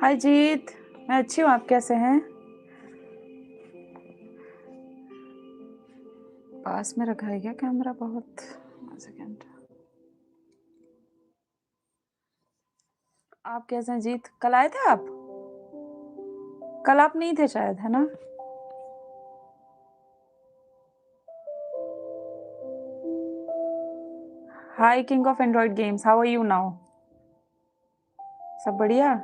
हाय जीत, मैं अच्छी हूँ। आप कैसे हैं? पास में रखा है क्या कैमरा? बहुत 1 सेकेंड। आप कैसे हैं जीत? कल आए थे आप? कल आप नहीं थे शायद, है ना? Hi king of Android games, how are you now? सब बढ़िया?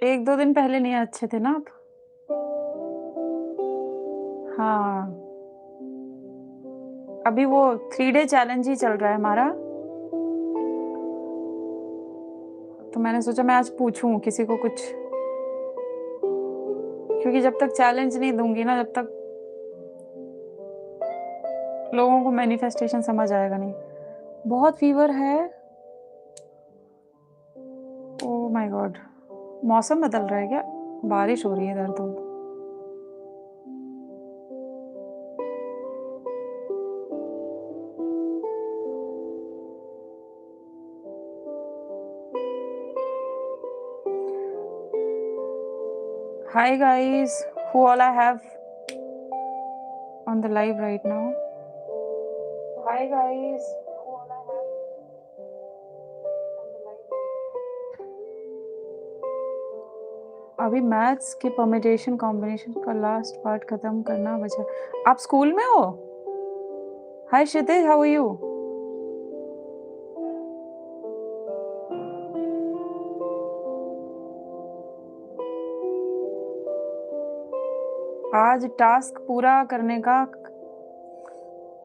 एक दो दिन पहले नहीं अच्छे थे ना आप? हाँ, अभी वो 3 डे चैलेंज ही चल रहा है हमारा, तो मैंने सोचा मैं आज पूछूं किसी को कुछ, क्योंकि जब तक चैलेंज नहीं दूंगी ना, जब तक लोगों को मैनिफेस्टेशन समझ आएगा नहीं। बहुत फीवर है। ओह माय गॉड, मौसम बदल रहा है क्या? बारिश हो रही है इधर तो। Hi guys, who all I have on the live right now? Hi guys, who all I have on the live right now? अभी मैथ्स के परम्यूटेशन कॉम्बिनेशन का लास्ट पार्ट खत्म करना बचा। आप स्कूल में हो? हाय क्षितिज, हाउ आर यू? आज टास्क पूरा करने का।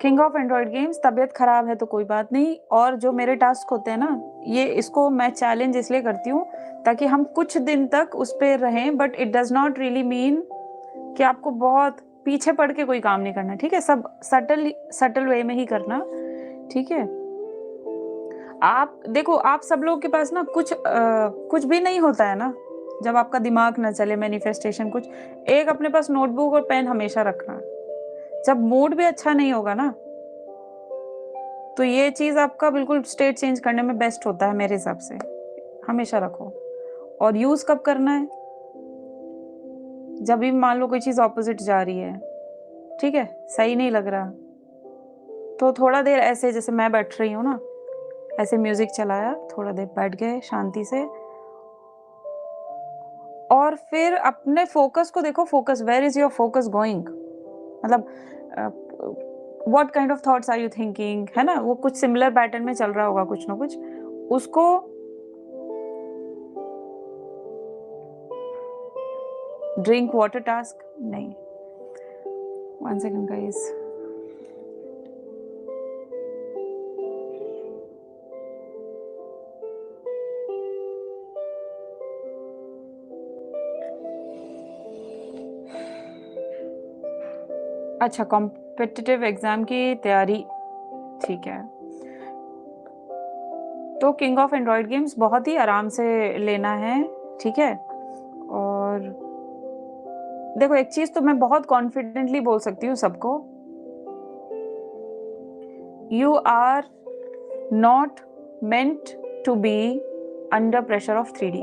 किंग ऑफ एंड्रॉइड गेम्स, तबीयत खराब है तो कोई बात नहीं, और जो मेरे टास्क होते हैं ना, ये इसको मैं चैलेंज इसलिए करती हूँ ताकि हम कुछ दिन तक उस पर रहें, but it does not really mean कि आपको बहुत पीछे पड़ के कोई काम नहीं करना, ठीक है? सब सटल वे में ही करना, ठीक है? आप देखो, आप सब लोगों के पास ना कुछ भी नहीं होता है ना, जब आपका दिमाग ना चले मैनिफेस्टेशन कुछ, एक अपने पास नोटबुक और पेन हमेशा रखना। जब मूड भी अच्छा नहीं होगा ना, तो ये चीज आपका बिल्कुल स्टेट चेंज करने में बेस्ट होता है मेरे हिसाब से। हमेशा रखो। और यूज कब करना है? जब भी मान लो कोई चीज ऑपोजिट जा रही है, ठीक है, सही नहीं लग रहा, तो थोड़ा देर ऐसे जैसे मैं बैठ रही हूँ ना, ऐसे म्यूजिक चलाया, थोड़ा देर बैठ गए शांति से, और फिर अपने फोकस को देखो। Focus, where is your focus going? मतलब what kind of thoughts are you thinking, है ना? वो कुछ सिमिलर पैटर्न में चल रहा होगा कुछ ना कुछ, उसको ड्रिंक वाटर टास्क नहीं। 1 सेकेंड गाइस। अच्छा, कॉम्पिटिटिव एग्जाम की तैयारी, ठीक है। तो किंग ऑफ एंड्रॉइड गेम्स बहुत ही आराम से लेना है, ठीक है? और देखो, एक चीज तो मैं बहुत कॉन्फिडेंटली बोल सकती हूँ सबको, you are not meant to be under pressure of 3D।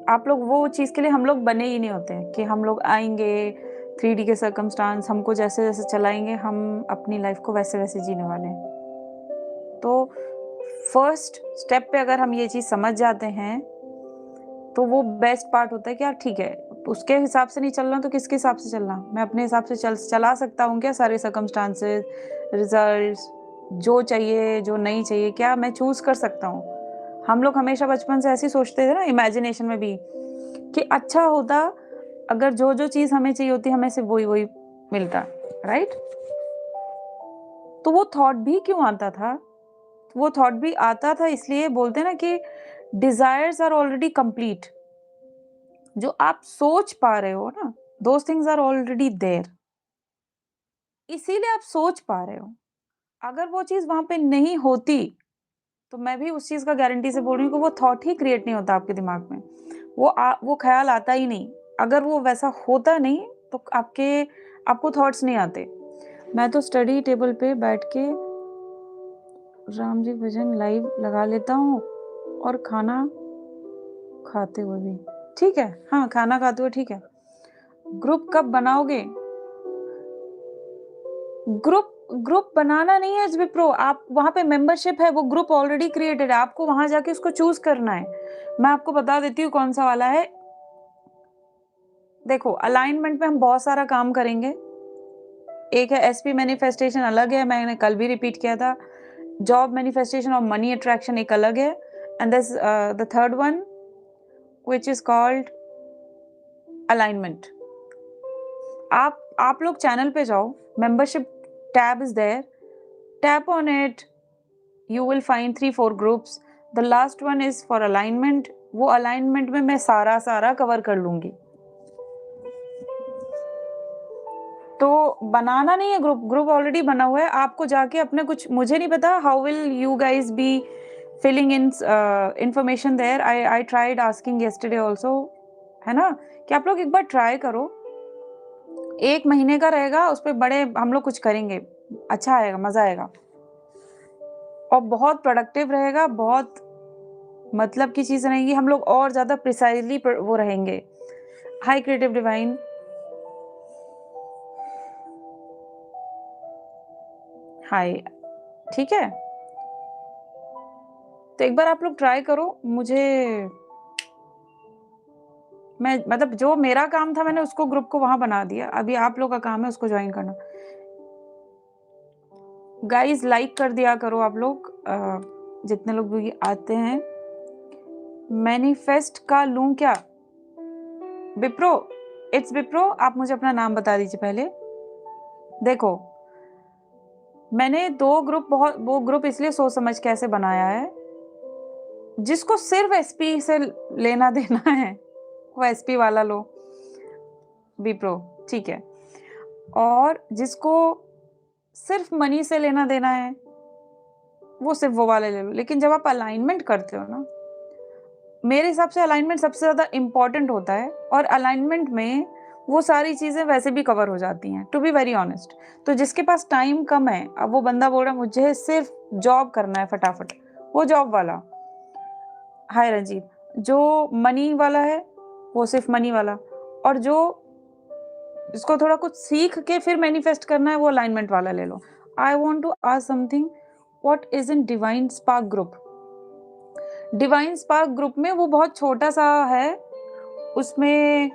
आप लोग वो चीज के लिए, हम लोग बने ही नहीं होते हैं कि हम लोग आएंगे 3D के सर्कमस्टांस हमको जैसे जैसे चलाएंगे, हम अपनी लाइफ को वैसे वैसे जीने वाले हैं। तो फर्स्ट स्टेप पे अगर हम ये चीज समझ जाते हैं, तो वो बेस्ट पार्ट होता है कि यार ठीक है, उसके हिसाब से नहीं चलना तो किसके हिसाब से चलना? मैं अपने हिसाब से चला सकता हूँ क्या? सारे सर्कमस्टांसेस, रिजल्ट्स, जो चाहिए जो नहीं चाहिए, क्या मैं चूज कर सकता हूँ? हम लोग हमेशा बचपन से ऐसे सोचते थे ना, इमेजिनेशन में भी, कि अच्छा होता अगर जो जो चीज हमें चाहिए होती, हमें सिर्फ वही वही मिलता, राइट? तो वो थॉट भी क्यों आता था? वो थॉट भी आता था इसलिए, बोलते ना कि डिजायर्स आर ऑलरेडी कंप्लीट। जो आप सोच पा रहे हो ना, those things are already there, इसीलिए आप सोच पा रहे हो। अगर वो चीज वहां पे नहीं होती, तो मैं भी उस चीज का गारंटी से बोल रही हूँ कि वो थॉट ही क्रिएट नहीं होता आपके दिमाग में, वो ख्याल आता ही नहीं। अगर वो वैसा होता नहीं, तो आपको थॉट्स नहीं आते। मैं तो स्टडी टेबल पे बैठ के राम जी भजन लाइव लगा लेता हूँ और खाना खाते हुए भी। ठीक है, हाँ, खाना खाते हुए ठीक है। ग्रुप कब बनाओगे? ग्रुप बनाना नहीं है विप्रो, आप वहाँ पे मेंबरशिप है, वो ग्रुप ऑलरेडी क्रिएटेड है, आपको वहाँ जाके उसको चूज करना है। मैं आपको बता देती हूँ कौन सा वाला है। देखो, अलाइनमेंट में हम बहुत सारा काम करेंगे। एक है एसपी मैनिफेस्टेशन, अलग है, मैंने कल भी रिपीट किया था। जॉब मैनिफेस्टेशन और मनी अट्रैक्शन एक अलग है। And this the third one which is called alignment. आप लोग चैनल पे जाओ, membership tab is there, tap on it, you will find 3-4 groups. The last one is for alignment. वो alignment में मैं सारा कवर कर लूंगी। तो बनाना नहीं है ग्रुप ऑलरेडी बना हुआ है। आपको जाके अपने कुछ, मुझे नहीं पता how will you guys be filling in information there. I tried asking yesterday also, है ना, कि आप लोग एक बार ट्राई करो। 1 महीने का रहेगा, उस पर बड़े हम लोग कुछ करेंगे, अच्छा आएगा, मजा आएगा और बहुत प्रोडक्टिव रहेगा, बहुत मतलब की चीज रहेगी। हम लोग और ज्यादा प्रिसाइजली वो रहेंगे। हाई क्रिएटिव डिवाइन, हाय, ठीक है। तो एक बार आप लोग ट्राई करो। मुझे, मैं मतलब जो मेरा काम था मैंने उसको ग्रुप को वहां बना दिया, अभी आप लोग का काम है उसको ज्वाइन करना। गाइस लाइक कर दिया करो आप लोग, जितने लोग भी आते हैं। मैनिफेस्ट का लूं क्या? विप्रो, इट्स विप्रो, आप मुझे अपना नाम बता दीजिए पहले। देखो, मैंने 2 ग्रुप, बहुत वो ग्रुप इसलिए सोच समझ के ऐसे बनाया है, जिसको सिर्फ एसपी से लेना देना है वो एसपी वाला लो, विप्रो, ठीक है। और जिसको सिर्फ मनी से लेना देना है वो सिर्फ वो वाले ले लो। लेकिन जब आप अलाइनमेंट करते हो ना, मेरे हिसाब से अलाइनमेंट सबसे ज्यादा इंपॉर्टेंट होता है, और अलाइनमेंट में वो सारी चीजें वैसे भी कवर हो जाती हैं, टू बी वेरी ऑनेस्ट। तो जिसके पास टाइम कम है, अब वो बंदा बोल रहा है मुझे सिर्फ जॉब करना है फटाफट, वो जॉब वाला। हाय रंजीत, जो मनी वाला है वो सिर्फ मनी वाला, और जो जिसको थोड़ा कुछ सीख के फिर मैनिफेस्ट करना है वो अलाइनमेंट वाला ले लो। I want to ask something, what is in divine spark group? Divine spark group में वो बहुत छोटा सा है, उसमें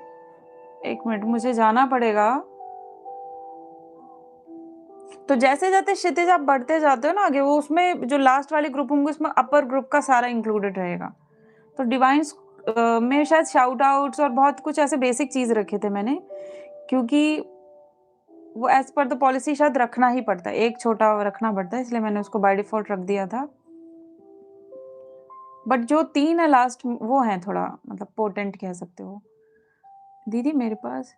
1 मिनट मुझे जाना पड़ेगा। तो जैसे जैसे क्षितिज आप बढ़ते जाते हो ना आगे, वो उसमें जो लास्ट वाले ग्रुप होंगे उसमें अपर ग्रुप का सारा इंक्लूडेड रहेगा। तो डिवाइन में शायद शाउट आउट्स और बहुत कुछ ऐसे बेसिक चीज रखे थे मैंने, क्योंकि वो एज पर द पॉलिसी शायद रखना ही पड़ता है, एक छोटा रखना पड़ता है, इसलिए मैंने उसको बाय डिफॉल्ट रख दिया था। बट जो 3 है लास्ट, वो है थोड़ा मतलब पोटेंट कह सकते हो। दीदी मेरे पास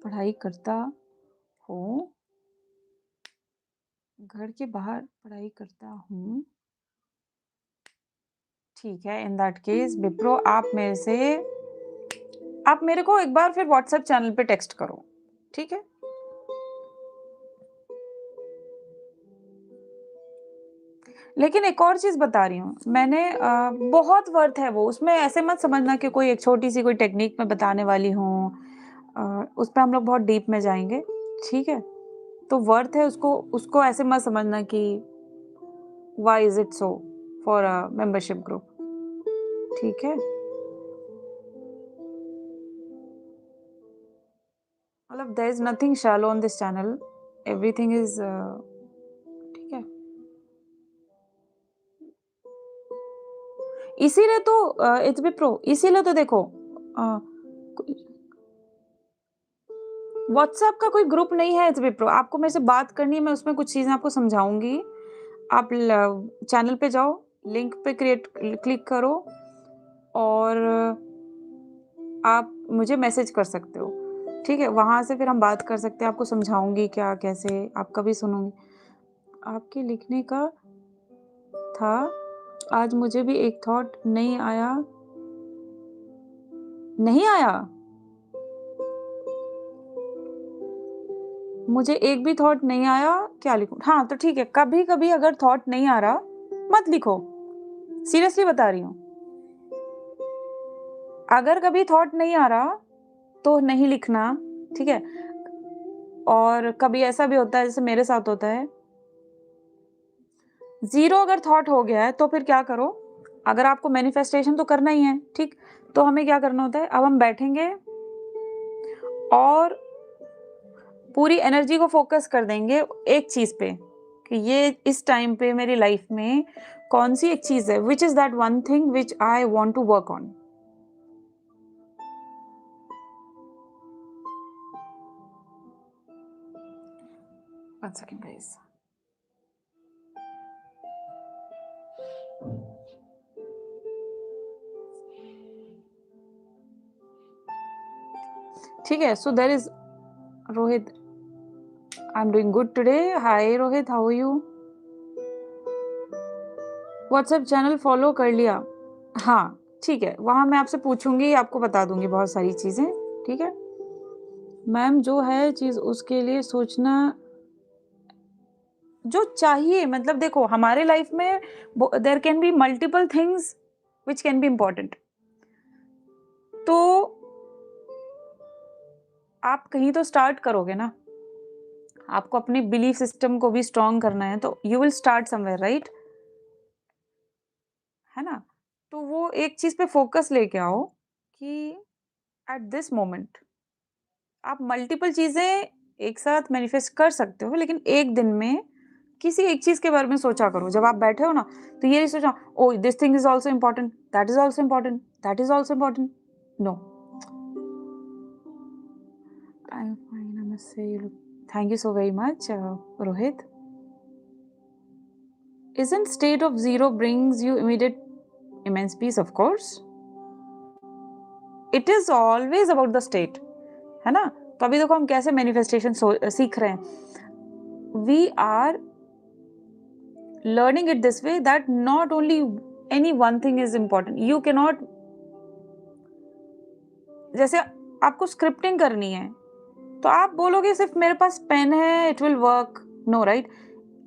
पढ़ाई करता हूँ, घर के बाहर पढ़ाई करता हूँ, ठीक है। इन दैट केस विप्रो, आप मेरे को एक बार फिर व्हाट्सएप चैनल पे टेक्स्ट करो, ठीक है। लेकिन एक और चीज बता रही हूँ मैंने, बहुत वर्थ है वो, उसमें ऐसे मत समझना कि कोई एक छोटी सी कोई टेक्निक में बताने वाली हूँ, उस पर हम लोग बहुत डीप में जाएंगे, ठीक है। तो वर्थ है, उसको उसको ऐसे मत समझना कि why is it so for a membership group, ठीक है। मतलब there is nothing shallow on this channel, everything is, ठीक है। इसीलिए तो इट्स बी प्रो, इसीलिए तो देखो, व्हाट्सएप का कोई ग्रुप नहीं है इट्स बी प्रो। आपको मेरे से बात करनी है, मैं उसमें कुछ चीजें आपको समझाऊंगी। आप चैनल पे जाओ, लिंक पे क्लिक करो और आप मुझे मैसेज कर सकते हो, ठीक है। वहां से फिर हम बात कर सकते हैं, आपको समझाऊंगी क्या कैसे, आपका भी सुनूंगी। आपके लिखने का था, आज मुझे भी एक थॉट नहीं आया, नहीं आया। मुझे एक भी थॉट नहीं आया, क्या लिखूं? हाँ, तो ठीक है, कभी कभी अगर थॉट नहीं आ रहा मत लिखो, सीरियसली बता रही हूँ। अगर कभी थॉट नहीं आ रहा तो नहीं लिखना, ठीक है। और कभी ऐसा भी होता है, जैसे मेरे साथ होता है, 0 अगर थॉट हो गया है तो फिर क्या करो, अगर आपको मैनिफेस्टेशन तो करना ही है, ठीक, तो हमें क्या करना होता है, अब हम बैठेंगे और पूरी एनर्जी को फोकस कर देंगे एक चीज पे, कि ये इस टाइम पे मेरी लाइफ में कौन सी एक चीज है, which is that one thing which I want to work on. One second, guys. ठीक है, so there is Rohit. I'm doing good today. Hi Rohit, how are you? WhatsApp channel follow कर लिया? हाँ ठीक है, वहां मैं आपसे पूछूंगी, आपको बता दूंगी बहुत सारी चीजें, ठीक है मैम। जो है चीज उसके लिए सोचना जो चाहिए, मतलब देखो हमारे लाइफ में there can be multiple things which can be important. तो आप कहीं तो स्टार्ट करोगे ना, आपको अपने बिलीफ सिस्टम को भी स्ट्रॉन्ग करना है, तो you will start somewhere, right, है ना। तो वो एक चीज पे फोकस लेके आओ कि एट दिस मोमेंट आप मल्टीपल चीजें एक साथ मैनिफेस्ट कर सकते हो, लेकिन एक दिन में किसी एक चीज के बारे में सोचा करो। जब आप बैठे हो ना, तो ये नहीं सोचा oh this thing is also important, that is also important, that is also important, no. I'm fine, I must say. Thank you so very much, Rohit. Isn't state of 0 brings you immediate immense peace? Of course. It is always about the state, है ना। तो अभी देखो हम कैसे manifestation सीख रहे हैं। We are learning it this way that not only any one thing is important. You cannot, जैसे आपको स्क्रिप्टिंग करनी है तो आप बोलोगे सिर्फ मेरे पास पेन है, it will work, no, right.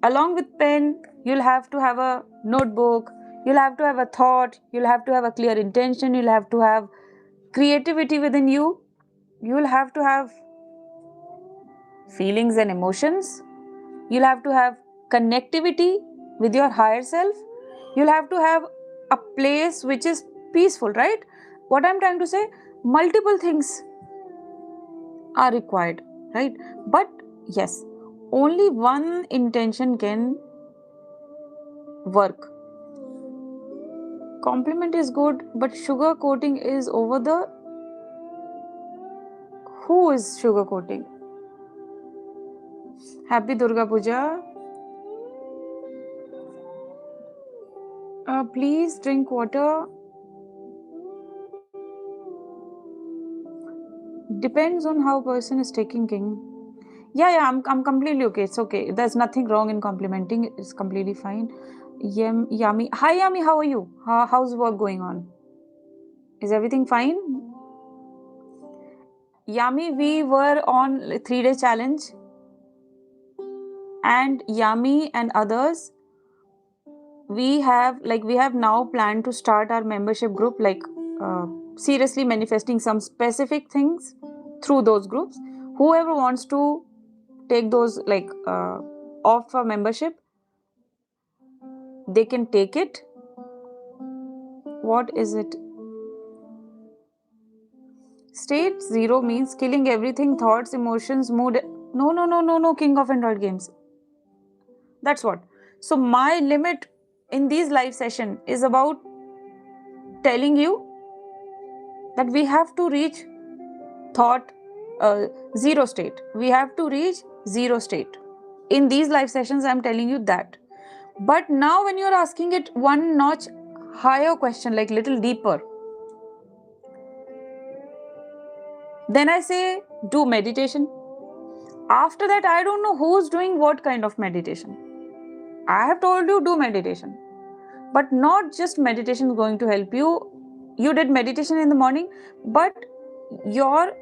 along with pen you'll have to have a notebook, you'll have to have a thought, you'll have to have a clear intention, you'll have to have creativity within you, you'll have to have feelings and emotions, you'll have to have connectivity with your higher self, you'll have to have a place which is peaceful, right? What I'm trying to say, multiple things are required, right? But yes, only one intention can work. Compliment is good, but sugar coating is over the. Who is sugar coating? Happy Durga Puja. Please drink water. Depends on how person is taking king. Yeah, I'm completely okay. It's okay. There's nothing wrong in complimenting. It's completely fine. Yami. Hi Yami, how are you? How's work going on? Is everything fine? Yami, we were on 3-day challenge, and Yami and others, we have now planned to start our membership group, seriously manifesting some specific things through those groups. Whoever wants to take those off a membership, they can take it. What is it? State 0 means killing everything, thoughts, emotions, mood. No, king of Android games. That's what. So my limit in these live session is about telling you that we have to reach thought 0 state. We have to reach 0 state. In these live sessions, I'm telling you that. But now when you're asking it one notch higher question, like little deeper, then I say do meditation. After that, I don't know who's doing what kind of meditation. I have told you do meditation, but not just meditation is going to help you. You did meditation in the morning, but your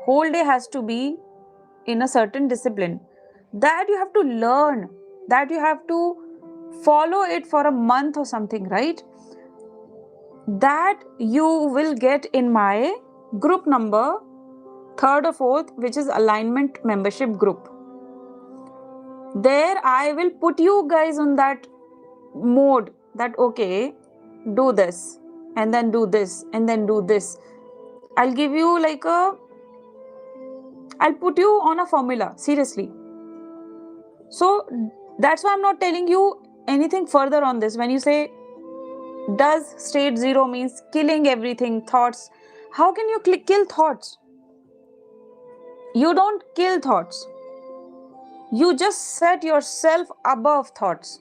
whole day has to be in a certain discipline. that you have to learn, that you have to follow it for a month or something, right? That you will get in my group number 3rd or 4th, which is alignment membership group. There I will put you guys on that mode that okay, do this and then do this and then do this. I'll give you like I'll put you on a formula, seriously. So that's why I'm not telling you anything further on this. When you say, does state 0 means killing everything, thoughts? How can you kill thoughts? You don't kill thoughts. You just set yourself above thoughts.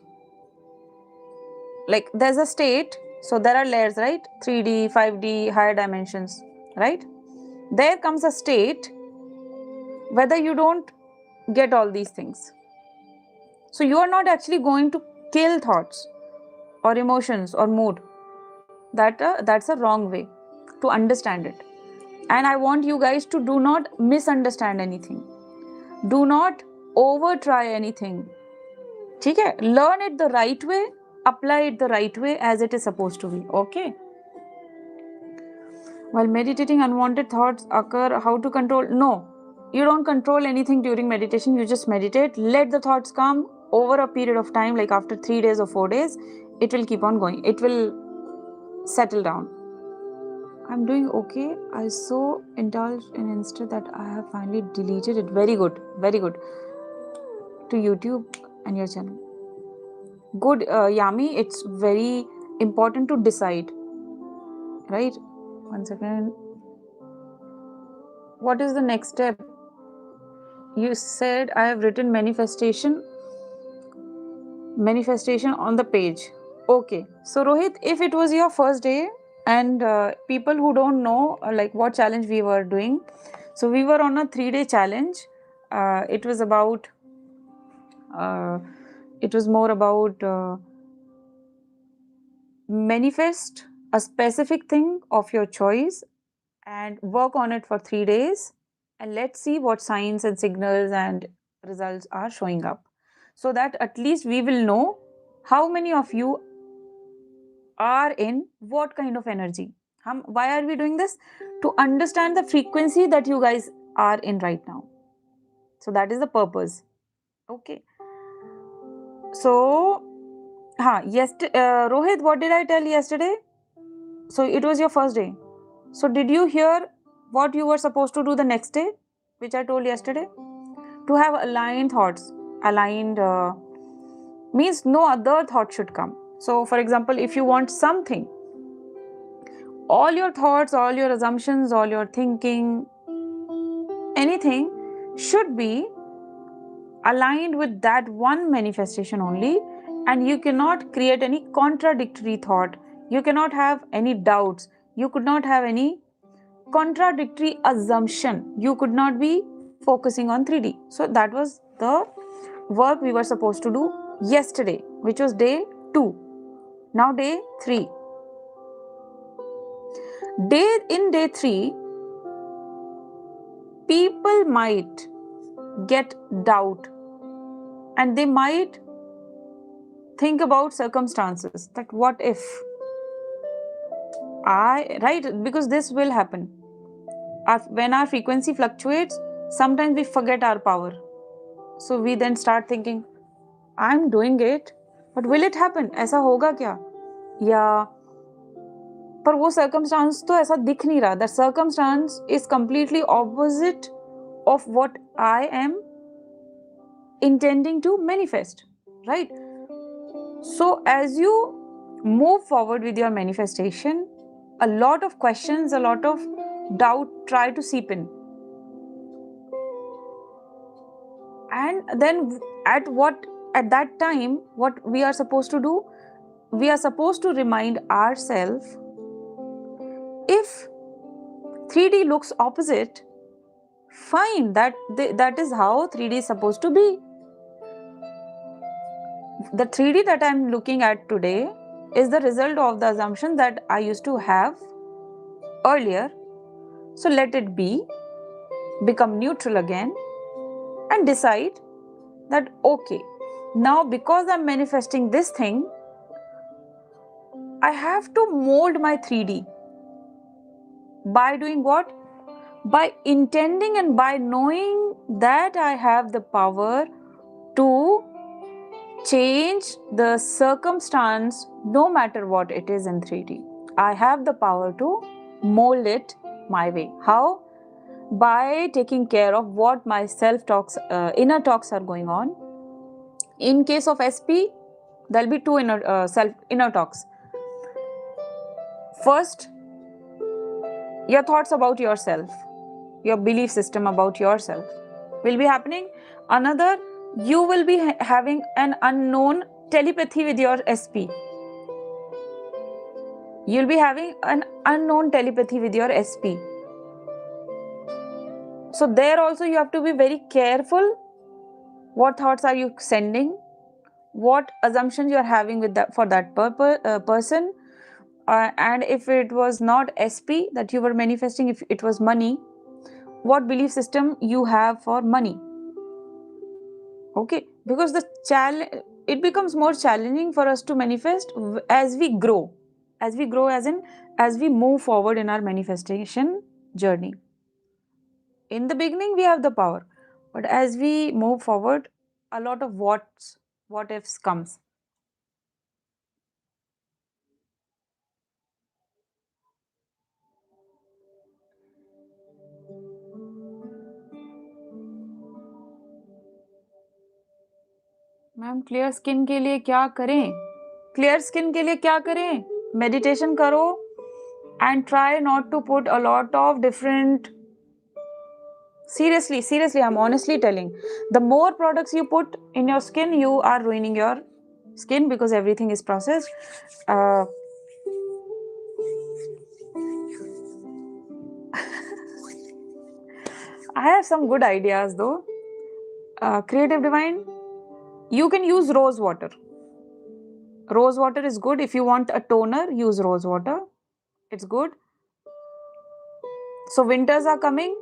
Like there's a state, so there are layers, right? 3D, 5D, higher dimensions, right? There comes a state whether you don't get all these things. So you are not actually going to kill thoughts or emotions or mood. That's a wrong way to understand it. And I want you guys to do not misunderstand anything. Do not over try anything. Okay? Learn it the right way, apply it the right way as it is supposed to be. Okay? While meditating, unwanted thoughts occur. How to control? No, you don't control anything during meditation. You just meditate. Let the thoughts come over a period of time, like after 3 days or 4 days. It will keep on going. It will settle down. I'm doing okay. I so indulged in Insta that I have finally deleted it. Very good. Very good. To YouTube and your channel. Good, Yami. It's very important to decide. Right? 1 second. What is the next step? You said I have written manifestation on the page. Okay. So Rohit, if it was your first day, and people who don't know like what challenge we were doing, so we were on a 3-day challenge. It was about it was more about manifest a specific thing of your choice and work on it for 3 days, and let's see what signs and signals and results are showing up, so that at least we will know how many of you are in what kind of energy. Why are we doing this? To understand the frequency that you guys are in right now. So that is the purpose. Okay. So, Rohit, what did I tell yesterday? So it was your first day. So did you hear what you were supposed to do the next day, which I told yesterday? To have aligned thoughts. Aligned means no other thought should come. So for example, if you want something, all your thoughts, all your assumptions, all your thinking, anything should be aligned with that one manifestation only, and you cannot create any contradictory thought. You cannot have any doubts. You could not have any contradictory assumption. You could not be focusing on 3D. So that was the work we were supposed to do yesterday, which was day 2. Now day 3. In day 3, people might get doubt and they might think about circumstances, that what if right? Because this will happen. When our frequency fluctuates, sometimes we forget our power. So we then start thinking, I'm doing it, but will it happen? ऐसा होगा क्या? या पर वो circumstance तो ऐसा दिख नहीं रहा. The circumstance is completely opposite of what I am intending to manifest, right? So as you move forward with your manifestation, a lot of questions, a lot of doubt try to seep in. And then at that time, what we are supposed to do, we are supposed to remind ourselves, if 3D looks opposite, fine, that is how 3D is supposed to be. The 3D that I'm looking at today is the result of the assumption that I used to have earlier. So let it be, become neutral again, and decide that okay, now because I'm manifesting this thing, I have to mold my 3D by doing what? By intending and by knowing that I have the power to change the circumstance no matter what it is in 3D. I have the power to mold it my way. How? By taking care of what my self-talks, inner talks are going on. In case of SP, there'll be two inner talks. First, your thoughts about yourself, your belief system about yourself will be happening. Another, you will be having an unknown telepathy with your SP. You'll be having an unknown telepathy with your SP. So there also you have to be very careful. What thoughts are you sending? What assumptions you are having with that for that person? And if it was not SP that you were manifesting, if it was money, what belief system you have for money? Okay, because it becomes more challenging for us to manifest as we grow. As we grow, as we move forward in our manifestation journey. In the beginning, we have the power, but as we move forward, a lot of what ifs comes. Ma'am clear skin के लिए क्या करें? Clear skin के लिए क्या करें? Meditation करो and try not to put a lot of different. Seriously, I'm honestly telling, the more products you put in your skin, you are ruining your skin because everything is processed. I have some good ideas though. Creative Divine, you can use rose water. Rose water is good. If you want a toner, use rose water. It's good. So winters are coming.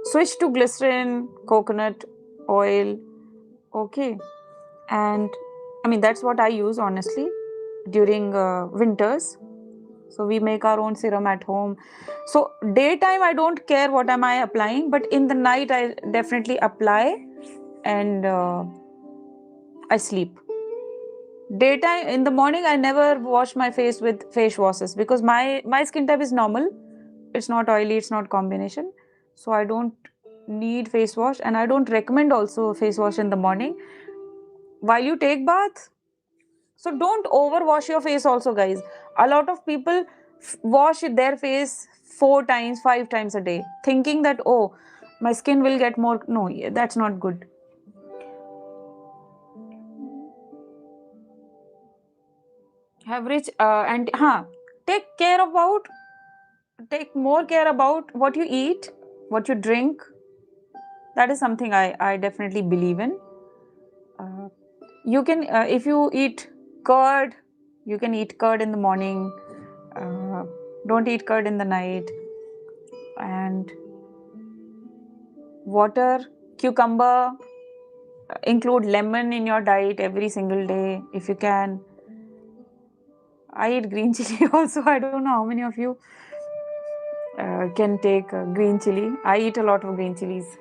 Switch to glycerin, coconut oil. Okay. And I mean, that's what I use honestly during winters. So we make our own serum at home. So daytime, I don't care what am I applying, but in the night, I definitely apply and I sleep. Daytime, in the morning, I never wash my face with face washes because my skin type is normal. It's not oily, it's not combination. So I don't need face wash and I don't recommend also face wash in the morning. While you take bath, so don't overwash your face also, guys. A lot of people wash their face 4 times, 5 times a day, thinking that, oh, my skin will get more. No, that's not good. Have rich and take more care about what you eat, what you drink. That is something I definitely believe in. You can, if you eat curd, you can eat curd in the morning. Don't eat curd in the night. And water, cucumber, include lemon in your diet every single day if you can. I eat green chili also. I don't know how many of you can take green chili. I eat a lot of green chilies.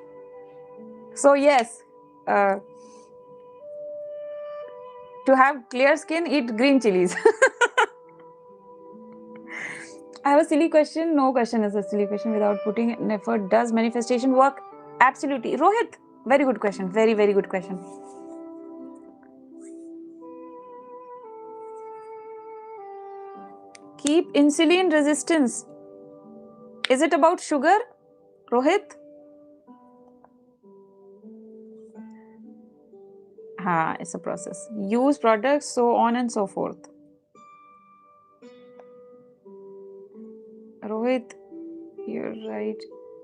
So yes, to have clear skin, eat green chilies. I have a silly question. No question is a silly question. Without putting an effort, does manifestation work? Absolutely. Rohit, very good question. Very, very good question. Keep insulin resistance. Is it about sugar, Rohit? It's a process. Use products, so on and so forth. Rohit, you're right.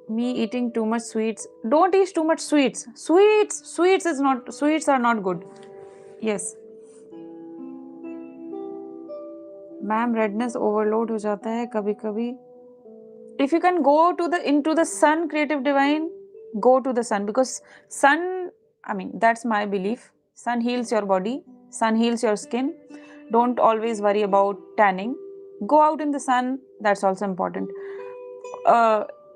Me eating too much sweets. Don't eat too much sweets. Sweets are not good. Yes. Ma'am, redness overload हो जाता है कभी-कभी. If you can go into the sun, Creative Divine, go to the sun because sun I mean, that's my belief. Sun heals your body, sun heals your skin. Don't always worry about tanning. Go out in the sun, that's also important.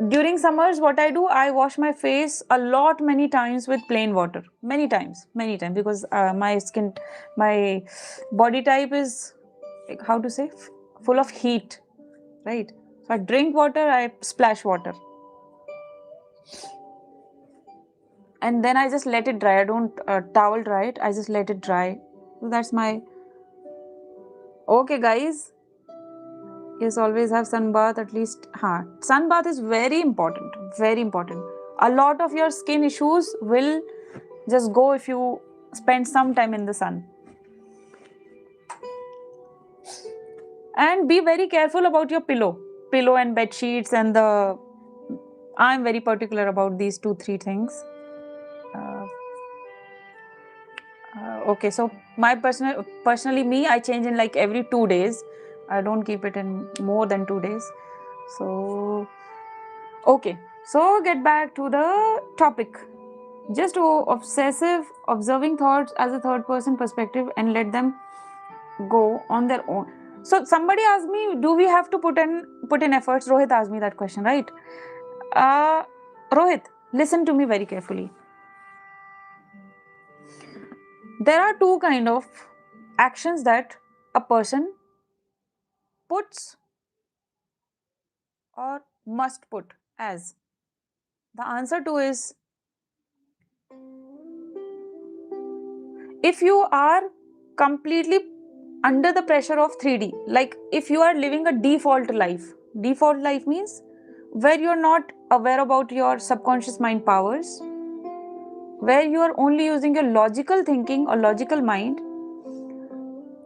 During summers, what I do, I wash my face a lot, many times with plain water. Many times, because my body type is, like, how to say, full of heat, right? So I drink water, I splash water. And then I just let it dry. I don't towel dry it, I just let it dry. So that's my... Okay, guys. Yes, always have sun bath at least. Sun bath is very important. Very important. A lot of your skin issues will just go if you spend some time in the sun. And be very careful about your pillow and bed sheets and the... I'm very particular about these 2-3 things. Okay, so personally me, I change in like every 2 days. I don't keep it in more than 2 days. So okay, so get back to the topic. Just obsessive observing thoughts as a third person perspective and let them go on their own. So somebody asked me, do we have to put in efforts? Rohit asked me that question, right? Rohit, listen to me very carefully. There are 2 kind of actions that a person puts or must put as. The answer to is, if you are completely under the pressure of 3D, like if you are living a default life means where you're not aware about your subconscious mind powers, where you are only using your logical thinking or logical mind,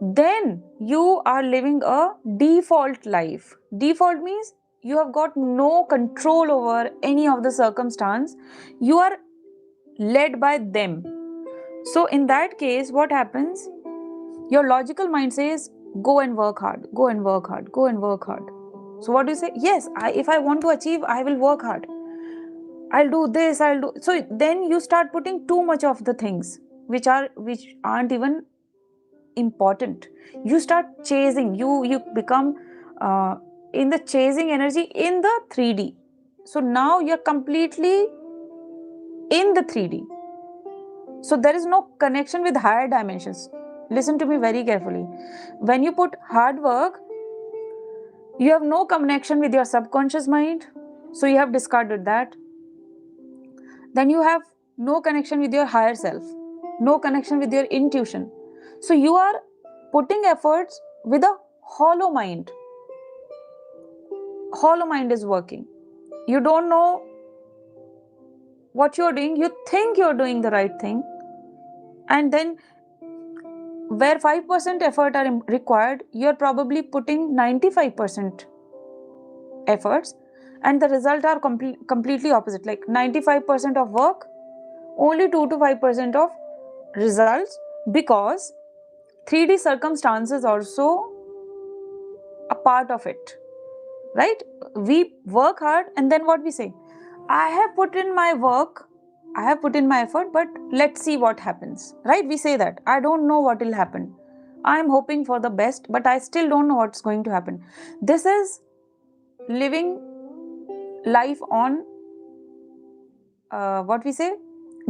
then you are living a default life. Default means you have got no control over any of the circumstance. You are led by them. So in that case, what happens? Your logical mind says, go and work hard, go and work hard, go and work hard. So what do you say? Yes, if I want to achieve, I will work hard. I'll do this, I'll do... So then you start putting too much of the things which aren't even important. You start chasing, you become in the chasing energy in the 3D. So now you're completely in the 3D. So there is no connection with higher dimensions. Listen to me very carefully. When you put hard work, you have no connection with your subconscious mind. So you have discarded that. Then you have no connection with your higher self, no connection with your intuition. So you are putting efforts with a hollow mind. Hollow mind is working. You don't know what you're doing. You think you're doing the right thing. And then where 5% effort are required, you're probably putting 95% efforts, and the result are completely opposite. Like 95% of work, only 2 to 5% of results, because 3D circumstances also a part of it, right? We work hard and then what we say? I have put in my work, I have put in my effort, but let's see what happens, right? We say that. I don't know what will happen. I am hoping for the best, but I still don't know what's going to happen. This is living life on what we say,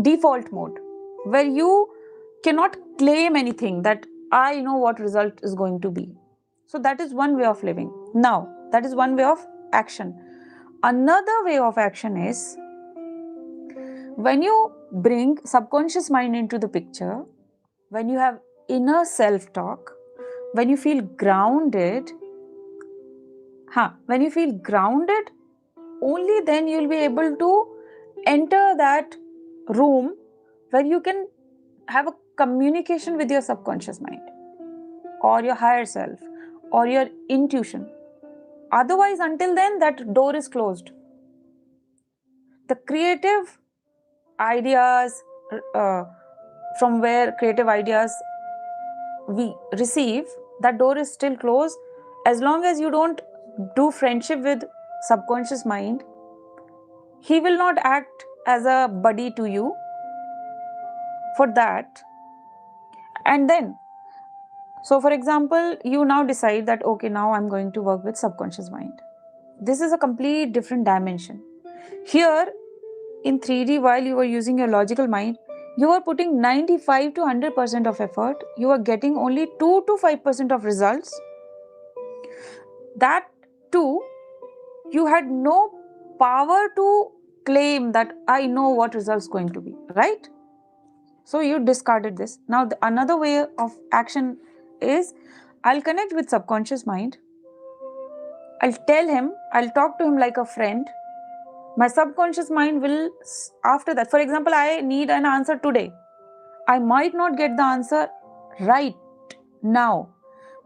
default mode, where you cannot claim anything that I know what result is going to be. So that is one way of living. Now, that is one way of action. Another way of action is when you bring subconscious mind into the picture, when you have inner self-talk, when you feel grounded, only then you will be able to enter that room where you can have a communication with your subconscious mind or your higher self or your intuition. Otherwise, until then, that door is closed. The creative ideas, from where creative ideas we receive, that door is still closed. As long as you don't do friendship with subconscious mind, he will not act as a buddy to you. for that. And then, so for example, you now decide that, okay, now I'm going to work with subconscious mind. This is a complete different dimension. Here in 3D, while you are using your logical mind, you are putting 95 to 100% of effort. You are getting only 2 to 5% of results. That too, you had no power to claim that I know what results going to be, right? So you discarded this. Now another way of action is, I'll connect with subconscious mind. I'll tell him, I'll talk to him like a friend. My subconscious mind will, after that, for example, I need an answer today. I might not get the answer right now,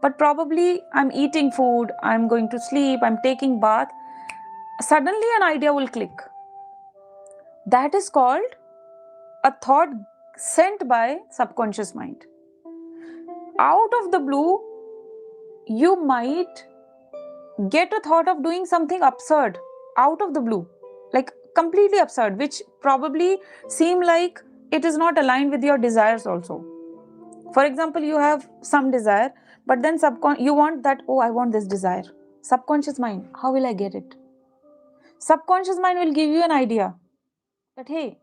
but probably I'm eating food, I'm going to sleep, I'm taking bath. Suddenly an idea will click. That is called a thought sent by subconscious mind. Out of the blue, you might get a thought of doing something absurd out of the blue, like completely absurd, which probably seem like it is not aligned with your desires also. For example, you have some desire, but then you want that, oh, I want this desire. Subconscious mind, how will I get it? Subconscious mind will give you an idea that, hey,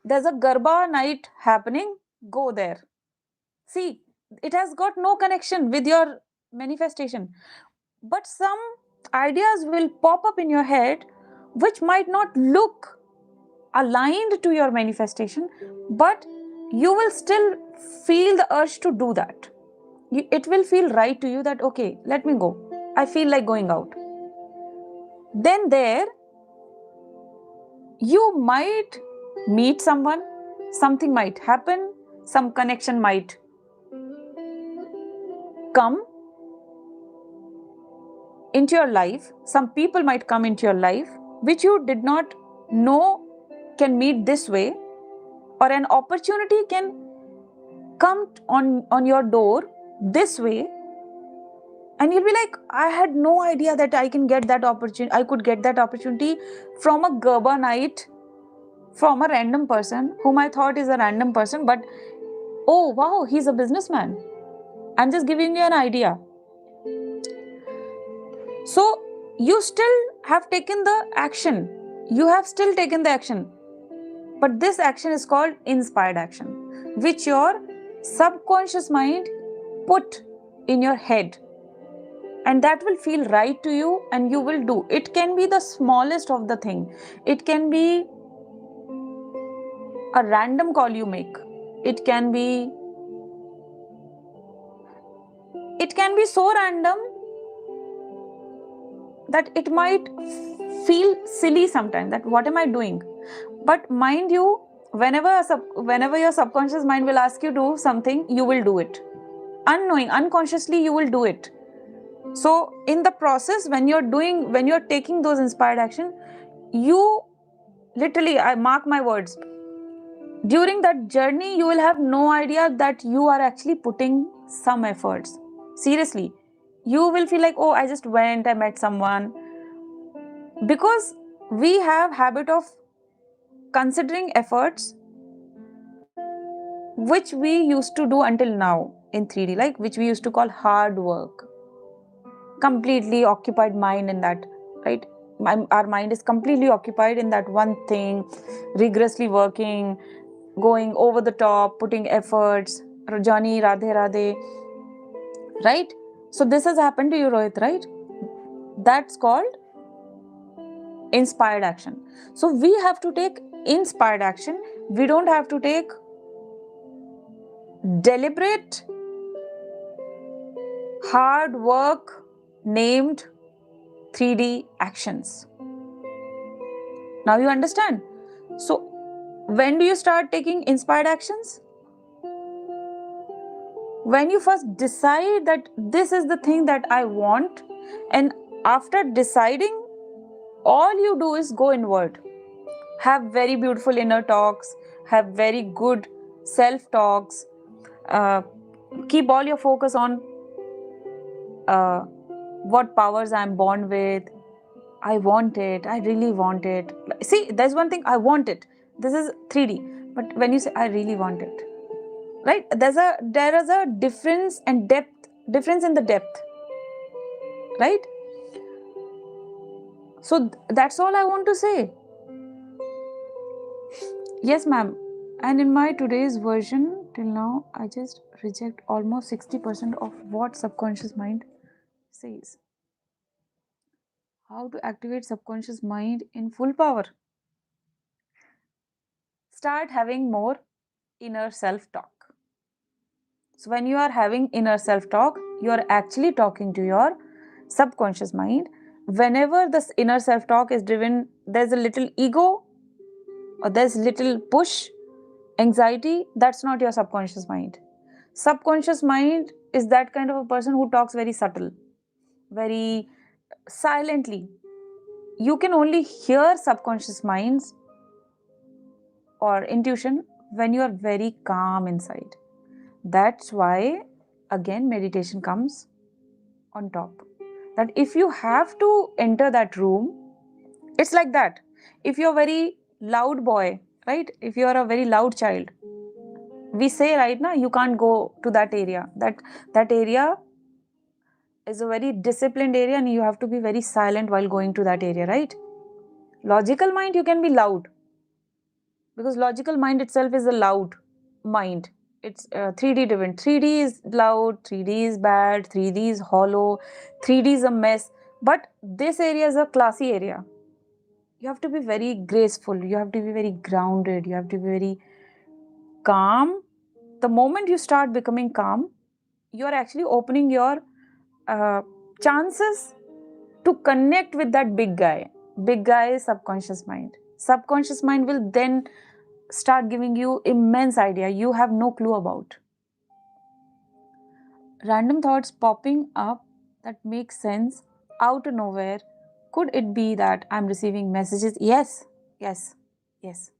there's a Garba night happening, go there. See, it has got no connection with your manifestation. But some ideas will pop up in your head which might not look aligned to your manifestation, but you will still feel the urge to do that. It will feel right to you that, okay, let me go. I feel like going out. Then there, you might meet someone, something might happen, some connection might come into your life, some people might come into your life which you did not know can meet this way, or an opportunity can come on your door this way, and you'll be like, I had no idea that I can get that opportunity. I could get that opportunity from a Garba night, from a random person whom I thought is a random person, but oh wow, he's a businessman. I'm just giving you an idea. So you still have taken the action. You have still taken the action. But this action is called inspired action, which your subconscious mind put in your head. And that will feel right to you and you will do. It can be the smallest of the thing. It can be a random call you make. It can be so random that it might feel silly sometimes, that what am I doing? But mind you, whenever your subconscious mind will ask you to do something, you will do it. Unconsciously, you will do it. So in the process, when you're taking those inspired action, you literally, I mark my words, during that journey, you will have no idea that you are actually putting some efforts. Seriously, you will feel like, oh, I just went, I met someone. Because we have habit of considering efforts which we used to do until now in 3D, like which we used to call hard work. Completely occupied mind in that, right? Our mind is completely occupied in that one thing, rigorously working, going over the top, putting efforts, Johnny, Radhe Radhe, right? So this has happened to you, Rohit, right? That's called inspired action. So we have to take inspired action. We don't have to take deliberate, hard work named 3D actions. Now you understand. So when do you start taking inspired actions? When you first decide that this is the thing that I want, and after deciding, all you do is go inward. Have very beautiful inner talks, have very good self-talks, keep all your focus on what powers I'm born with. I want it, I really want it. See, there's one thing, I want it. This is 3D. But when you say, I really want it, right? There is a difference in the depth, right? So that's all I want to say. Yes, ma'am. And in my today's version, till now, I just reject almost 60% of what subconscious mind says. How to activate subconscious mind in full power? Start having more inner self-talk. So when you are having inner self-talk, you are actually talking to your subconscious mind. Whenever this inner self-talk is driven, there's a little ego or there's little push, anxiety, that's not your subconscious mind. Subconscious mind is that kind of a person who talks very subtle, very silently. You can only hear subconscious minds or intuition when you are very calm inside. That's why, again, meditation comes on top. That if you have to enter that room, it's like that. If you're a very loud boy, right? If you're a very loud child, we say right now, you can't go to that area. That area is a very disciplined area and you have to be very silent while going to that area, right? Logical mind, you can be loud. Because logical mind itself is a loud mind. It's 3D driven. 3D is loud, 3D is bad, 3D is hollow, 3D is a mess. But this area is a classy area. You have to be very graceful. You have to be very grounded. You have to be very calm. The moment you start becoming calm, you are actually opening your chances to connect with that big guy. Big guy is subconscious mind. Subconscious mind will then start giving you immense idea you have no clue about. Random thoughts popping up that make sense out of nowhere. Could it be that I'm receiving messages? Yes, yes, yes.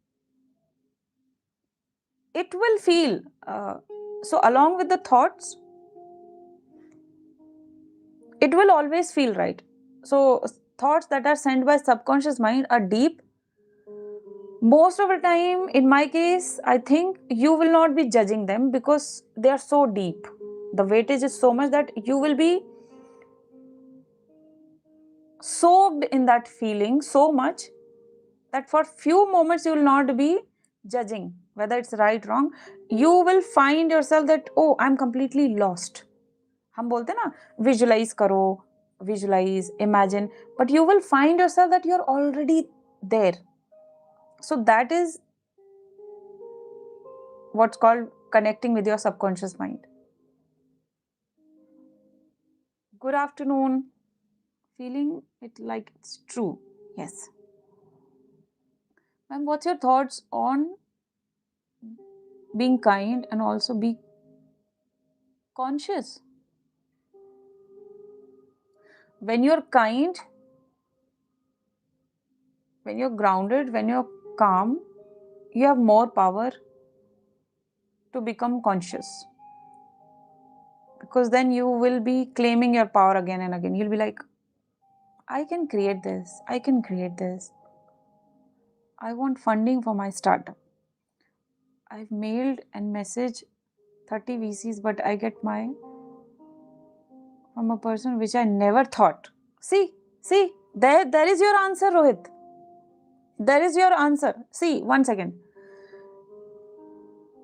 It will feel. So along with the thoughts, it will always feel right. So thoughts that are sent by subconscious mind are deep. Most of the time, in my case, I think you will not be judging them because they are so deep. The weightage is so much that you will be soaked in that feeling so much that for few moments you will not be judging whether it's right, wrong. You will find yourself that, oh, I'm completely lost. हम बोलते ना, visualize करो, visualize, imagine, but you will find yourself that you're already there. So that is what's called connecting with your subconscious mind. Good afternoon. Feeling it like it's true. Yes. Ma'am, what's your thoughts on being kind and also be conscious? When you're kind, when you're grounded, when you're calm, you have more power to become conscious. Because then you will be claiming your power again and again. You'll be like, I can create this. I can create this. I want funding for my startup. I've mailed and messaged 30 VCs, but I get my from a person which I never thought. See, there is your answer, Rohit. There is your answer. See, 1 second.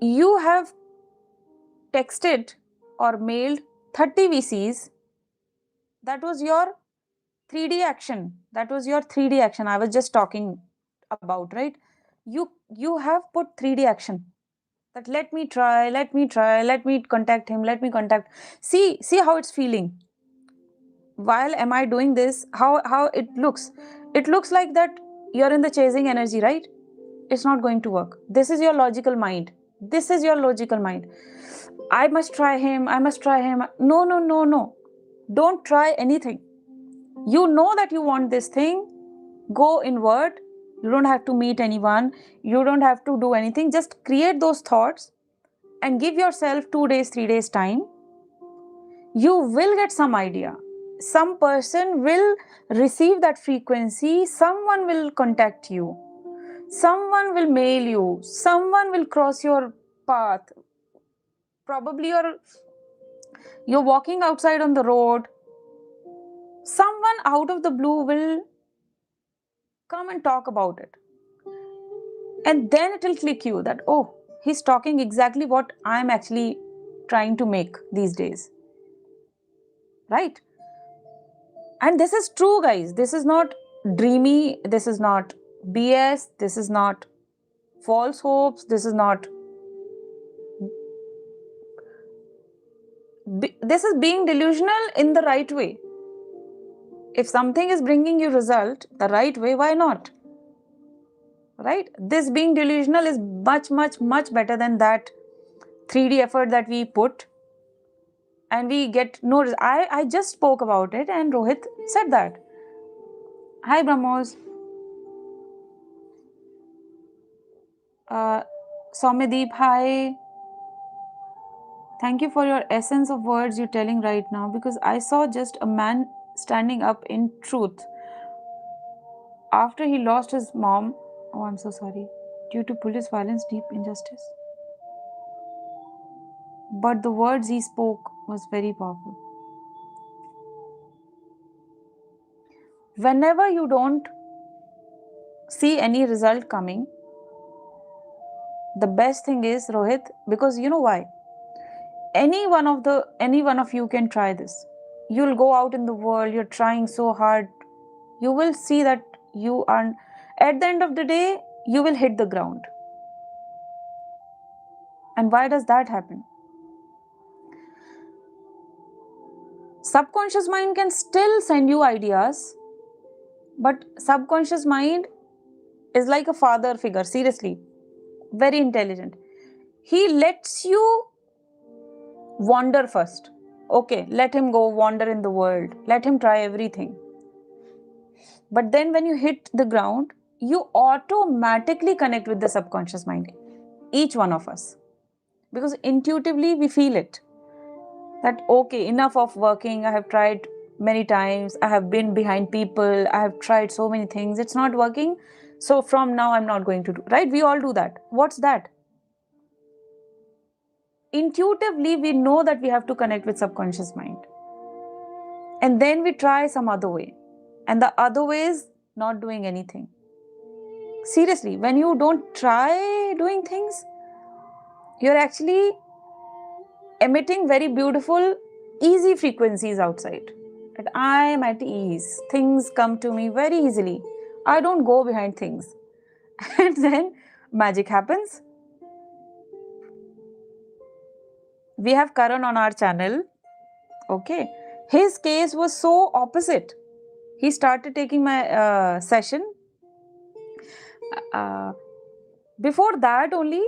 You have texted or mailed 30 VCs. That was your 3D action. That was your 3D action I was just talking about, right? You have put 3D action. That let me try, let me contact him, let me contact. See how it's feeling. While am I doing this, how it looks. It looks like that you're in the chasing energy, right? It's not going to work. This is your logical mind. This is your logical mind. I must try him. I must try him. No. Don't try anything. You know that you want this thing. Go inward. You don't have to meet anyone. You don't have to do anything. Just create those thoughts and give yourself 2 days, 3 days time. You will get some idea. Some person will receive that frequency. Someone will contact you. Someone will mail you, someone will cross your path. Probably you're walking outside on the road, someone out of the blue will come and talk about it. And then it will click you that, oh, he's talking exactly what I'm actually trying to make these days. Right? And this is true, guys. This is not dreamy. This is not BS. This is not false hopes. This is not. This is being delusional in the right way. If something is bringing you result the right way, why not? Right? This being delusional is much, much, much better than that 3D effort that we put and we get no result. I just spoke about it and Rohit said that. Hi, Brahmos. Soumyadeep, hi. Thank you for your essence of words you're telling right now, because I saw just a man standing up in truth after he lost his mom. Oh, I'm so sorry. Due to police violence, deep injustice. But the words he spoke was very powerful. Whenever you don't see any result coming, the best thing is, Rohit, because you know why? Any one of you can try this. You'll go out in the world, you're trying so hard, you will see that you are, at the end of the day, you will hit the ground. And why does that happen? Subconscious mind can still send you ideas, but subconscious mind is like a father figure, seriously, very intelligent. He lets you wander first. Okay, let him go wander in the world, let him try everything. But then when you hit the ground, you automatically connect with the subconscious mind, each one of us, because intuitively we feel it, that okay, enough of working, I have tried many times, I have been behind people, I have tried so many things, it's not working, so from now I'm not going to do, right? We all do that. What's that? Intuitively we know that we have to connect with subconscious mind, and then we try some other way, and the other way is not doing anything. Seriously, when you don't try doing things, you're actually emitting very beautiful, easy frequencies outside. That I am at ease. Things come to me very easily. I don't go behind things. And then magic happens. We have Karan on our channel. Okay. His case was so opposite. He started taking my session. Before that only,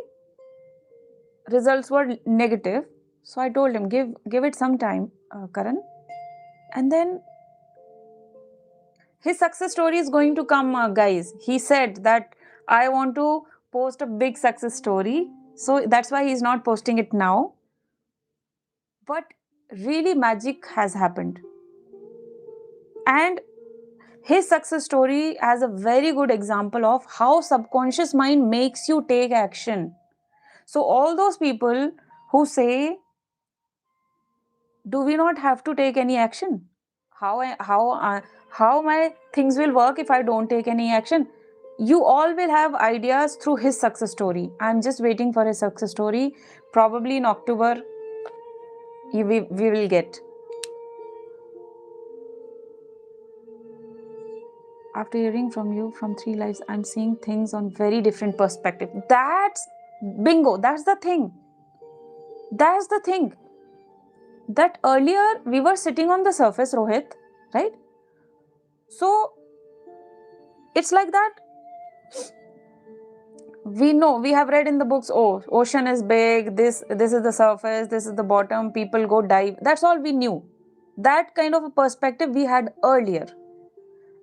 results were negative. So I told him, give it some time, Karan. And then his success story is going to come, guys. He said that I want to post a big success story. So that's why he's not posting it now. But really magic has happened. And his success story has a very good example of how subconscious mind makes you take action. So all those people who say, do we not have to take any action? How my things will work if I don't take any action? You all will have ideas through his success story. I'm just waiting for his success story. Probably in October, we will get. After hearing from you from 3 lives, I'm seeing things on very different perspective. That's bingo. That's the thing. That's the thing. That earlier we were sitting on the surface, Rohit, right? So it's like that. We know, we have read in the books, oh, ocean is big, this is the surface, this is the bottom, people go dive. That's all we knew. That kind of a perspective we had earlier.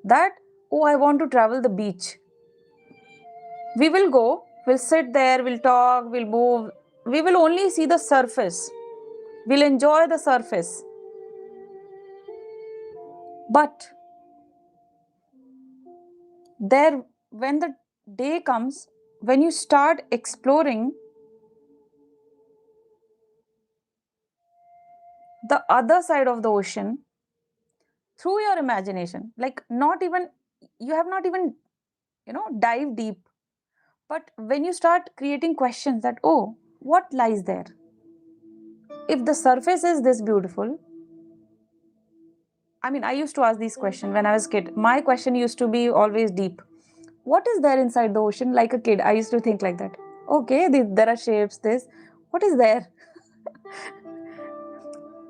That, oh, I want to travel the beach. We will go, we'll sit there, we'll talk, we'll move. We will only see the surface. We'll enjoy the surface. But there, when the day comes when you start exploring the other side of the ocean through your imagination. Like, not even, you have not even, dive deep. But when you start creating questions that, oh, what lies there? If the surface is this beautiful, I mean, I used to ask these questions when I was a kid. My question used to be always deep. What is there inside the ocean? Like a kid, I used to think like that. Okay, there are shapes, this. What is there?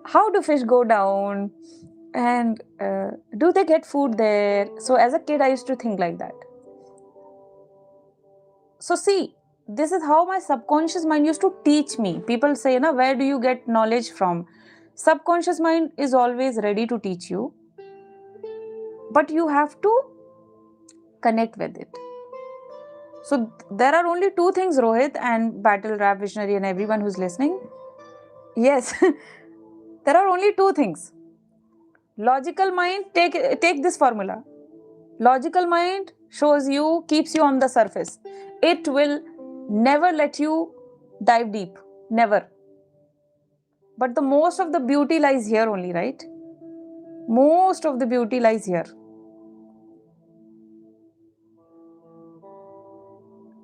How do fish go down? And do they get food there? So as a kid, I used to think like that. So see, this is how my subconscious mind used to teach me. People say, na, where do you get knowledge from? Subconscious mind is always ready to teach you, but you have to connect with it. So there are only two things, Rohit and Battle Rap Visionary and everyone who's listening. Yes, there are only two things. Logical mind, take this formula. Logical mind shows you, keeps you on the surface. It will never let you dive deep. Never. But the most of the beauty lies here only, right? Most of the beauty lies here.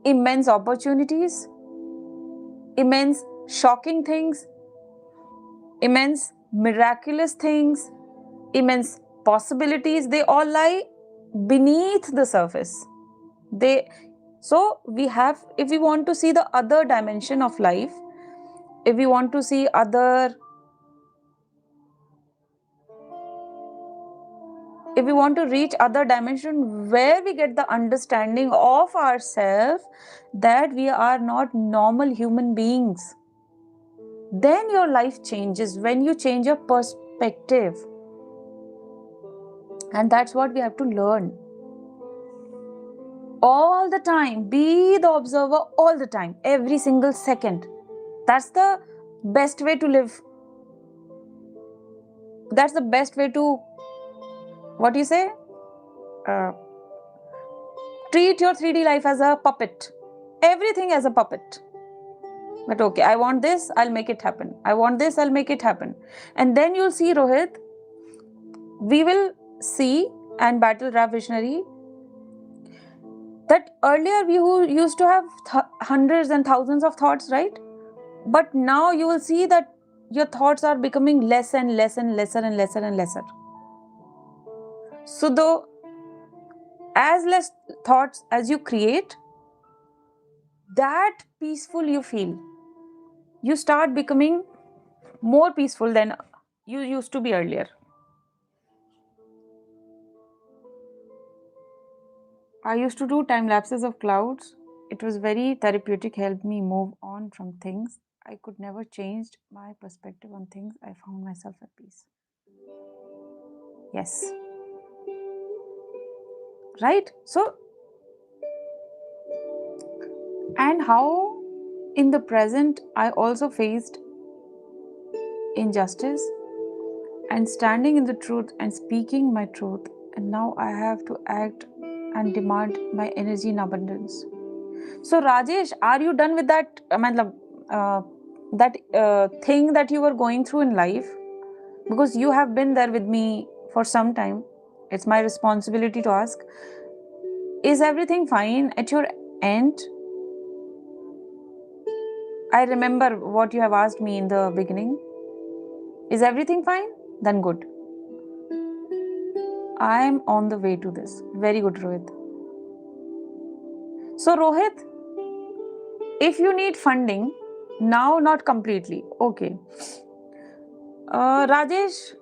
Immense opportunities, immense shocking things, immense miraculous things, immense possibilities, they all lie beneath the surface. So we have, if we want to see the other dimension of life, if we want to see if we want to reach other dimension where we get the understanding of ourselves that we are not normal human beings, then your life changes when you change your perspective. And that's what we have to learn all the time. Be the observer all the time, every single second. That's the best way to live. That's the best way to, what do you say, treat your 3D life as a puppet. Everything as a puppet. But okay, I want this, I'll make it happen. I want this, I'll make it happen. And then you'll see, Rohit, we will see, and Battle Rap Visionary, that earlier we used to have hundreds and thousands of thoughts, right? But now you will see that your thoughts are becoming less and less and lesser and lesser and lesser. So though, as less thoughts as you create, that peaceful you feel. You start becoming more peaceful than you used to be earlier. I used to do time lapses of clouds. It was very therapeutic, helped me move on from things. I could never change my perspective on things. I found myself at peace. Yes. Right? So, and how in the present I also faced injustice and standing in the truth and speaking my truth. And now I have to act and demand my energy in abundance. So Rajesh, are you done with that? Thing that you were going through in life? Because you have been there with me for some time. It's my responsibility to ask. Is everything fine at your end? I remember what you have asked me in the beginning. Is everything fine? Then good. I am on the way to this. Very good, Rohit. So Rohit, if you need funding, now not completely. Okay. Rajesh,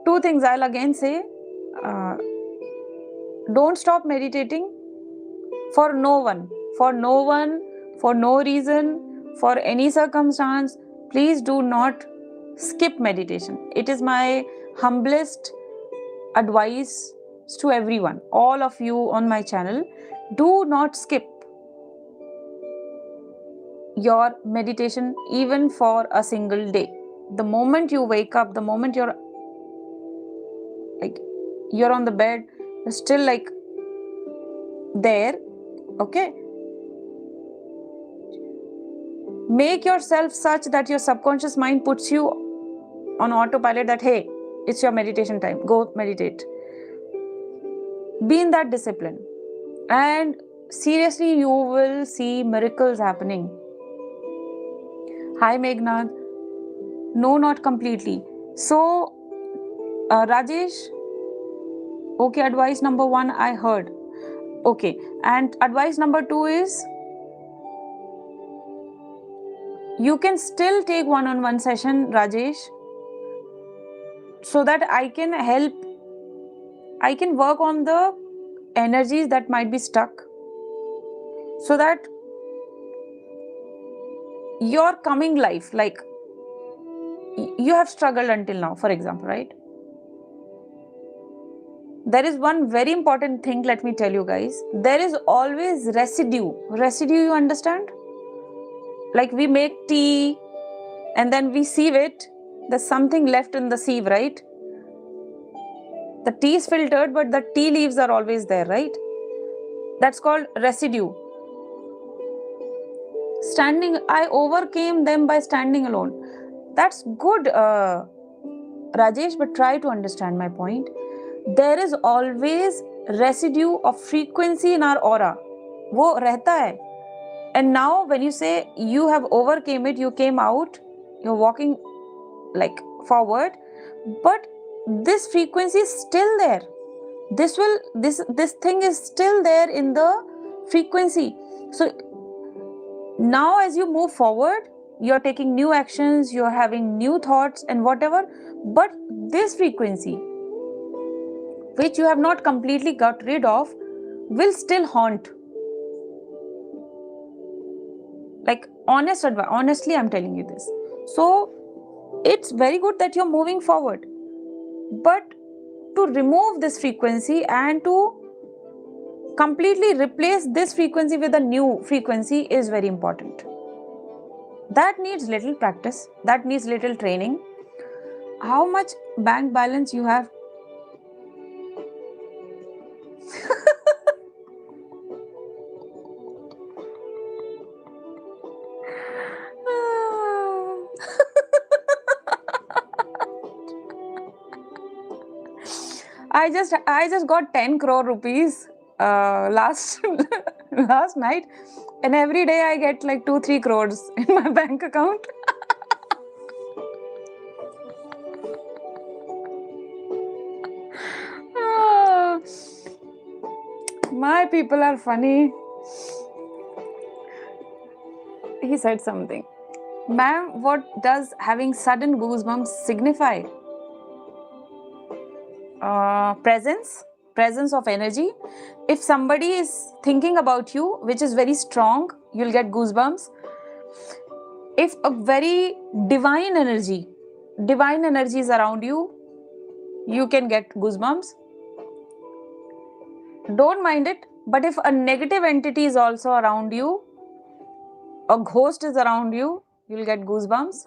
two things I'll again say. Don't stop meditating for no one, for no reason, for any circumstance. Please do not skip meditation. It is my humblest advice to everyone, all of you on my channel. Do not skip your meditation even for a single day. The moment you wake up, the moment you're like you're on the bed, you're still like there. Okay, make yourself such that your subconscious mind puts you on autopilot that hey, it's your meditation time, go meditate. Be in that discipline, and seriously, you will see miracles happening. Hi Meghnad. No, not completely. So Rajesh, okay, advice number 1 I heard. Okay, and advice number 2 is you can still take one-on-one session, Rajesh, so that I can help, I can work on the energies that might be stuck, so that your coming life, like you have struggled until now, for example, right? There is one very important thing, let me tell you guys. There is always residue. Residue, you understand? Like we make tea and then we sieve it. There's something left in the sieve, right? The tea is filtered, but the tea leaves are always there, right? That's called residue. I overcame them by standing alone. That's good, Rajesh, but try to understand my point. There is always residue of frequency in our aura. वो रहता है. And now when you say you have overcame it, you came out, you're walking like forward, but this frequency is still there. This thing is still there in the frequency. So now as you move forward, you're taking new actions, you're having new thoughts and whatever, but this frequency, which you have not completely got rid of, will still haunt. Like honest advice, honestly I'm telling you this. So it's very good that you're moving forward, but to remove this frequency and to completely replace this frequency with a new frequency is very important. That needs little practice, that needs little training. How much bank balance you have? I just got 10 crore rupees last night, and every day I get like 2-3 crores in my bank account. My people are funny. He said something. Ma'am, what does having sudden goosebumps signify? Presence of energy. If somebody is thinking about you, which is very strong, you'll get goosebumps. If a very divine energy is around you, you can get goosebumps. Don't mind it. But if a negative entity is also around you, a ghost is around you, you'll get goosebumps.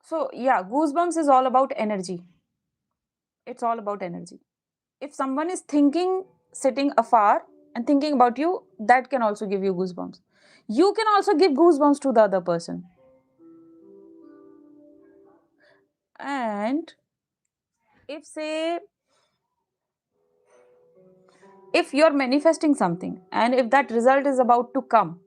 So yeah, goosebumps is all about energy. It's all about energy. If someone is thinking, sitting afar and thinking about you, that can also give you goosebumps. You can also give goosebumps to the other person. And if you're manifesting something and if that result is about to come,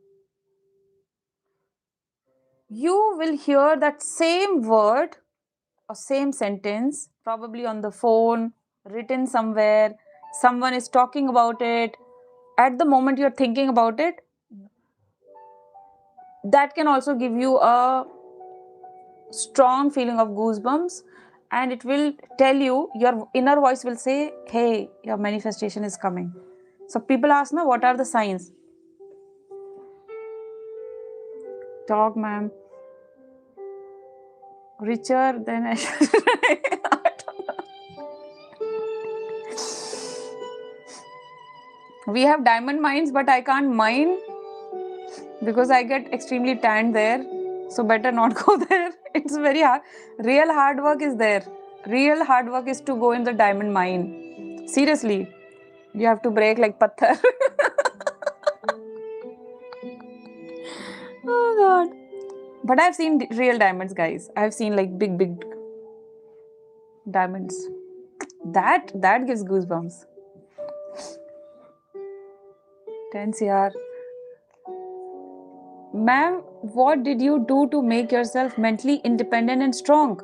you will hear that same word or same sentence, probably on the phone, written somewhere, someone is talking about it. At the moment you're thinking about it, that can also give you a strong feeling of goosebumps, and it will tell you, your inner voice will say, hey, your manifestation is coming. So people ask now, what are the signs? Talk, ma'am. Richer than I don't know. We have diamond mines, but I can't mine because I get extremely tanned there. So better not go there. It's very hard. Real hard work is there. Real hard work is to go in the diamond mine. Seriously, you have to break like patthar. Oh God. But I've seen real diamonds, guys. I've seen like big diamonds. That gives goosebumps. Tense, yaar. Ma'am, what did you do to make yourself mentally independent and strong?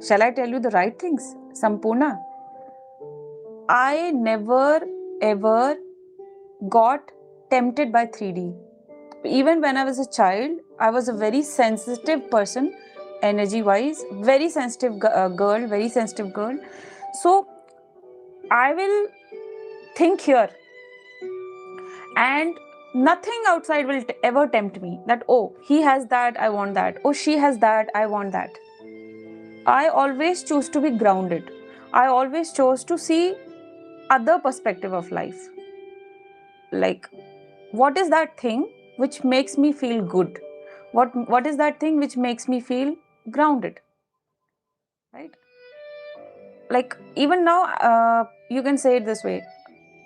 Shall I tell you the right things? Sampurna, I never ever got tempted by 3D. Even when I was a child, I was a very sensitive person, energy wise, very sensitive girl, very sensitive girl. So I will think here, and nothing outside will ever tempt me that, oh, he has that, I want that. Oh, she has that, I want that. I always choose to be grounded. I always chose to see other perspective of life. Like, what is that thing which makes me feel good? What is that thing which makes me feel grounded? Right? Like, even now, you can say it this way.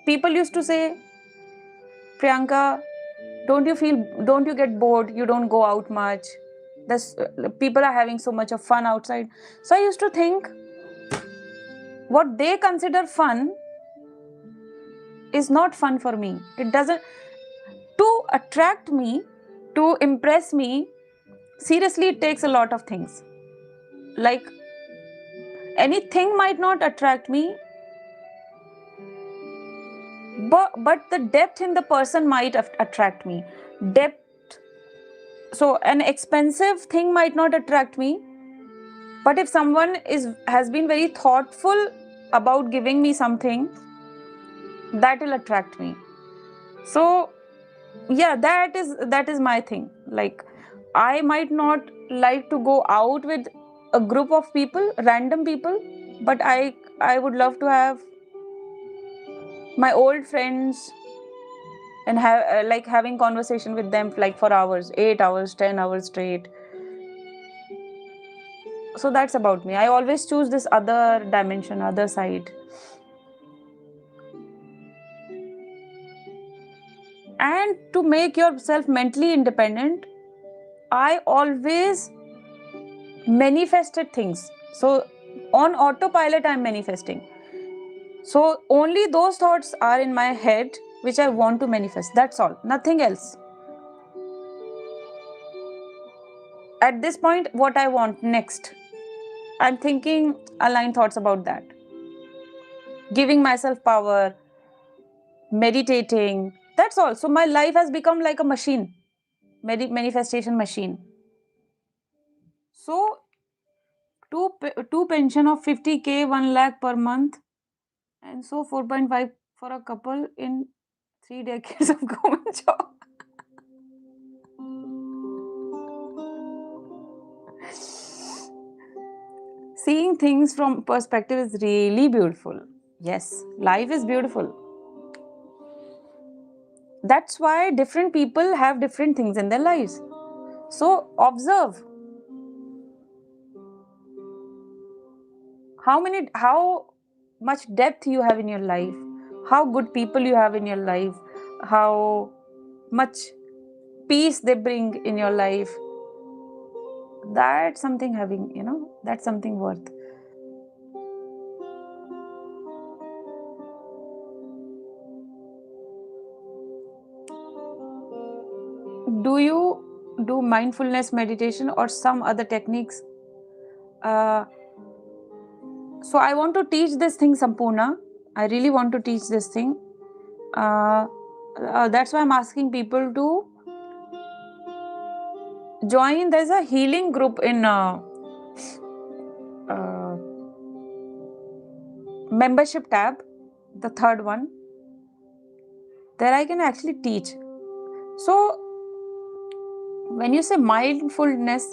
People used to say, Priyanka, don't you get bored? You don't go out much. People are having so much of fun outside. So I used to think, what they consider fun is not fun for me. It doesn't, to attract me, to impress me, seriously, it takes a lot of things. Like, anything might not attract me, but the depth in the person might attract me. Depth. So an expensive thing might not attract me, but if someone has been very thoughtful about giving me something, that will attract me. So yeah, that is my thing. Like, I might not like to go out with a group of people, random people, but I would love to have my old friends and have like having conversation with them like for hours, 8 hours, 10 hours straight. So that's about me. I always choose this other dimension, other side. And to make yourself mentally independent, I always manifested things. So on autopilot, I'm manifesting. So only those thoughts are in my head which I want to manifest. That's all. Nothing else. At this point, what I want next, I'm thinking aligned thoughts about that. Giving myself power, meditating. That's all. So my life has become like a machine, manifestation machine. So two pension of 50K, 1 lakh per month, and so 4.5 for a couple in 3 decades of government job. Seeing things from perspective is really beautiful. Yes, life is beautiful. That's why different people have different things in their lives. So observe how much depth you have in your life, how good people you have in your life, how much peace they bring in your life. That's something having, that's something worth. Do you do mindfulness meditation or some other techniques? So I want to teach this thing, Sampurna. I really want to teach this thing. That's why I'm asking people to join. There's a healing group in membership tab, the third one. There I can actually teach. So when you say mindfulness,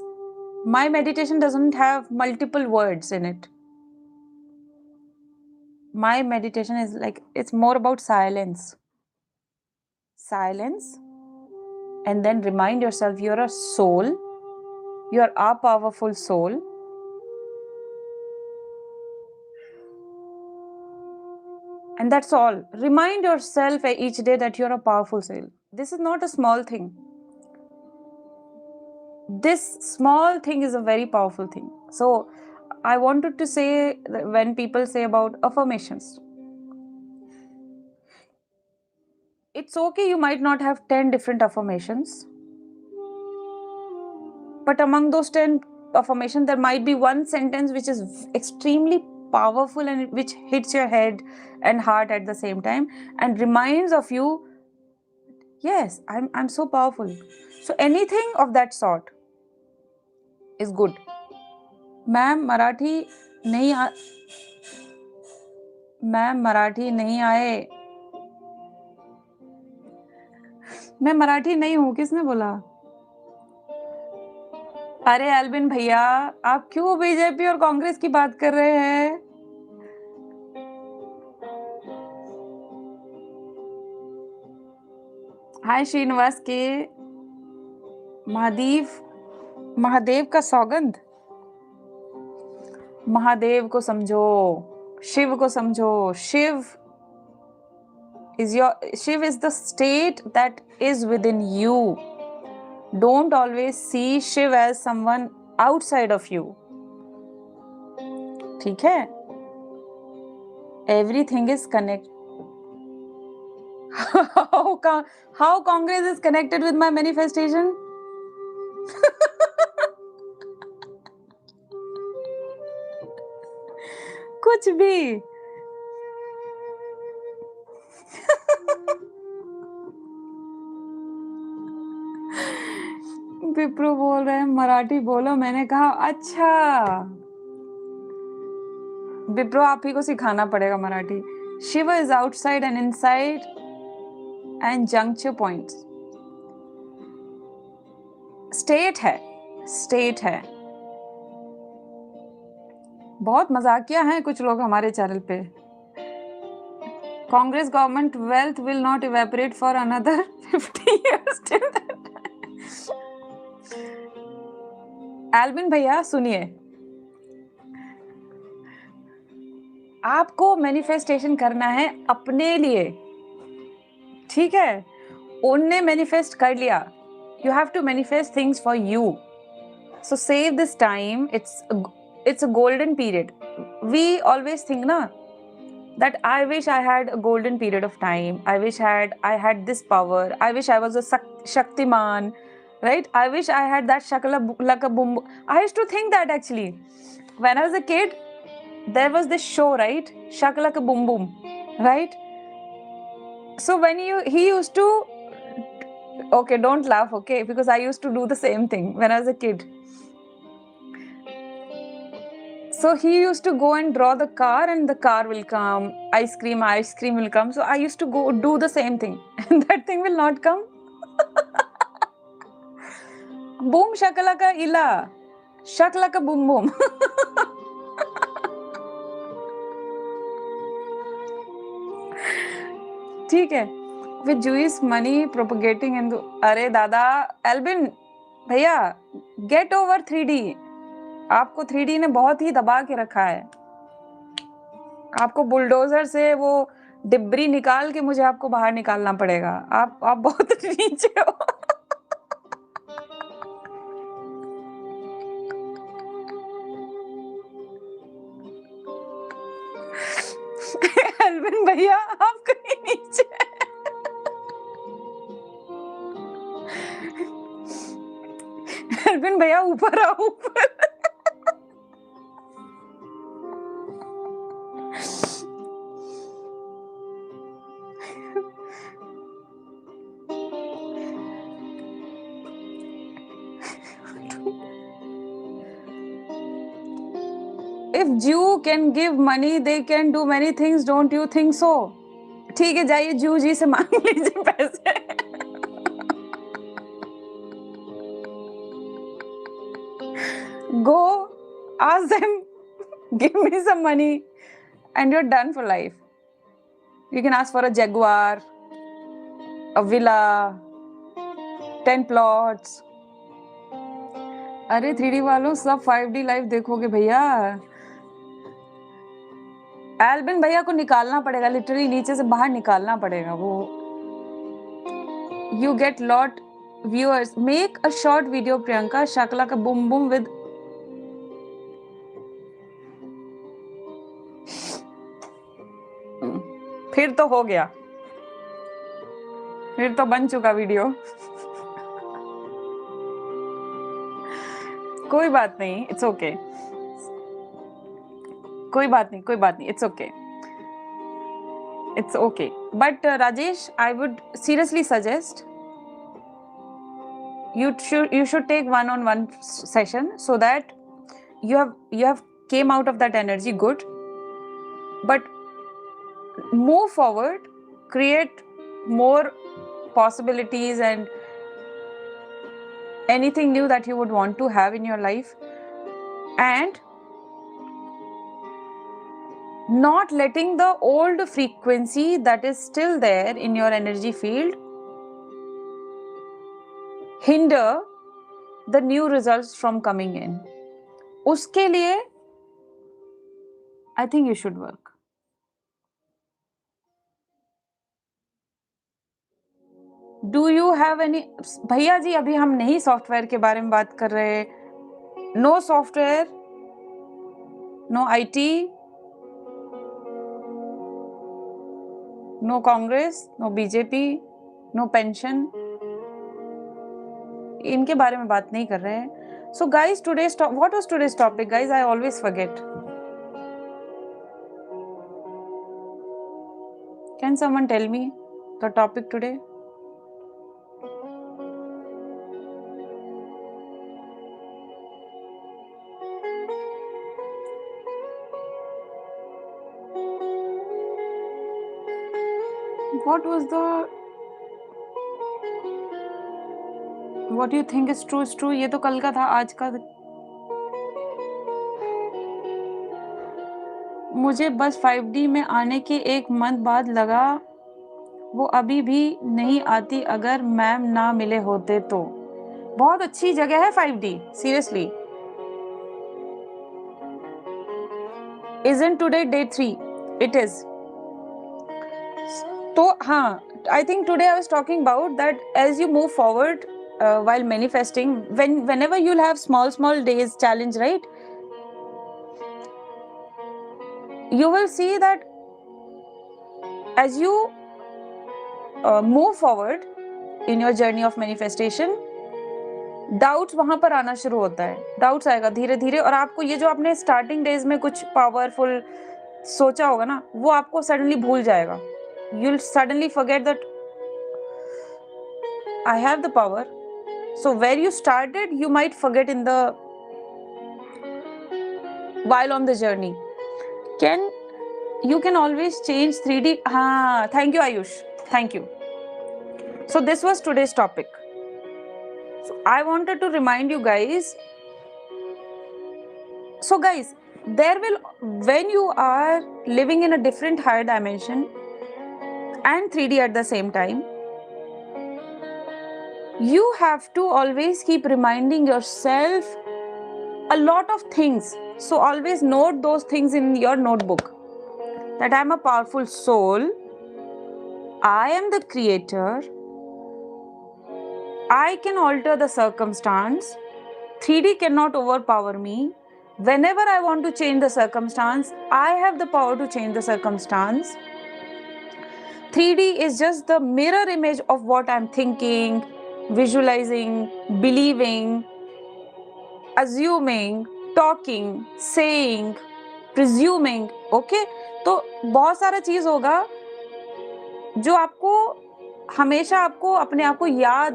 my meditation doesn't have multiple words in it. My meditation is like, it's more about silence. Silence. And then remind yourself you're a soul You are a powerful soul. And that's all. Remind yourself each day that you're a powerful soul. This is not a small thing. This small thing is a very powerful thing. So I wanted to say that when people say about affirmations, it's okay, you might not have 10 different affirmations, but among those 10 affirmations there might be one sentence which is extremely powerful and which hits your head and heart at the same time and reminds of you, yes, I'm so powerful. So anything of that sort is good. Ma'am Marathi नहीं आए। मैं मराठी नहीं हूँ, किसने बोला? अरे Alvin भैया, आप क्यों बीजेपी और कांग्रेस की बात कर रहे हैं? हाय श्रीनिवास के महादेव का सौगंध। महादेव को समझो, शिव को समझो। Shiv is the state that is within you. Don't always see Shiv as someone outside of you. ठीक है? Everything is connected. How Congress is connected with my manifestation? कुछ भी। विप्रो बोल रहे हैं मराठी बोलो, मैंने कहा अच्छा विप्रो आप ही को सिखाना पड़ेगा Marathi. Shiv is outside and inside and juncture points. State है। बहुत मजाकिया हैं कुछ लोग हमारे चैनल पे। Congress government wealth will not evaporate for another 50 years till that. Elvin भैया सुनिए, आपको मैनिफेस्टेशन करना है अपने लिए, ठीक है? उनने मैनिफेस्ट कर लिया, you have to manifest things for you. So save this time, it's a golden period. We always think na that I wish I had a golden period of time. I wish I had this power. I wish I was a Shaktiman, right? I wish I had that shakalaka boom. I used to think that actually. When I was a kid, there was this show, right? Shakalaka boom boom, right? So when he used to, okay, don't laugh, okay? Because I used to do the same thing when I was a kid. So he used to go and draw the car and the car will come, ice cream will come. So I used to go do the same thing and that thing will not come. Boom shakalaka ila, shakalaka boom boom. ठीक है? With Jewish money propagating in the, अरे दादा Alvin भैया, get over 3D. आपको 3D ने बहुत ही दबा के रखा है। आपको बुलडोजर से वो डिब्री निकाल के मुझे आपको बाहर निकालना पड़ेगा। आप बहुत नीचे हो। एल्विन भैया आप कहीं नीचे। एल्विन भैया ऊपर आओ, ऊपर। If Jew can give money, they can do many things. Don't you think so? ठीक है, जाइए जू जी से मांग लीजिए पैसे। Go, ask them, give me some money, and you're done for life. You can ask for a Jaguar, a villa, 10 plots, अरे 3D वालों सब 5D लाइव देखोगे भैया। एल्बिन भैया को निकालना पड़ेगा, लिटरली नीचे से बाहर निकालना पड़ेगा वो। You get lot viewers. Make a short video Priyanka Shakla ka boom boom with फिर तो हो गया, फिर तो बन चुका वीडियो। कोई बात नहीं, इट्स ओके, कोई बात नहीं, कोई बात नहीं, it's okay, it's okay. But Rajesh, I would seriously suggest you should take one-on-one session so that you have came out of that energy good, but move forward, create more possibilities and anything new that you would want to have in your life, and not letting the old frequency that is still there in your energy field hinder the new results from coming in. उसके लिए I think you should work. Do you have any? भैया जी अभी हम नहीं software के बारे में बात कर रहे। No software, no IT, no Congress, no BJP, no pension. इनके बारे में बात नहीं कर रहे हैं। So guys, what was today's topic, guys? I always forget. Can someone tell me the topic today? What was the? What do you think is true? Is true? ये तो कल का था, आज का। मुझे बस 5D में आने के 1 मंथ बाद लगा वो अभी भी नहीं आती अगर मैम ना मिले होते तो। बहुत अच्छी जगह है 5D, seriously. Isn't today day 3? It is. तो हाँ, I think today I was talking about that as you move forward while manifesting, whenever you'll have small days challenge, right? You will see that as you move forward in your journey of manifestation, doubts वहां पर आना शुरू होता है। Doubts आएगा धीरे धीरे, और आपको ये जो आपने स्टार्टिंग डेज में कुछ पावरफुल सोचा होगा ना, वो आपको सडनली भूल जाएगा। You'll suddenly forget that I have the power. So where you started, you might forget while on the journey. You can always change 3D. Thank you, Ayush. Thank you. So this was today's topic. So I wanted to remind you guys. So guys, when you are living in a different higher dimension and 3D at the same time, you have to always keep reminding yourself a lot of things. So always note those things in your notebook, that I am a powerful soul, I am the creator, I can alter the circumstance, 3D cannot overpower me. Whenever I want to change the circumstance, I have the power to change the circumstance. 3D is just the mirror image of what I'm thinking, visualizing, believing, assuming, talking, saying, presuming. Okay? तो बहुत सारा चीज होगा जो आपको हमेशा आपको अपने आप को याद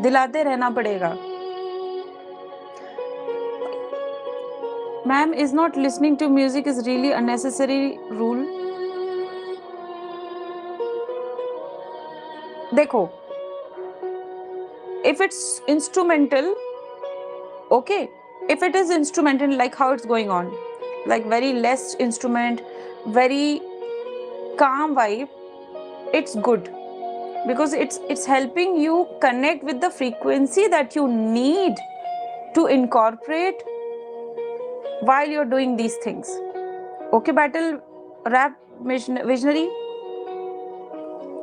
दिलाते रहना पड़ेगा। Ma'am, is not listening to music is really a necessary rule? देखो, if it's instrumental, okay, if it is instrumental like how it's going on, like very less instrument, very calm vibe, it's good because it's helping you connect with the frequency that you need to incorporate while you're doing these things. Okay, battle rap visionary.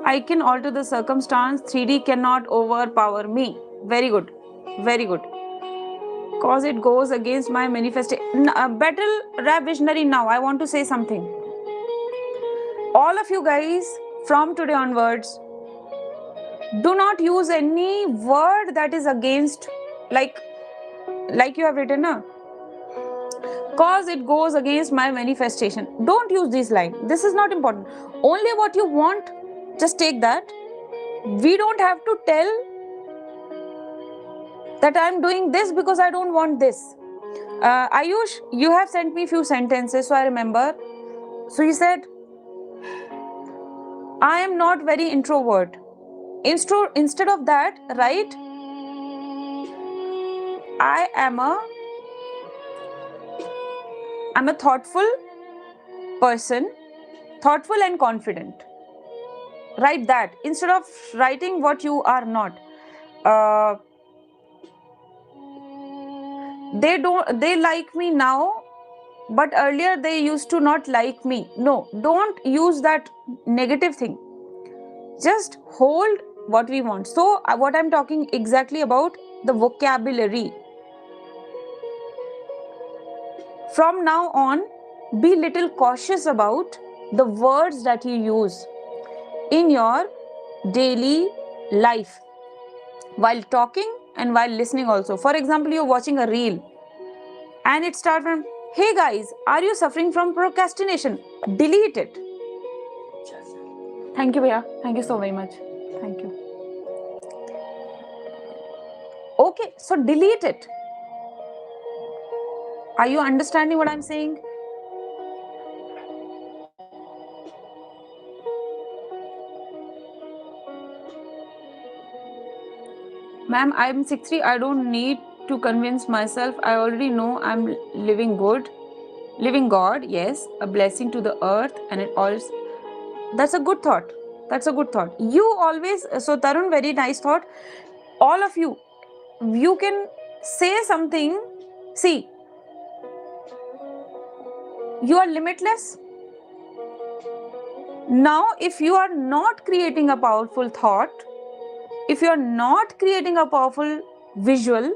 I can alter the circumstance. 3D cannot overpower me. Very good. Very good. Cause it goes against my manifestation. Battle rap visionary. Now I want to say something. All of you guys, from today onwards, do not use any word that is against, like you have written now. Cause it goes against my manifestation. Don't use this line. This is not important. Only what you want, just take that. We don't have to tell that I'm doing this because I don't want this. Ayush, you have sent me few sentences, so I remember. So he said, I am not very introvert. Instead of that, write, I'm a thoughtful person, thoughtful and confident. Write that instead of writing what you are not. They like me now, but earlier they used to not like me. No, don't use that negative thing. Just hold what we want. So what I'm talking exactly about, the vocabulary. From now on, be little cautious about the words that you use in your daily life, while talking and while listening also. For example, you're watching a reel and it starts from, hey guys, are you suffering from procrastination? Delete it. Thank you, Bhaiya. Thank you so very much. Thank you. Okay, so delete it. Are you understanding what I'm saying? Ma'am, I'm 63. I don't need to convince myself. I already know I'm living good. Living God, yes, a blessing to the earth, and it all. That's a good thought. That's a good thought. You always, so Tarun, very nice thought. All of you, you can say something. See, you are limitless. Now, if you are not creating a powerful thought, if you are not creating a powerful visual,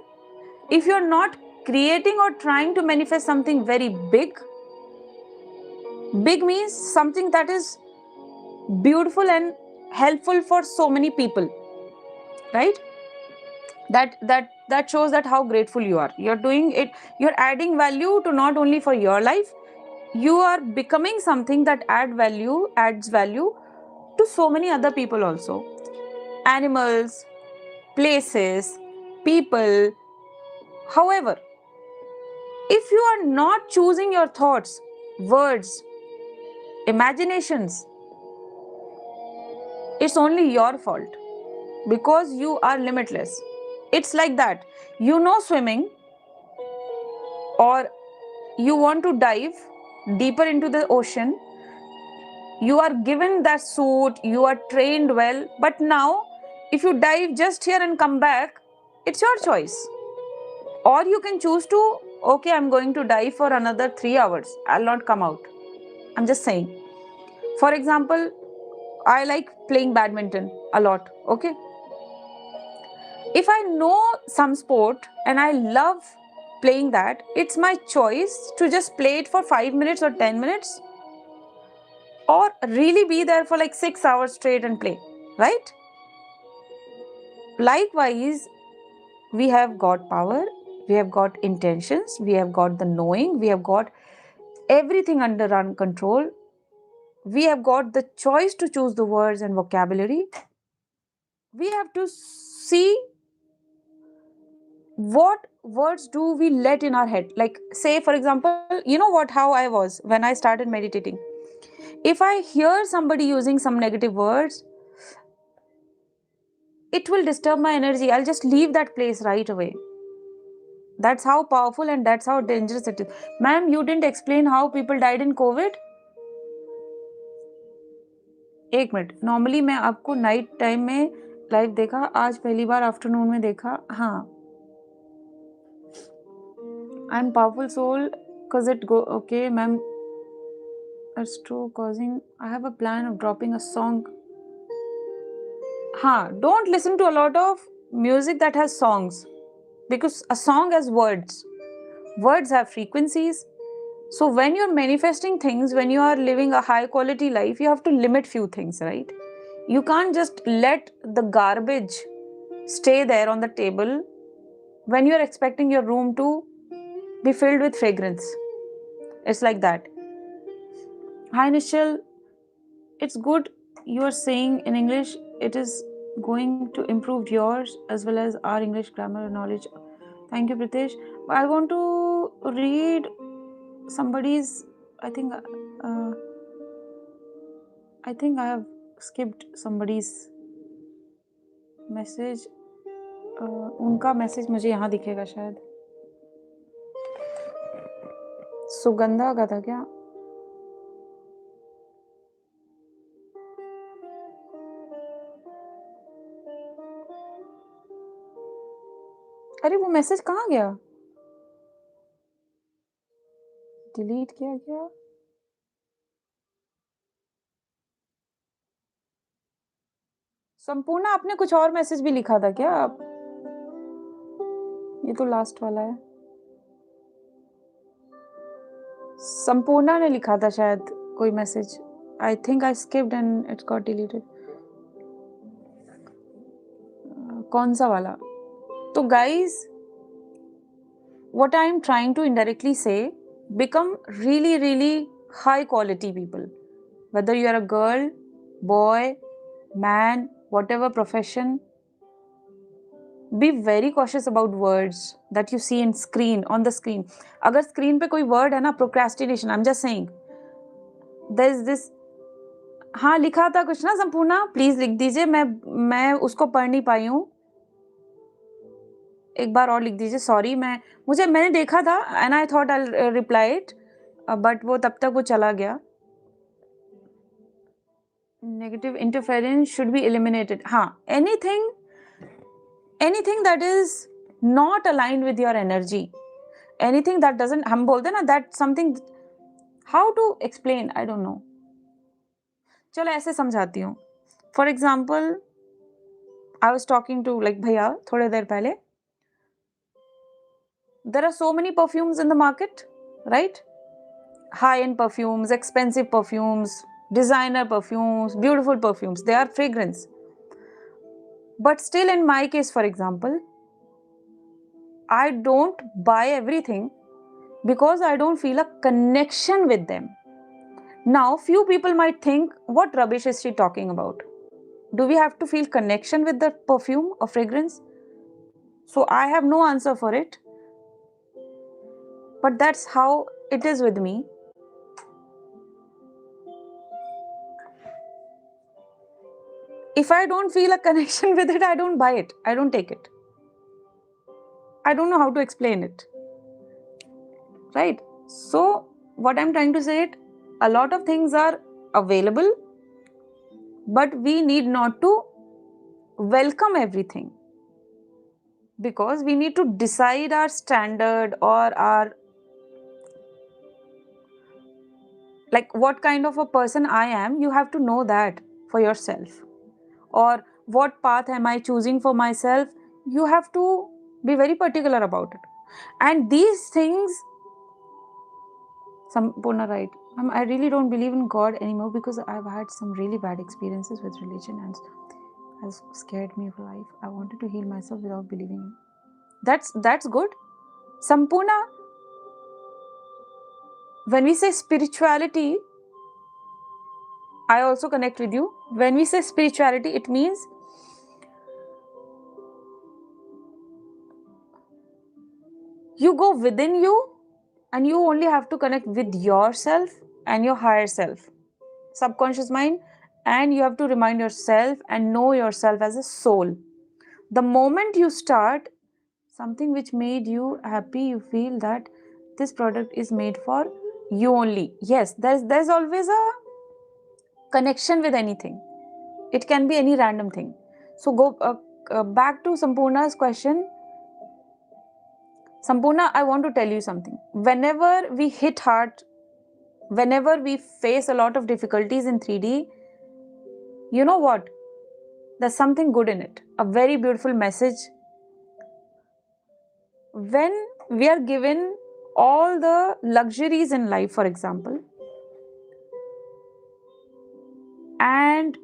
if you are not creating or trying to manifest something very big, big means something that is beautiful and helpful for so many people, right? That shows that how grateful you are. You're doing it, you're adding value to not only for your life, you are becoming something that adds value to so many other people also. Animals, places, people. However, if you are not choosing your thoughts, words, imaginations, it's only your fault, because you are limitless. It's like that. You know swimming, or you want to dive deeper into the ocean. You are given that suit, you are trained well, but now if you dive just here and come back, it's your choice. Or you can choose to, okay, I'm going to dive for another 3 hours. I'll not come out. I'm just saying. For example, I like playing badminton a lot, okay? If I know some sport and I love playing that, it's my choice to just play it for 5 minutes or 10 minutes, or really be there for like 6 hours straight and play, right? Likewise, we have got power, we have got intentions, we have got the knowing, we have got everything under our control. We have got the choice to choose the words and vocabulary. We have to see what words do we let in our head. Like, say for example, you know what, how I was when I started meditating. If I hear somebody using some negative words, it will disturb my energy. I'll just leave that place right away. That's how powerful and that's how dangerous it is. Ma'am, you didn't explain how people died in COVID. एक minute, normally मैं आपको night time में live देखा, आज पहली बार afternoon में देखा. हाँ, I'm powerful soul because it go okay, ma'am. It's true causing. I have a plan of dropping a song. Don't listen to a lot of music that has songs, because a song has words. Words have frequencies. So when you're manifesting things, when you are living a high quality life, you have to limit few things, right? You can't just let the garbage stay there on the table when you're expecting your room to be filled with fragrance. It's like that. Hi Nishal, it's good you are saying in English it is going to improve yours as well as our English grammar knowledge. Thank you, Pritesh. I want to read somebody's, I think I have skipped somebody's message. उनका message मुझे यहाँ दिखेगा शायद. सुगंधा का था क्या? अरे वो मैसेज कहाँ गया? डिलीट किया क्या? संपूर्णा, आपने कुछ और मैसेज भी लिखा था क्या? ये तो लास्ट वाला है. संपूर्णा ने लिखा था शायद कोई message. I think I skipped and it's got deleted. कौन सा वाला? तो guys, what I am trying to indirectly say, become really, really high quality people. Whether you are a girl, boy, man, whatever profession, be very cautious about words that you see in screen, on the screen. अगर screen पे कोई word है ना, procrastination, I'm just saying, there is this. हाँ, लिखा था कुछ ना संपूर्णा, प्लीज लिख दीजिए. मैं उसको पढ़ नहीं पाई हूँ. एक बार और लिख दीजिए. सॉरी, मैंने देखा था and I thought I reply it, but वो तब तक वो चला गया. Negative interference should be eliminated. हाँ, anything that is not aligned with your energy, anything that doesn't, हम बोलते ना that something, how to explain, I don't know. चलो ऐसे समझाती हूँ. For example, I was talking to like भैया थोड़ी देर पहले. There are so many perfumes in the market, right? High-end perfumes, expensive perfumes, designer perfumes, beautiful perfumes. They are fragrance. But still, in my case, for example, I don't buy everything because I don't feel a connection with them. Now, few people might think, what rubbish is she talking about? Do we have to feel connection with the perfume or fragrance? So I have no answer for it. But that's how it is with me. If I don't feel a connection with it, I don't buy it. I don't take it. I don't know how to explain it. Right? So, what I'm trying to say is, a lot of things are available, but we need not to welcome everything. Because we need to decide our standard or our, like what kind of a person I am, you have to know that for yourself. Or what path am I choosing for myself, you have to be very particular about it. And these things, Sampurna, right, I really don't believe in God anymore because I've had some really bad experiences with religion and has scared me for life. I wanted to heal myself without believing. That's good. Sampurna, when we say spirituality, I also connect with you. When we say spirituality, it means you go within you and you only have to connect with yourself and your higher self, subconscious mind, and you have to remind yourself and know yourself as a soul. The moment you start something which made you happy, you feel that this product is made for you only. Yes, there's always a connection with anything. It can be any random thing. So go back to Sampurna's question. Sampurna, I want to tell you something. Whenever we hit hard, whenever we face a lot of difficulties in 3D, you know what? There's something good in it. A very beautiful message. When we are given all the luxuries in life, for example, and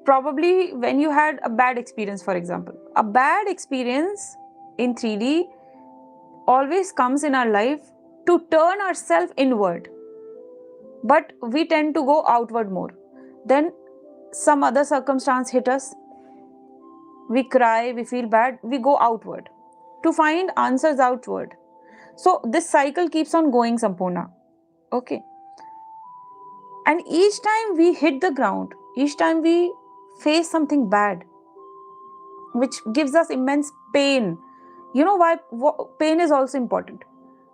probably when you had a bad experience, for example, a bad experience in 3D always comes in our life to turn ourselves inward, but we tend to go outward more. Then some other circumstance hit us, we cry, we feel bad, we go outward to find answers outward. So this cycle keeps on going, Sampurna. Okay. And each time we hit the ground, each time we face something bad, which gives us immense pain. You know why pain is also important?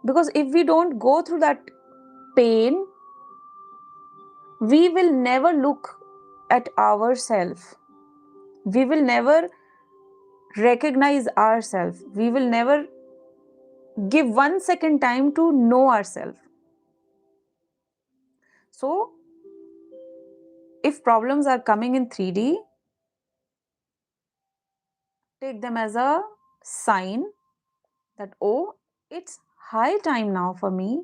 Because if we don't go through that pain, we will never look at ourselves. We will never recognize ourselves. We will never give 1 second time to know ourselves. So, if problems are coming in 3D, take them as a sign that, oh, it's high time now for me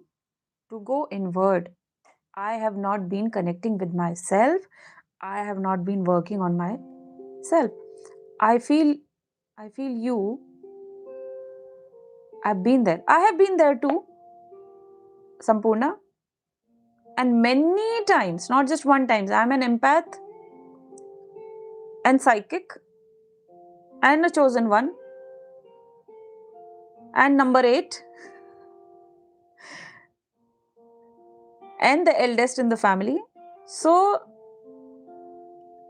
to go inward. I have not been connecting with myself. I have not been working on myself. I feel you. I've been there. I have been there too, Sampurna. And many times, not just one time, I'm an empath and psychic and a chosen one and number 8 and the eldest in the family. So,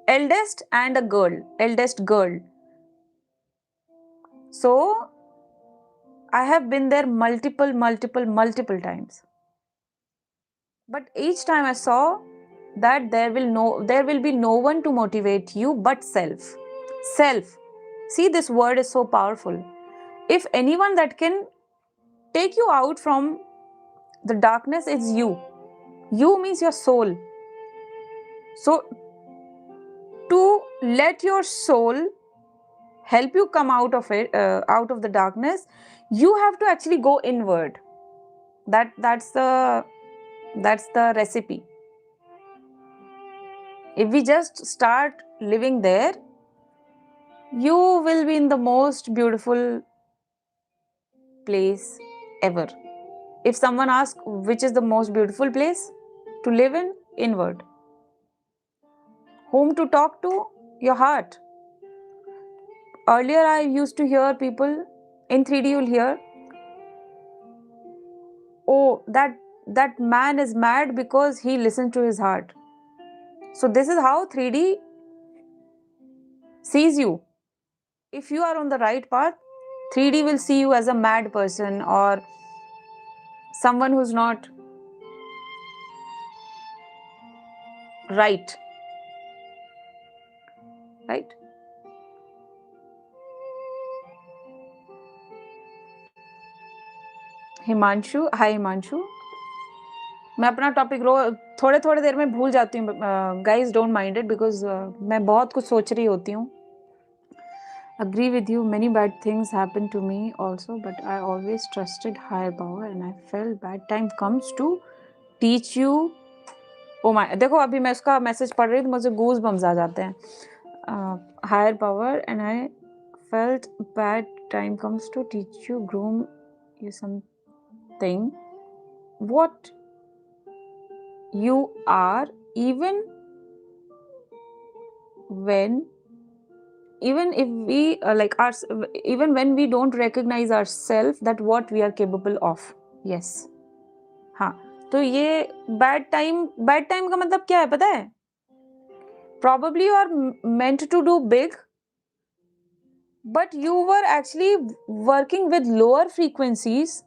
eldest and a girl, eldest girl. So, I have been there multiple times. But each time I saw that there will be no one to motivate you but self. Self. See, this word is so powerful. If anyone that can take you out from the darkness, it's you. You means your soul. So, to let your soul help you come out of it, out of the darkness, you have to actually go inward. That's the recipe. If we just start living there, you will be in the most beautiful place ever. If someone asks which is the most beautiful place to live in, inward. Whom to talk to? Your heart. Earlier I used to hear people in 3D, you'll hear, oh, that man is mad because he listened to his heart. So this is how 3D sees you. If you are on the right path, 3D will see you as a mad person or someone who's not right. Right? Himanshu, हाय हिमांशु. मैं अपना topic थोड़े देर में भूल जाती हूँ. Guys don't mind it because मैं बहुत कुछ सोच रही होती हूँ. Agree with you, many bad things happened to me also, but I always trusted higher power and I felt bad time comes to teach you. Oh my, देखो अभी मैं उसका मैसेज पढ़ रही थी, मुझे गूज बम्स आ जाते हैं. Higher power and I felt bad time comes to teach you, groom you something what you are, even if we even when we don't recognize ourselves that what we are capable of. Yes. हाँ, तो ये bad time का मतलब क्या है पता है? Probably you are meant to do big, but you were actually working with lower frequencies.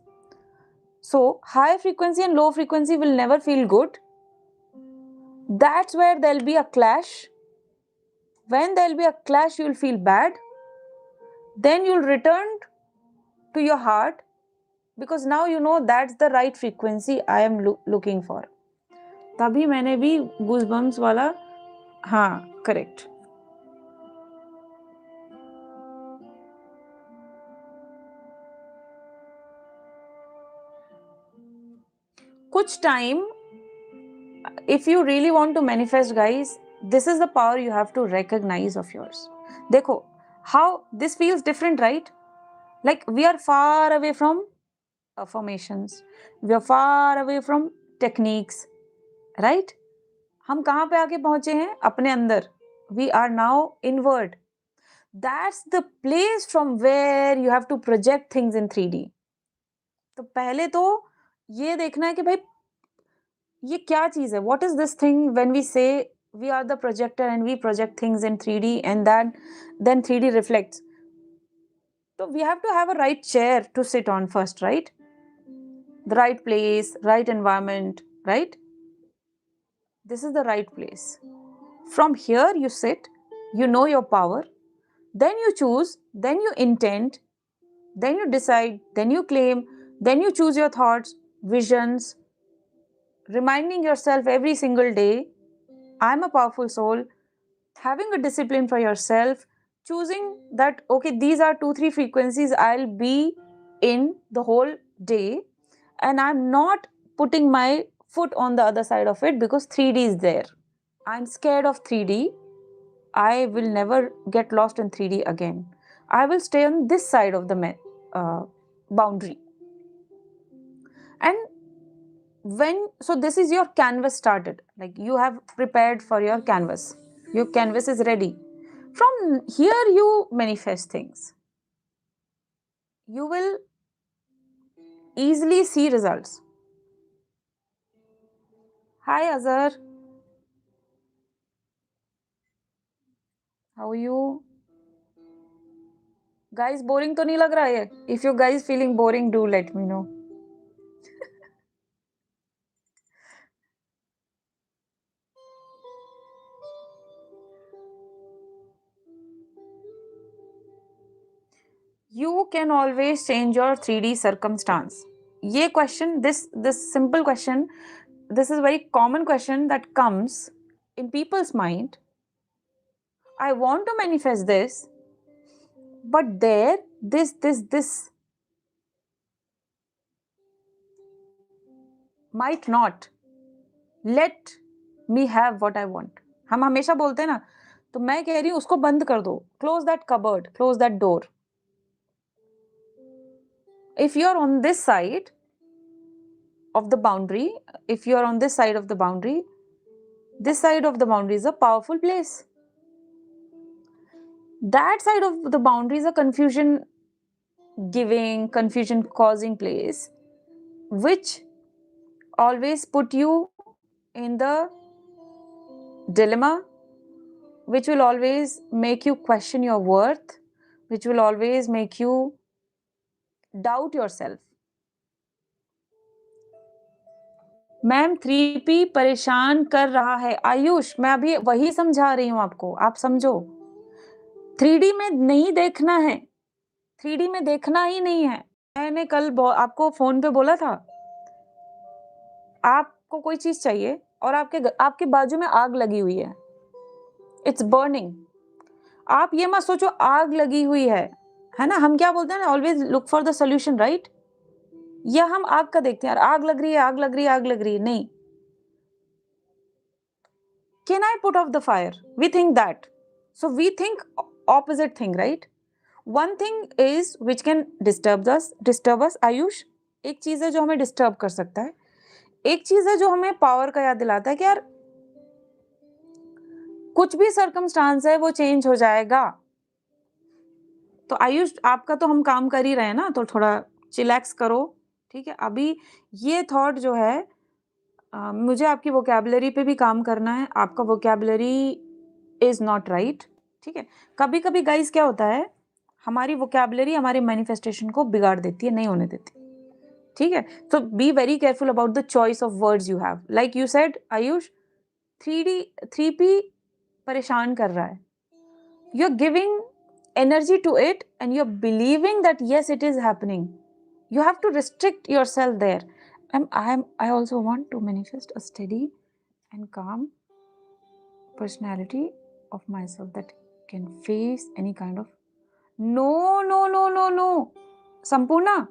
So high frequency and low frequency will never feel good. That's where there'll be a clash. When there'll be a clash, you'll feel bad. Then you'll return to your heart, because now you know that's the right frequency I am looking for. तभी मैंने भी goosebumps वाला, हाँ correct. कुछ time, if you really want to manifest, guys, this is the power you have to recognize of yours. देखो how this feels different, right? Like we are far away from affirmations, we are far away from techniques, right? हम कहाँ पे आके पहुंचे हैं? अपने अंदर. We are now inward. That's the place from where you have to project things in 3D. तो पहले तो ये देखना है कि भाई ये क्या चीज है? What is this thing when we say we are the projector and we project things in 3D and then 3D reflects. So we have to have a right chair to sit on first, right? The right place, right environment, right? This is the right place. From here you sit, you know your power, then you choose, then you intend, then you decide, then you claim, then you choose your thoughts, visions, reminding yourself every single day, I'm a powerful soul, having a discipline for yourself, choosing that, okay, these are 2-3 frequencies I'll be in the whole day, and I'm not putting my foot on the other side of it because 3D is there. I'm scared of 3D. I will never get lost in 3D again. I will stay on this side of the boundary. And so this is your canvas started. Like you have prepared for your canvas. Your canvas is ready. From here you manifest things. You will easily see results. Hi Azhar. How are you? Guys, boring तो नहीं लग रहा है? If you guys feeling boring, do let me know. You can always change your 3D circumstance. ये question, this simple question, this is a very common question that comes in people's mind. I want to manifest this, but there, this might not let me have what I want. हम हमेशा बोलते हैं ना, तो मैं कह रही हूँ उसको बंद कर दो. Close that cupboard, close that door. If you're on this side of the boundary, if you're on this side of the boundary, this side of the boundary is a powerful place. That side of the boundary is a confusion giving, confusion causing place, which always put you in the dilemma, which will always make you question your worth, which will always make you doubt yourself. Ma'am 3P परेशान कर रहा है. आयुष, मैं अभी वही समझा रही हूँ आपको, आप समझो. 3D में नहीं देखना है, 3D में देखना ही नहीं है. मैंने कल आपको फोन पे बोला था, आपको कोई चीज चाहिए और आपके बाजू में आग लगी हुई है, इट्स बर्निंग. आप ये मत सोचो आग लगी हुई है ना. हम क्या बोलते हैं ना, always look for the solution, right? या हम आग का देखते हैं, आग लग रही है, आग लग रही है, आग लग रही है. नहीं. Can I put off the fire? We think that. So we think opposite thing, right? One thing is which can disturb us. Ayush, एक चीज है जो हमें डिस्टर्ब कर सकता है, एक चीज है जो हमें पावर का याद दिलाता है कि यार कुछ भी सर्कमस्टांस है वो चेंज हो जाएगा. तो आयुष, आपका तो हम काम कर ही रहे हैं ना, तो थोड़ा चिलैक्स करो, ठीक है? अभी ये थॉट जो है, मुझे आपकी वोकैबुलरी पे भी काम करना है. आपका वोकैबुलरी इज नॉट राइट, ठीक है? कभी कभी गाइस क्या होता है, हमारी वोकैबुलरी हमारे मैनिफेस्टेशन को बिगाड़ देती है, नहीं होने देती, ठीक है? तो be very careful about the choice of words you have. Like you said Ayush, 3P परेशान कर रहा है. You are giving energy to it and you're believing that yes, it is happening. You have to restrict yourself there. I also want to manifest a steady and calm personality of myself that can face any kind of no. Sampurna,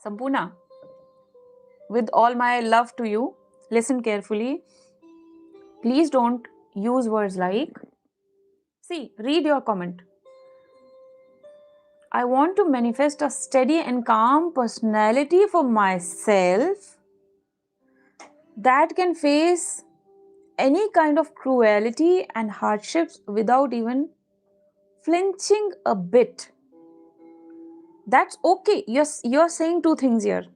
Sampurna, with all my love to you, listen carefully. Please don't use words like, see, read your comment. I want to manifest a steady and calm personality for myself that can face any kind of cruelty and hardships without even flinching a bit. That's okay. You're saying two things here.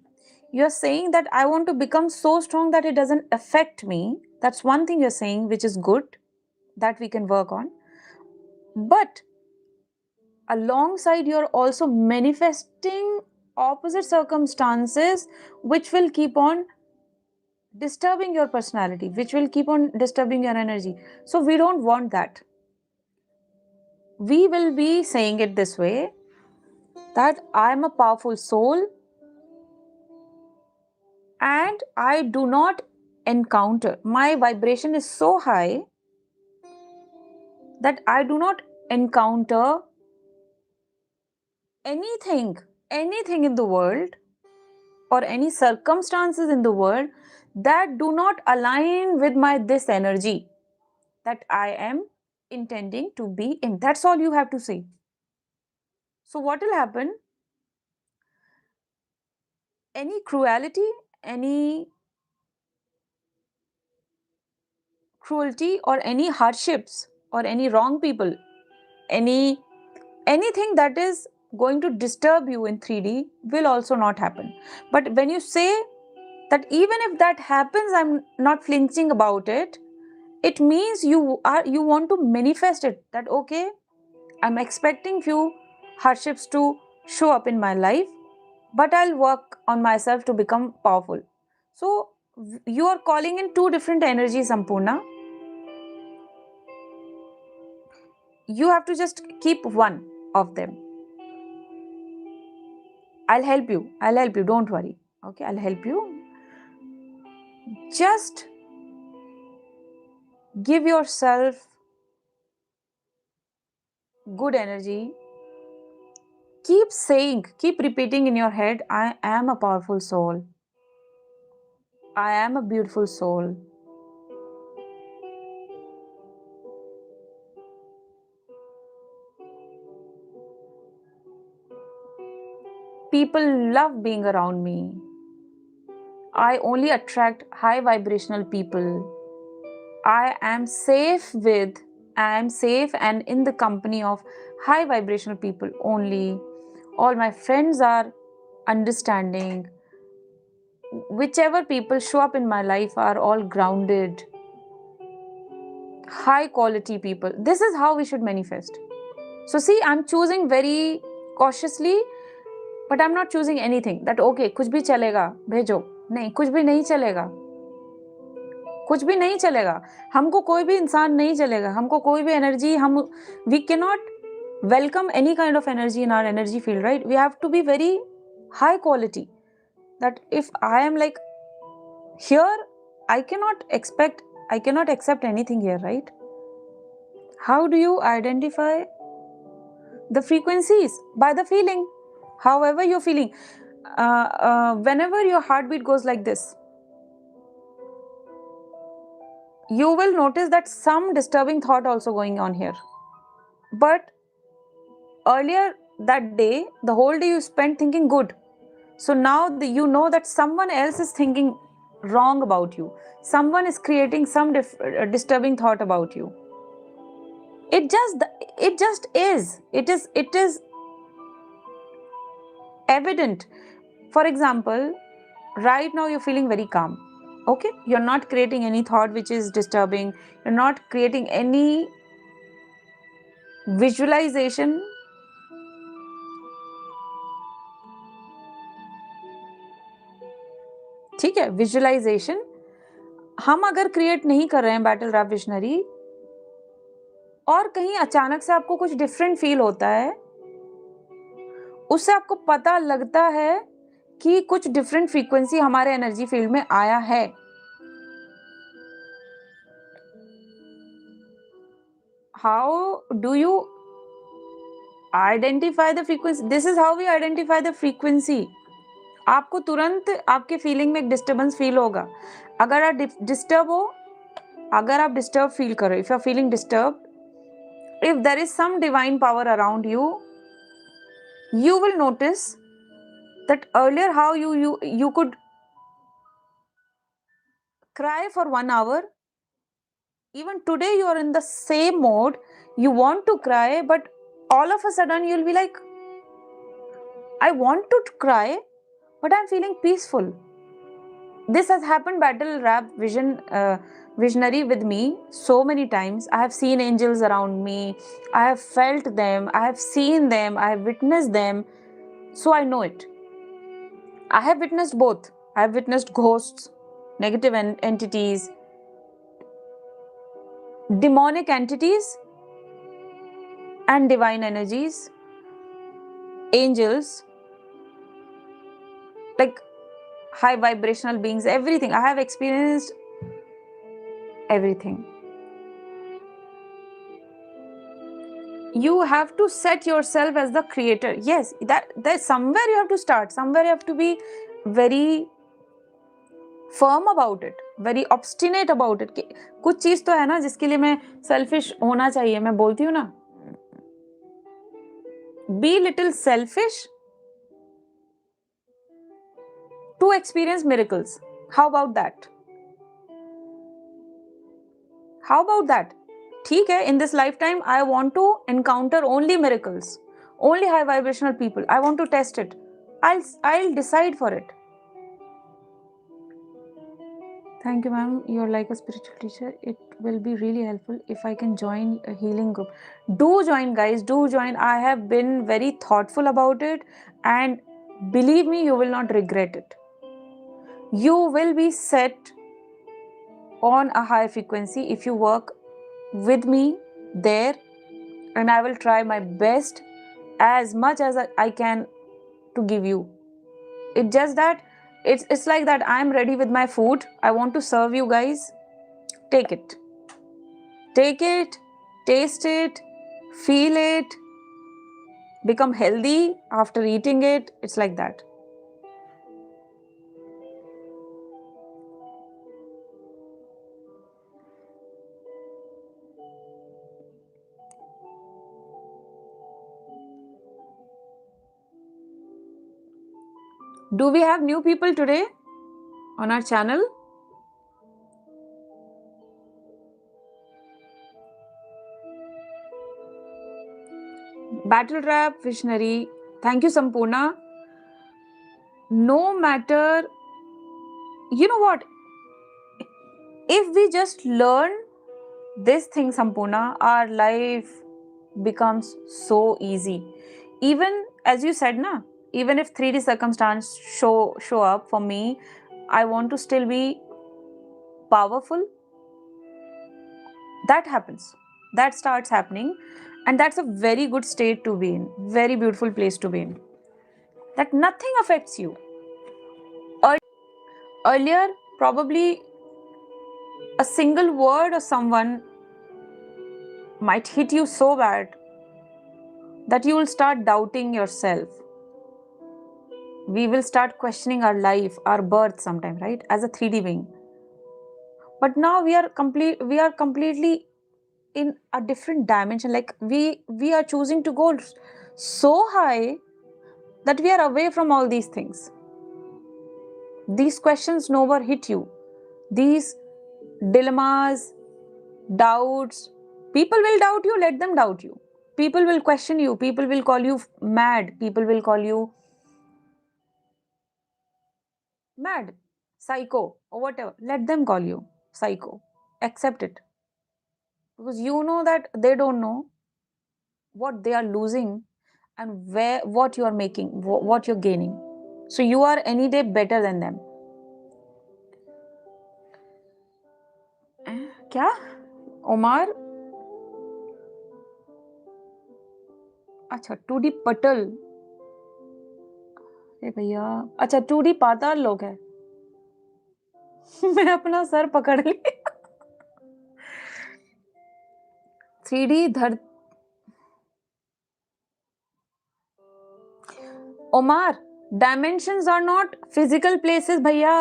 You're saying that I want to become so strong that it doesn't affect me. That's one thing you're saying, which is good, that we can work on. But alongside, you're also manifesting opposite circumstances which will keep on disturbing your personality, which will keep on disturbing your energy. So we don't want that. We will be saying it this way, that I'm a powerful soul and I do not encounter, my vibration is so high that I do not encounter anything in the world or any circumstances in the world that do not align with my this energy that I am intending to be in. That's all you have to say. So what will happen? Any cruelty, any cruelty or any hardships or any wrong people, anything that is going to disturb you in 3D will also not happen. But when you say that even if that happens, I'm not flinching about it, it means you want to manifest it, that okay, I'm expecting few hardships to show up in my life, but I'll work on myself to become powerful. So you are calling in two different energies, Sampurna. You have to just keep one of them. I'll help you. Don't worry. Okay, I'll help you. Just give yourself good energy. Keep saying, keep repeating in your head, I am a powerful soul. I am a beautiful soul. People love being around me. I only attract high vibrational people. I am safe and in the company of high vibrational people only. All my friends are understanding. Whichever people show up in my life are all grounded, high quality people. This is how we should manifest. So see, I'm choosing very cautiously, but I'm not choosing anything that okay, कुछ भी चलेगा, भेजो. नहीं, कुछ भी नहीं चलेगा. कुछ भी नहीं चलेगा. हमको कोई भी इंसान नहीं चलेगा. हमको कोई भी energy, we cannot welcome any kind of energy in our energy field, right? We have to be very high quality. That if I am like here, I cannot accept anything here, right? How do you identify the frequencies? By the feeling. However you're feeling. Whenever your heartbeat goes like this, you will notice that some disturbing thought also going on here. But earlier that day, the whole day you spent thinking good. So now you know that someone else is thinking wrong about you. Someone is creating some disturbing thought about you. It just is. It is evident. For example, right now you're feeling very calm. Okay, you're not creating any thought which is disturbing. You're not creating any visualization. ठीक है, visualisation हम अगर create नहीं कर रहे हैं battle rap visionary और कहीं अचानक से आपको कुछ डिफरेंट फील होता है, उससे आपको पता लगता है कि कुछ डिफरेंट फ्रीक्वेंसी हमारे एनर्जी फील्ड में आया है। How do you identify the frequency? This is how we identify the frequency. आपको तुरंत आपके फीलिंग में एक डिस्टर्बेंस फील होगा। अगर आप डिस्टर्ब हो, अगर आप डिस्टर्ब फील करो, if you are feeling disturb, if there is some divine power around you, you will notice that earlier how you could cry for 1 hour. Even today you are in the same mode, you want to cry, but all of a sudden you'll be like, I want to cry, but I'm feeling peaceful. This has happened battle rap visionary with me so many times. I have seen angels around me, I have felt them, I have seen them, I have witnessed them, so I know it. I have witnessed both. I have witnessed ghosts, negative entities, demonic entities, and divine energies, angels, like high vibrational beings, everything. I have experienced everything. You have to set yourself as the creator. Yes, there's somewhere you have to start. Somewhere you have to be very firm about it, very obstinate about it. कुछ चीज तो है ना जिसके लिए मैं selfish होना चाहिए, मैं बोलती हूँ ना, be little selfish to experience miracles. How about that? How about that? ठीक है, in this life time I want to encounter only miracles, only high vibrational people, I want to test it, I'll decide for it. Thank you, ma'am. You're like a spiritual teacher. It will be really helpful if I can join a healing group. Do join, guys. Do join. I have been very thoughtful about it, and believe me, you will not regret it. You will be set on a high frequency if you work with me there, and I will try my best as much as I can to give you. It's just that it's like that I'm ready with my food. I want to serve you guys. Take it, taste it, feel it, become healthy after eating it. It's like that. Do we have new people today on our channel? Battle Rap Visionary. Thank you, Sampurna. No matter, you know what? If we just learn this thing, Sampurna, our life becomes so easy. Even as you said, na, even if 3D circumstance show up for me, I want to still be powerful. That happens. That starts happening. And that's a very good state to be in. Very beautiful place to be in. That nothing affects you. Earlier, probably a single word of someone might hit you so bad that you will start doubting yourself. We will start questioning our life, our birth sometime, right? As a 3D being. But now we are completely in a different dimension. Like we are choosing to go so high that we are away from all these things. These questions never hit you. These dilemmas, doubts, people will doubt you, let them doubt you. People will question you, people will call you mad, people will call you mad, psycho, or whatever. Let them call you psycho. Accept it. Because you know that they don't know what they are losing and what you are making, what you're gaining. So you are any day better than them. क्या OMR? अच्छा 2D पटल, अरे भैया, अच्छा 2D पाताल लोक है। मैं अपना सर पकड़ ली। 3D धर OMR, dimensions are not physical places भैया.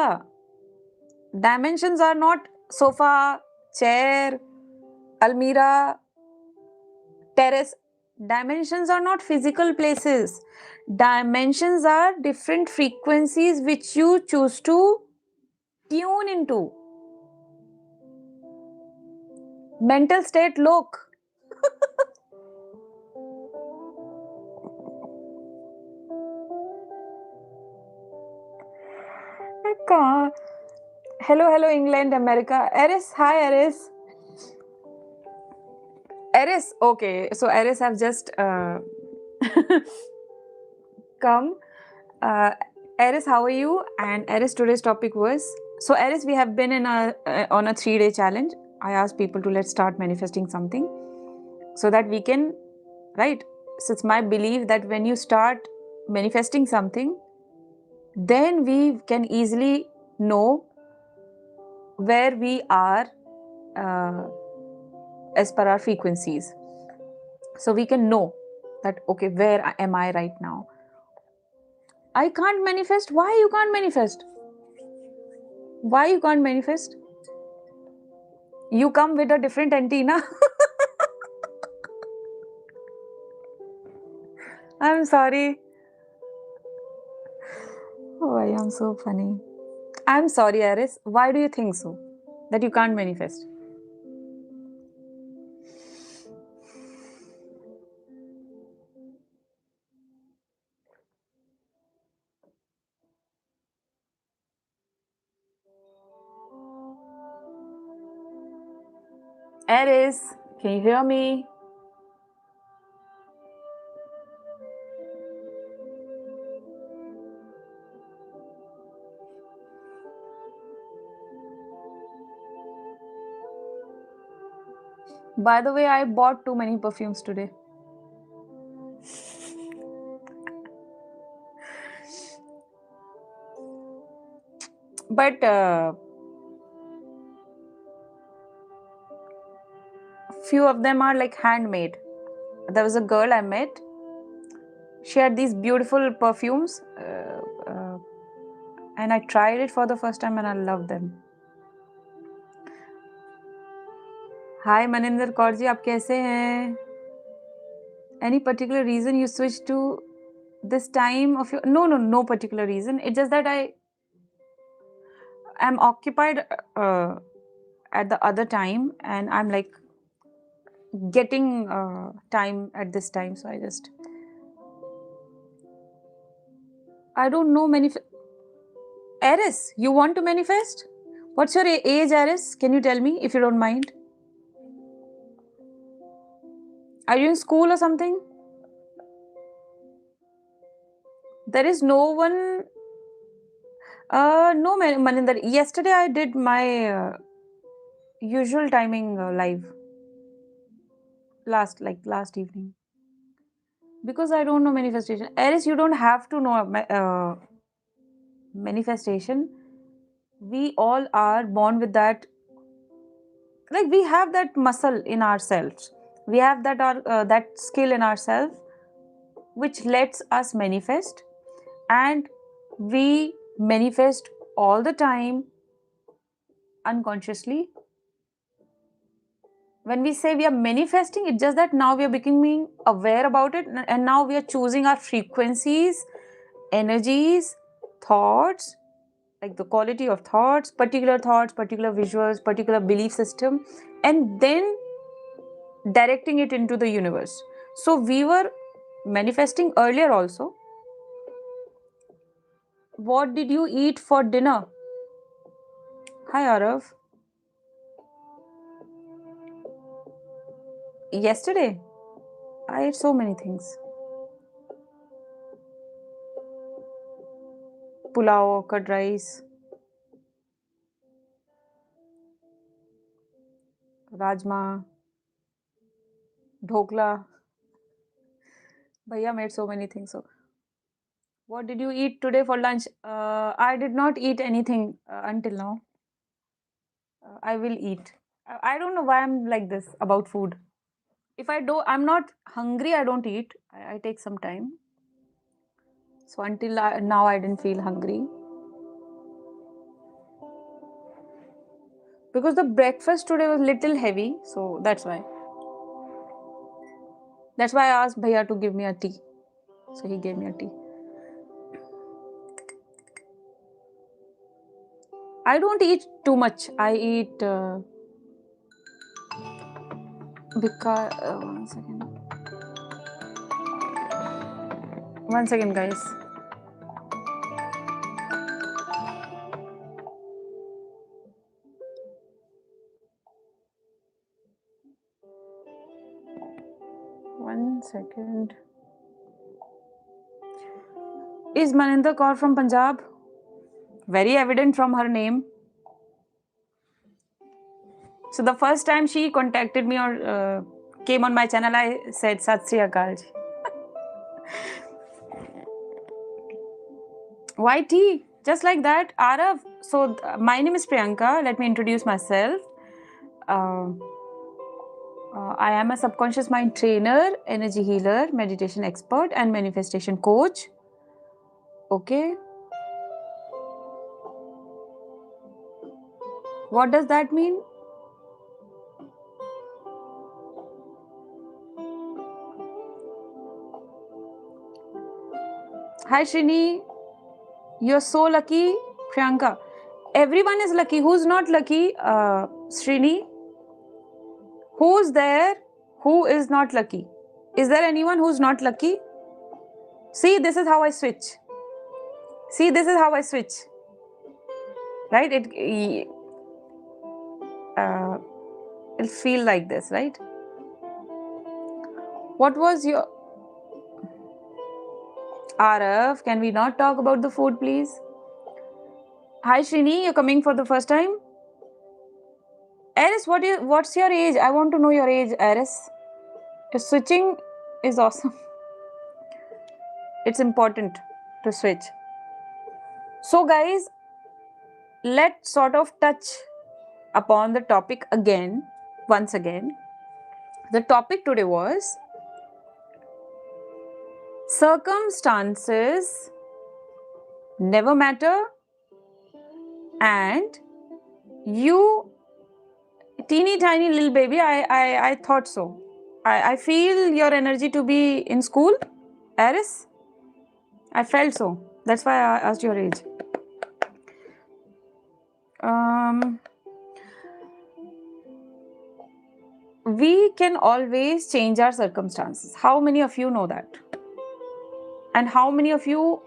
Dimensions are not sofa, chair, almirah, terrace. Dimensions are not physical places. Dimensions are different frequencies which you choose to tune into. Mental state lok. कहाँ? Hello England, America. Eris, hi Eris. Eris, okay. So Eris have just come. Eris, how are you? And Eris, today's topic was, so Eris, we have been in on a 3-day challenge. I asked people to let's start manifesting something so that we can, right? So it's my belief that when you start manifesting something, then we can easily know where we are as per our frequencies. So we can know that, okay, where am I right now? I can't manifest. Why you can't manifest? Why you can't manifest? You come with a different antenna. I'm sorry. Oh, I am so funny. I'm sorry, Aris. Why do you think so? That you can't manifest? Aris, can you hear me? By the way, I bought too many perfumes today. But few of them are like handmade. There was a girl I met. She had these beautiful perfumes and I tried it for the first time and I loved them. Hi Maninder Kaur ji, आप कैसे हैं? Any particular reason you switched to this time of your? No particular reason. It's just that I am occupied at the other time and I'm like getting time at this time, so I don't know many. Aris, you want to manifest? What's your age, Aris? Can you tell me if you don't mind? Are you in school or something? There is no one. No, Maninder. Yesterday I did my usual timing live. Last evening. Because I don't know manifestation. Aris, you don't have to know manifestation. We all are born with that. Like we have that muscle in ourselves. We have that skill in ourselves, which lets us manifest, and we manifest all the time unconsciously. When we say we are manifesting, it's just that now we are becoming aware about it, and now we are choosing our frequencies, energies, thoughts, like the quality of thoughts, particular visuals, particular belief system, and then directing it into the universe. So we were manifesting earlier also. What did you eat for dinner? Hi Arav. Yesterday, I ate so many things. Pulao, curd rice. rajma, dhokla. Bhaiya made so many things. So, what did you eat today for lunch? I did not eat anything until now. I will eat. I don't know why I'm like this about food. If I'm not hungry, I don't eat. I take some time. So until now, I didn't feel hungry. Because the breakfast today was little heavy, so that's why. That's why I asked Bhaiya to give me a tea. So he gave me a tea. I don't eat too much. I eat because one second. One second, guys. One second. Is Maninder Kaur from Punjab? Very evident from her name. So the first time she contacted me or came on my channel, I said Sat Sri Akal ji. Why tea? Just like that, Arav. So my name is Priyanka. Let me introduce myself. I am a subconscious mind trainer, energy healer, meditation expert, and manifestation coach. Okay. What does that mean? Hi Shrini, you're so lucky, Priyanka. Everyone is lucky. Who's not lucky? Shrini. Who's there who is not lucky? Is there anyone who's not lucky? See, this is how I switch. See, this is how I switch. Right? It'll feel like this, right? What was your... Arav, can we not talk about the food, please? Hi, Shrini, you're coming for the first time? Aris, what's your age? I want to know your age, Aris. Your switching is awesome. It's important to switch. So, guys, let's sort of touch upon the topic again, once again. The topic today was circumstances never matter and you, teeny tiny little baby, I thought so. I feel your energy to be in school, Aris. I felt so. That's why I asked your age. We can always change our circumstances. How many of you know that? And how many of you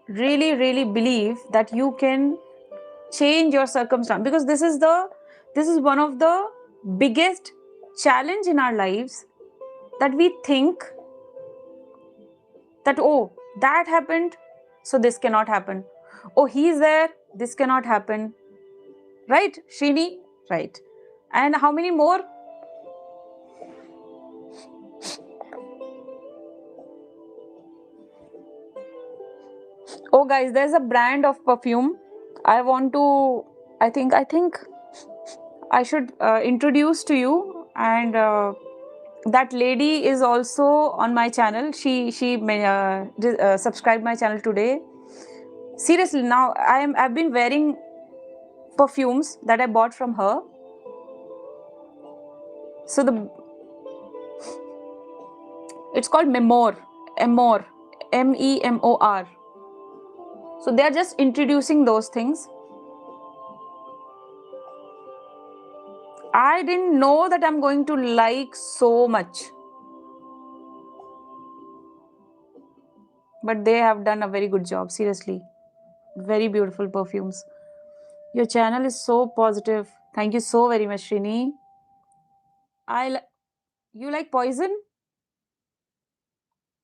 really, really believe that you can change your circumstance? Because this is one of the biggest challenge in our lives, that we think that, oh, that happened, so this cannot happen. Oh, he's there, this cannot happen. Right, Shrini? Right. And how many more? Oh, guys, there's a brand of perfume. I think I should introduce to you. And that lady is also on my channel. She subscribed my channel today. Seriously, now I've been wearing perfumes that I bought from her. So it's called Memor, MEMOR. So they are just introducing those things. I didn't know that I'm going to like so much. But they have done a very good job, seriously. Very beautiful perfumes. Your channel is so positive. Thank you so very much, Shrini. You like poison?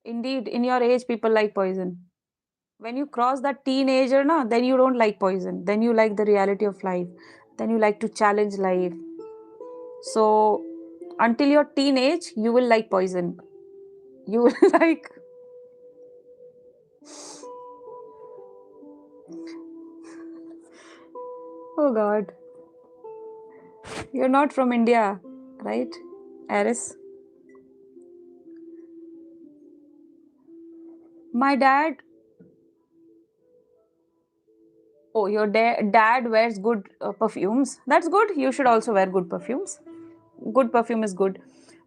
Indeed, in your age, people like poison. When you cross that teenager, then you don't like poison. Then you like the reality of life. Then you like to challenge life. So until your teenage, you will like poison. You will like. Oh God. You're not from India, right, Aris? My dad. Oh, your dad wears good perfumes. That's good. You should also wear good perfumes. Good perfume is good.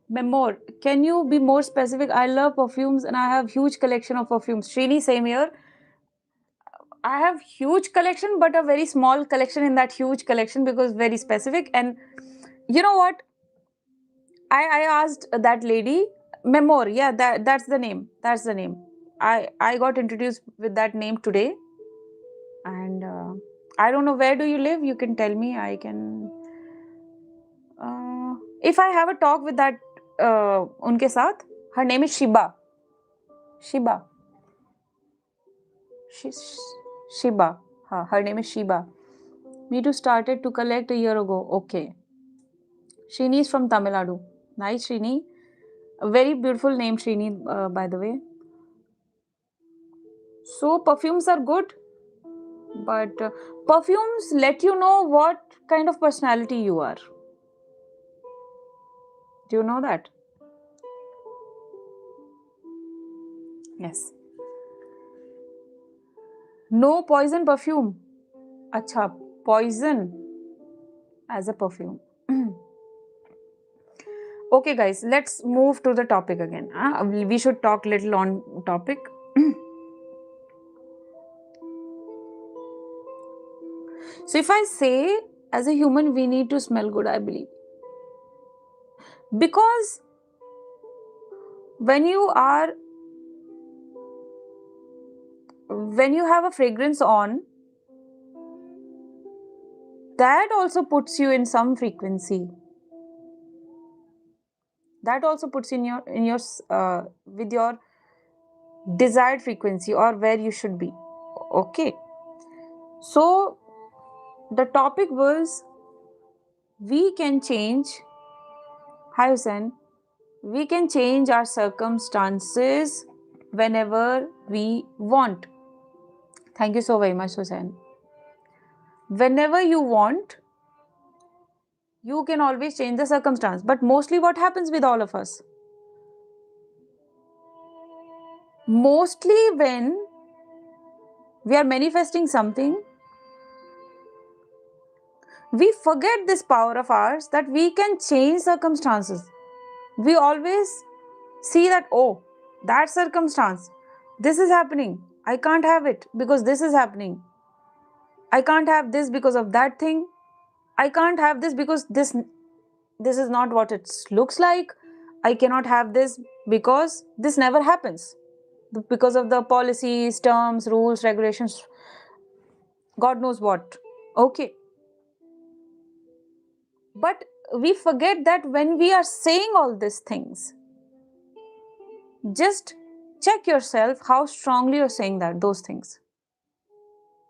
More. Can you be more specific? I love perfumes and I have huge collection of perfumes. Srini, same here. I have huge collection, but a very small collection in that huge collection because very specific. And you know what? I asked that lady, Memor. Yeah, that's the name. That's the name. I got introduced with that name today, and I don't know where do you live. You can tell me. I can. If I have a talk with that उनके साथ, her name is Shiba. Shiba. Shiba. Her name is Shiba. Me too started to collect a year ago. Okay. Srini is from Tamil Nadu. Nice, Srini. A very beautiful name, Srini, by the way. So perfumes are good, but perfumes let you know what kind of personality you are. Do you know that? Yes. No poison perfume. Acha, poison as a perfume. Okay, guys, let's move to the topic again. We should talk little on topic. So if I say as a human we need to smell good, I believe. Because when you have a fragrance on, that also puts you in some frequency. That also puts in your with your desired frequency or where you should be. Okay. So the topic was we can change. Hi Hussein. We can change our circumstances whenever we want. Thank you so very much, Hussein. Whenever you want, you can always change the circumstance. But mostly what happens with all of us? Mostly when we are manifesting something, we forget this power of ours that we can change circumstances. We always see that, oh, that circumstance, this is happening. I can't have it because this is happening. I can't have this because of that thing. I can't have this because this is not what it looks like. I cannot have this because this never happens. Because of the policies, terms, rules, regulations, God knows what. Okay. But we forget that when we are saying all these things, just check yourself how strongly you're saying those things.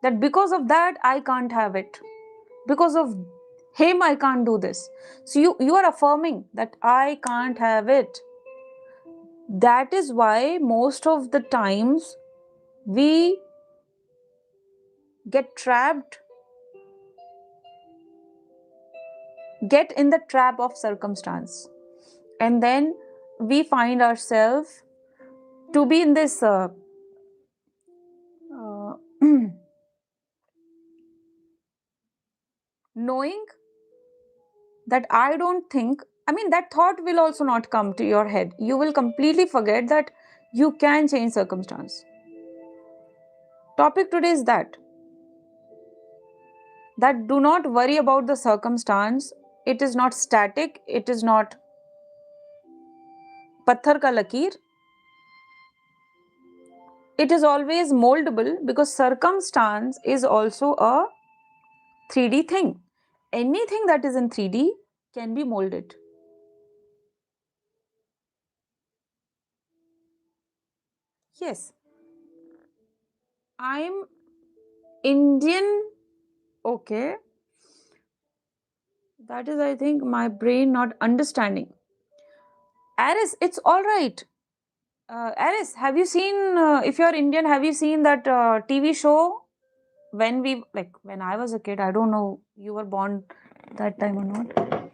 That because of that, I can't have it. Because of him, I can't do this. So you are affirming that I can't have it. That is why most of the times we get in the trap of circumstance. And then we find ourselves to be in this knowing that I don't think, that thought will also not come to your head. You will completely forget that you can change circumstance. Topic today is that do not worry about the circumstance. It is not static. It is not patthar ka lakeer. It is always moldable because circumstance is also a 3D thing. Anything that is in 3D can be molded. Yes. I'm Indian. Okay. That is, I think, my brain not understanding. Aris, it's all right. Aris, have you seen, if you're Indian, have you seen that TV show when I was a kid? I don't know, you were born that time or not.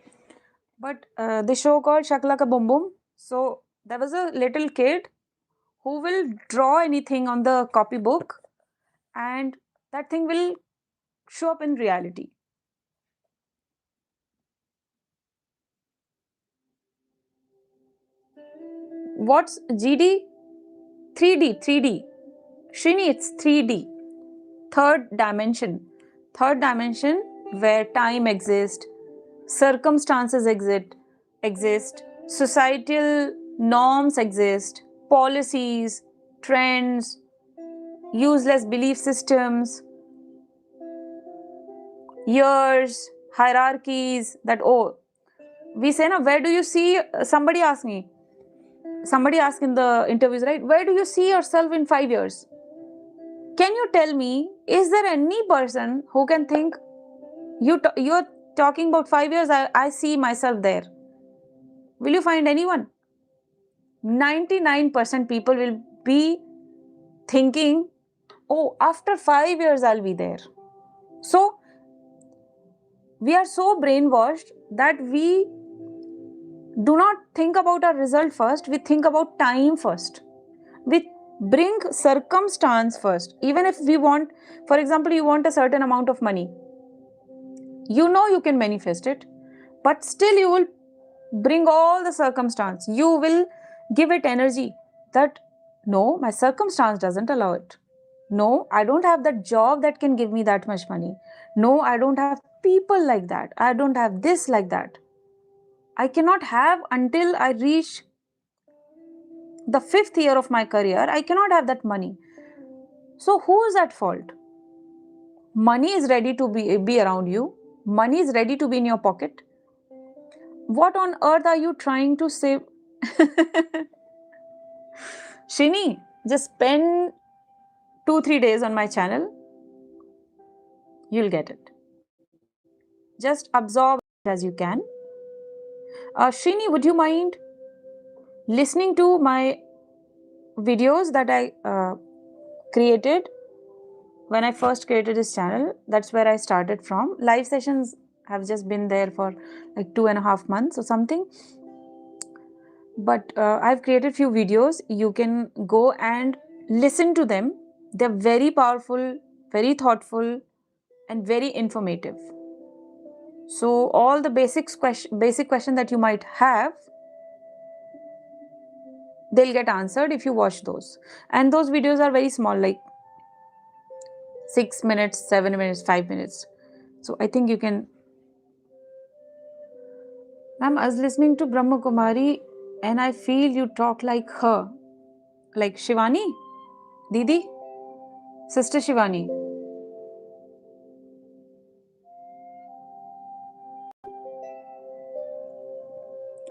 But the show called Shakalaka Boom Boom. So there was a little kid who will draw anything on the copybook, and that thing will show up in reality. What's GD? 3D, 3D. Shrini, it's 3D. Third dimension. Third dimension where time exists, circumstances exist, societal norms exist, policies, trends, useless belief systems, years, hierarchies. That, oh, we say now, where do you see, somebody asked me, somebody asked in the interviews, right, where do you see yourself in 5 years? Can you tell me, is there any person who can think, you're talking about 5 years, I see myself there? Will you find anyone? 99% people will be thinking, oh, after 5 years I'll be there. So we are so brainwashed that we do not think about our result first, we think about time first. We bring circumstance first. Even if we want, for example, you want a certain amount of money, you know you can manifest it, but still you will bring all the circumstance. You will give it energy that, no, my circumstance doesn't allow it. No, I don't have that job that can give me that much money. No, I don't have people like that. I don't have this like that. I cannot have until I reach the 5th year of my career. I cannot have that money. So who is at fault? Money is ready to be around you. Money is ready to be in your pocket. What on earth are you trying to save? Shini, just spend 2-3 days on my channel. You'll get it. Just absorb as you can. Shini, would you mind listening to my videos that I created when I first created this channel? That's where I started from. Live sessions have just been there for like 2.5 months or something. But I've created few videos. You can go and listen to them. They're very powerful, very thoughtful, and very informative. So all the basic question that you might have, they'll get answered if you watch those. And those videos are very small, like 6 minutes, 7 minutes, 5 minutes. So I think you can. Ma'am, I was listening to Brahma Kumari and I feel you talk like her. Like Shivani? Didi? Sister Shivani?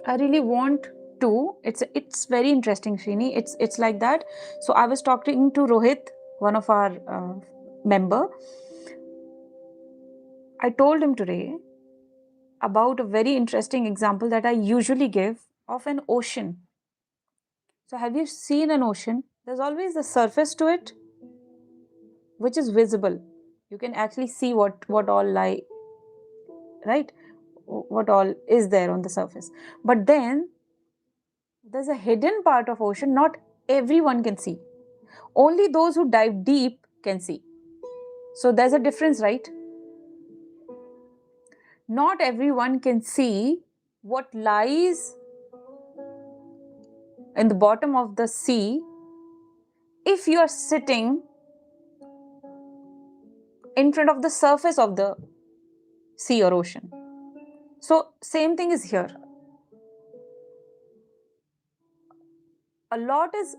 I really want to. It's very interesting, Shrini. It's like that. So I was talking to Rohit, one of our member. I told him today about a very interesting example that I usually give of an ocean. So have you seen an ocean? There's always the surface to it, which is visible. You can actually see what all lie, right? What all is there on the surface. But then there's a hidden part of ocean not everyone can see. Only those who dive deep can see. So there's a difference, right? Not everyone can see what lies in the bottom of the sea if you are sitting in front of the surface of the sea or ocean. So same thing is here. A lot is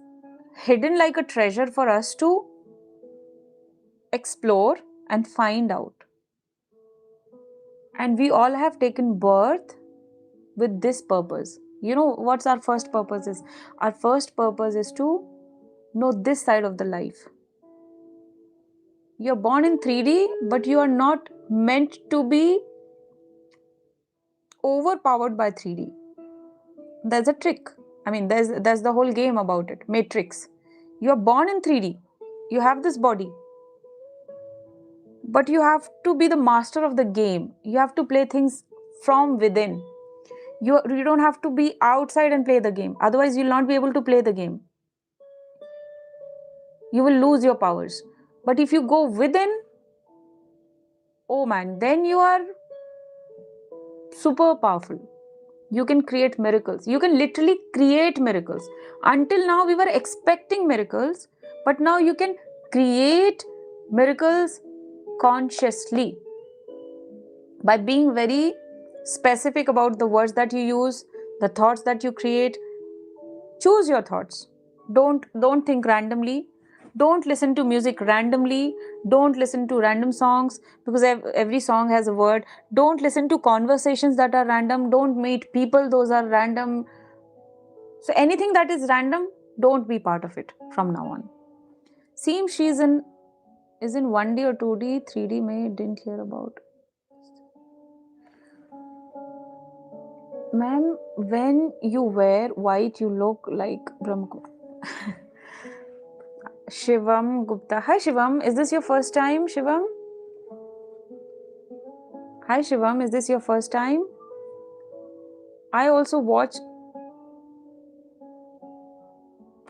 hidden like a treasure for us to explore and find out. And we all have taken birth with this purpose. You know what's our first purpose is? Our first purpose is to know this side of the life. You're born in 3D, but you are not meant to be overpowered by 3D. There's a trick. I mean, there's the whole game about it. Matrix. You are born in 3D. You have this body. But you have to be the master of the game. You have to play things from within. You don't have to be outside and play the game. Otherwise, you'll not be able to play the game. You will lose your powers. But if you go within, oh man, then you are super powerful. You can create miracles. You can literally create miracles. Until now, we were expecting miracles, but now you can create miracles consciously by being very specific about the words that you use, the thoughts that you create. Choose your thoughts. Don't think randomly. Don't listen to music randomly. Don't listen to random songs because every song has a word. Don't listen to conversations that are random. Don't meet people, those are random. So anything that is random, don't be part of it from now on. Seems she is in 1D or 2D, 3D may didn't hear about. Ma'am, when you wear white, you look like Brahma. Shivam Gupta. Hi Shivam, is this your first time, Shivam? Hi Shivam, is this your first time? I also watch.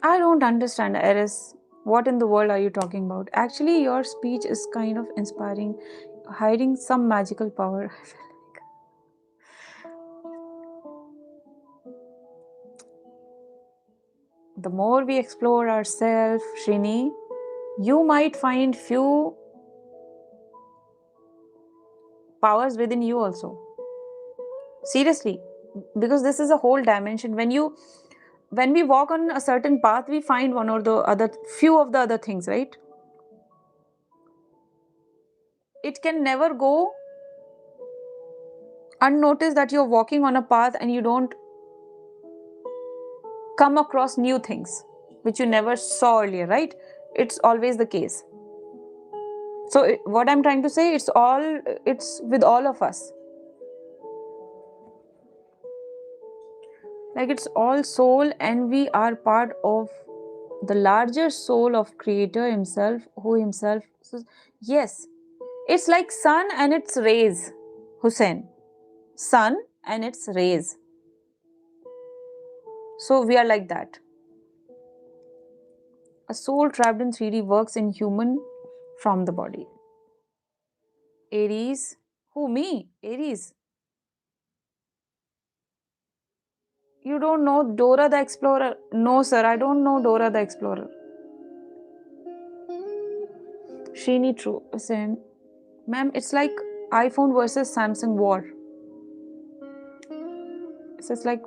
I don't understand, Eris. What in the world are you talking about? Actually, your speech is kind of inspiring, hiding some magical power. The more we explore ourselves, Shrini, you might find few powers within you also. Seriously, because this is a whole dimension. When we walk on a certain path, we find one or the other, few of the other things, right? It can never go unnoticed that you're walking on a path and you don't come across new things which you never saw earlier, right? It's always the case. So what I'm trying to say, it's with all of us. Like it's all soul, and we are part of the larger soul of Creator himself, who himself. So, yes, it's like sun and its rays, Hussein. Sun and its rays. So we are like that. A soul trapped in 3D works in human from the body. Aries. Who, me? Aries. You don't know Dora the Explorer? No, sir, I don't know Dora the Explorer. Shrini, true. Listen, ma'am, it's like iPhone versus Samsung war. It's like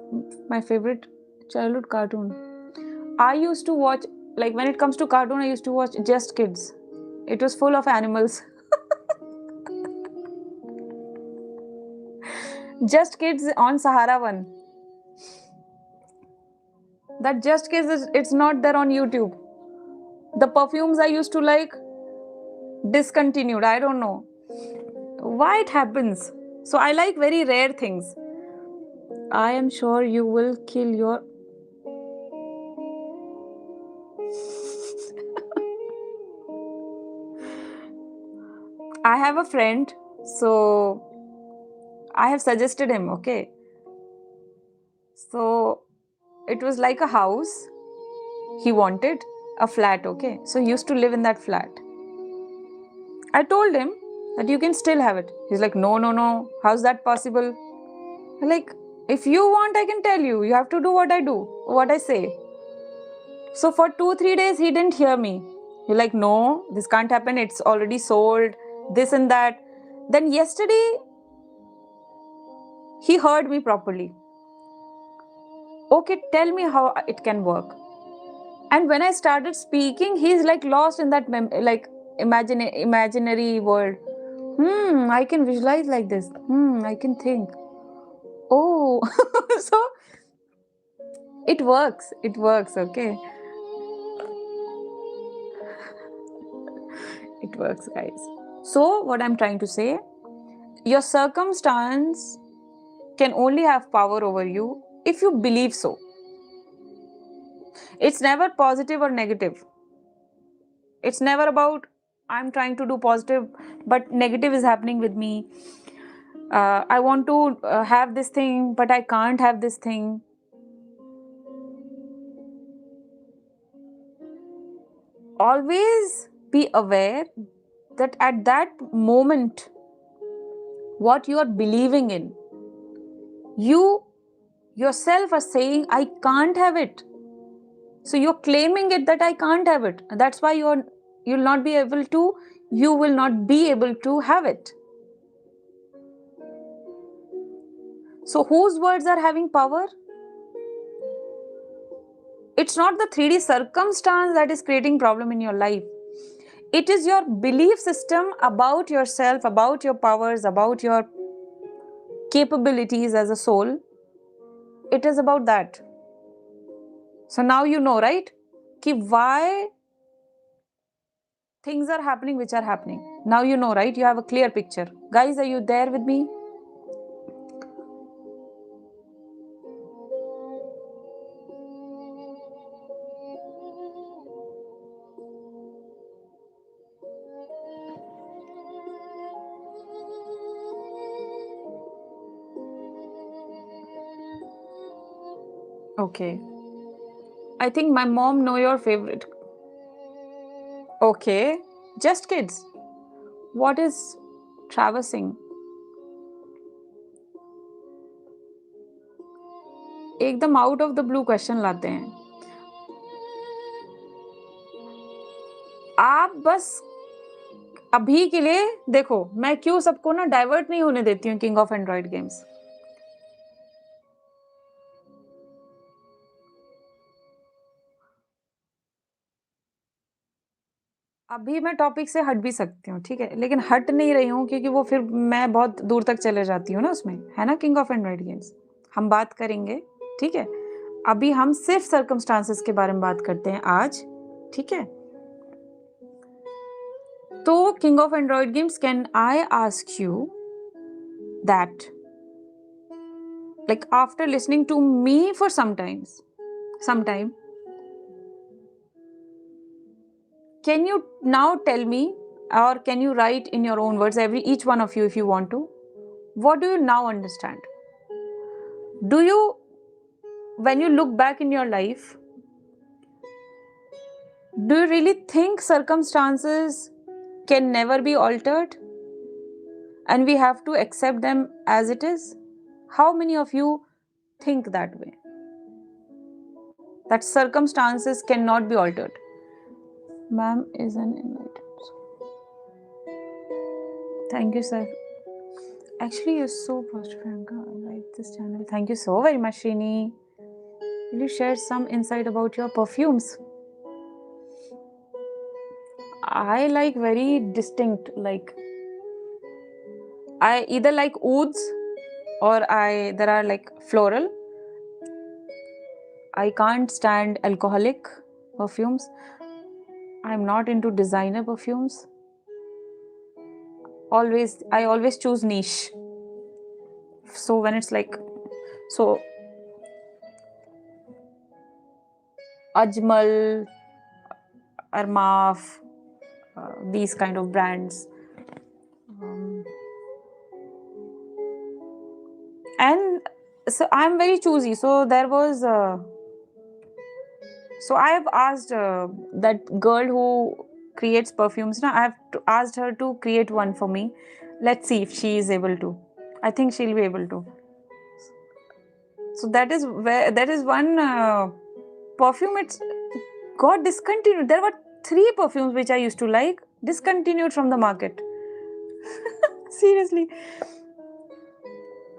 my favorite childhood cartoon. I used to watch, like when it comes to cartoon, I used to watch Just Kids. It was full of animals. Just Kids on Sahara One. That Just Kids, it's not there on YouTube. The perfumes I used to like, discontinued. I don't know why it happens. So I like very rare things. I am sure you will kill your... I have a friend, so I have suggested him, okay? So it was like a house. He wanted a flat, okay? So he used to live in that flat. I told him that you can still have it. He's like, no, no, no. How's that possible? I'm like, if you want, I can tell you. You have to do what I do, what I say. So for 2-3 days, he didn't hear me. He's like, no, this can't happen. It's already sold, this and that. Then yesterday, he heard me properly. Okay, tell me how it can work. And when I started speaking, he's like lost in that imaginary world. I can visualize like this. I can think. Oh, so it works. It works, okay? It works, guys. So what I'm trying to say, your circumstance can only have power over you if you believe so. It's never positive or negative. It's never about I'm trying to do positive, but negative is happening with me. I want to have this thing, but I can't have this thing. Always be aware that at that moment, what you are believing in, you yourself are saying, I can't have it. So you're claiming it that I can't have it. That's why you will not be able to have it. So whose words are having power? It's not the 3D circumstance that is creating problem in your life. It is your belief system about yourself, about your powers, about your capabilities as a soul. It is about that. So now you know, right? Ki why things are happening which are happening. Now you know, right? You have a clear picture. Guys, are you there with me? Okay. I think my mom know your favorite. Okay. Just kids. What is traversing? एकदम out of the blue question लाते हैं. आप बस अभी के लिए देखो, मैं क्यों सबको ना डाइवर्ट नहीं होने देती हूँ किंग ऑफ एंड्रॉइड गेम्स. अभी मैं टॉपिक से हट भी सकती हूँ, ठीक है, लेकिन हट नहीं रही हूँ क्योंकि वो फिर मैं बहुत दूर तक चले जाती हूँ ना उसमें, है ना. किंग ऑफ एंड्रॉइड गेम्स हम बात करेंगे, ठीक है. अभी हम सिर्फ सर्कमस्टांसेस के बारे में बात करते हैं आज, ठीक है. तो king of Android games, can I ask you that, like after listening to me for some time, can you now tell me, or can you write in your own words, each one of you if you want to, what do you now understand? Do you, when you look back in your life, do you really think circumstances can never be altered and we have to accept them as it is? How many of you think that way, that circumstances cannot be altered? Ma'am is an invite. Thank you, sir. Actually, you're so positive, Priyanka. I like this channel. Thank you so very much, Srini. Will you share some insight about your perfumes? I like very distinct, like I either like ouds or there are like floral. I can't stand alcoholic perfumes. I'm not into designer perfumes. I always choose niche. So when it's like, so Ajmal, Armaf, these kind of brands. And so I'm very choosy. So there was, so I have asked that girl who creates perfumes. Now I have asked her to create one for me. Let's see if she is able to. I think she'll be able to. So that is one perfume. It's got discontinued. There were 3 perfumes which I used to like, discontinued from the market. Seriously.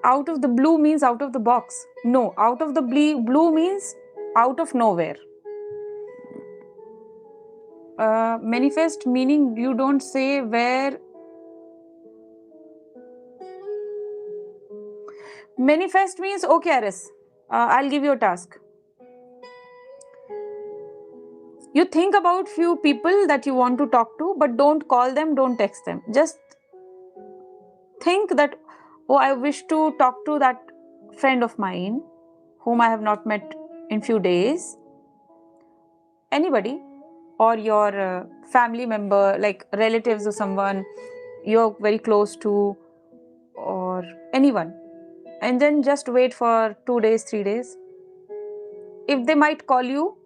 Out of the blue means out of the box. No, out of the blue means out of nowhere. Manifest meaning you don't say where. Manifest means, okay, Aris, I'll give you a task. You think about few people that you want to talk to, but don't call them, don't text them. Just think that, oh, I wish to talk to that friend of mine whom I have not met in few days, anybody, or your family member, like relatives or someone you're very close to, or anyone, and then just wait for 2 days, 3 days. If they might call you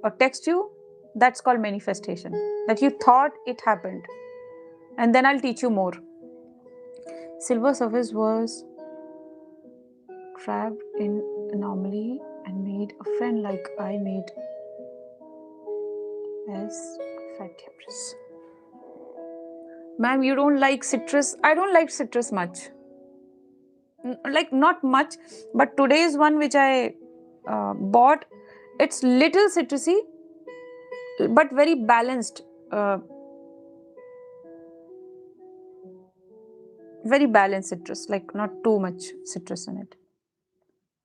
or text you, that's called manifestation, that you thought it happened. And then I'll teach you more. Silver surface was trapped in anomaly and made a friend like I made as fatty empress. Ma'am, you don't like citrus? I don't like citrus much. Like not much, but today's one which I bought, it's little citrusy, but very balanced. Very balanced citrus, like not too much citrus in it.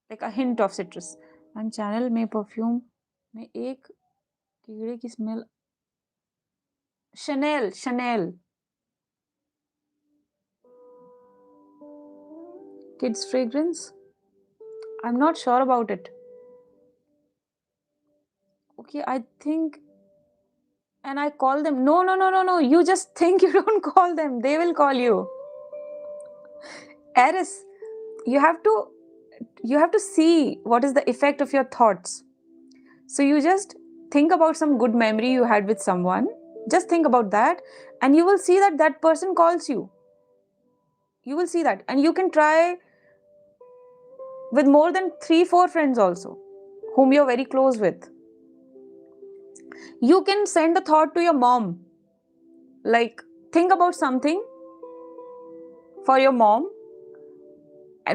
Like a hint of citrus. And channel में perfume में एक कीड़े की smell. Chanel. Kids fragrance? I'm not sure about it. Okay, I think, and I call them. No. You just think, you don't call them. They will call you. Eris, you have to see what is the effect of your thoughts. So you just think about some good memory you had with someone. Just think about that, and you will see that that person calls you. You will see that, and you can try with more than 3-4 friends also, whom you're very close with. You can send a thought to your mom, like think about something for your mom,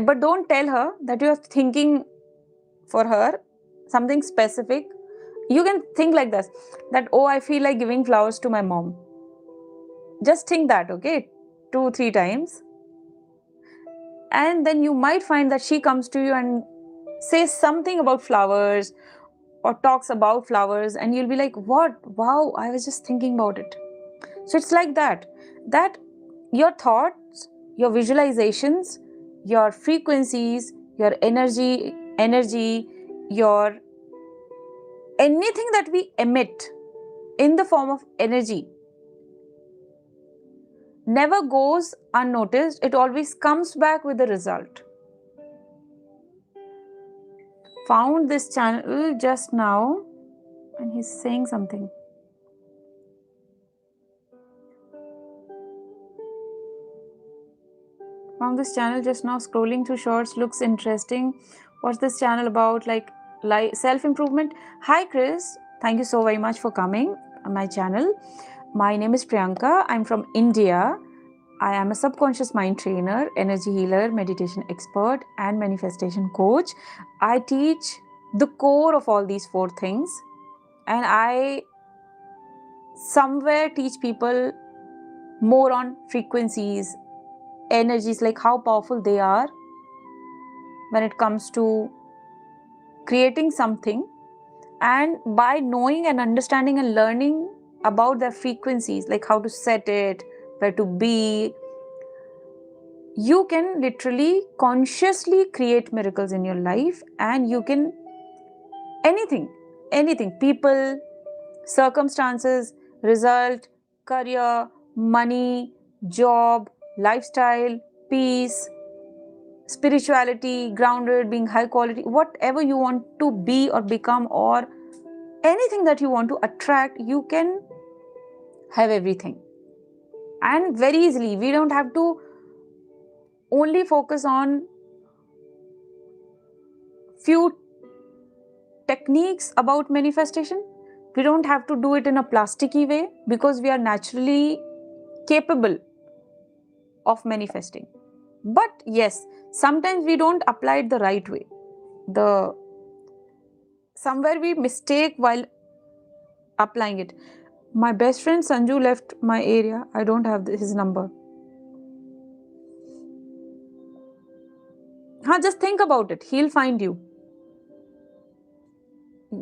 but don't tell her that you're thinking for her something specific. You can think like this, that oh, I feel like giving flowers to my mom. Just think that, okay, 2-3 times, and then you might find that she comes to you and says something about flowers or talks about flowers, and you'll be like, what? Wow, I was just thinking about it. So it's like that your thoughts, your visualizations, your frequencies, your energy, your anything that we emit in the form of energy never goes unnoticed. It always comes back with a result. Found this channel just now and he's saying something. Found this channel just now, scrolling through shorts, looks interesting. What's this channel about? Like self-improvement? Hi Chris, thank you so very much for coming on my channel. My name is Priyanka. I'm from India. I am a subconscious mind trainer, energy healer, meditation expert, and manifestation coach. I teach the core of all these 4 things, and I somewhere teach people more on frequencies, energies, like how powerful they are when it comes to creating something. And by knowing and understanding and learning about their frequencies, like how to set it, where to be, you can literally consciously create miracles in your life. And you can anything, people, circumstances, result, career, money, job, lifestyle, peace, spirituality, grounded, being high quality, whatever you want to be or become, or anything that you want to attract, you can have everything. And very easily. We don't have to only focus on few techniques about manifestation. We don't have to do it in a plasticky way, because we are naturally capable of manifesting. But yes, sometimes we don't apply it the right way. Somewhere we mistake while applying it. My best friend Sanju left my area. I don't have his number. Just think about it. He'll find you.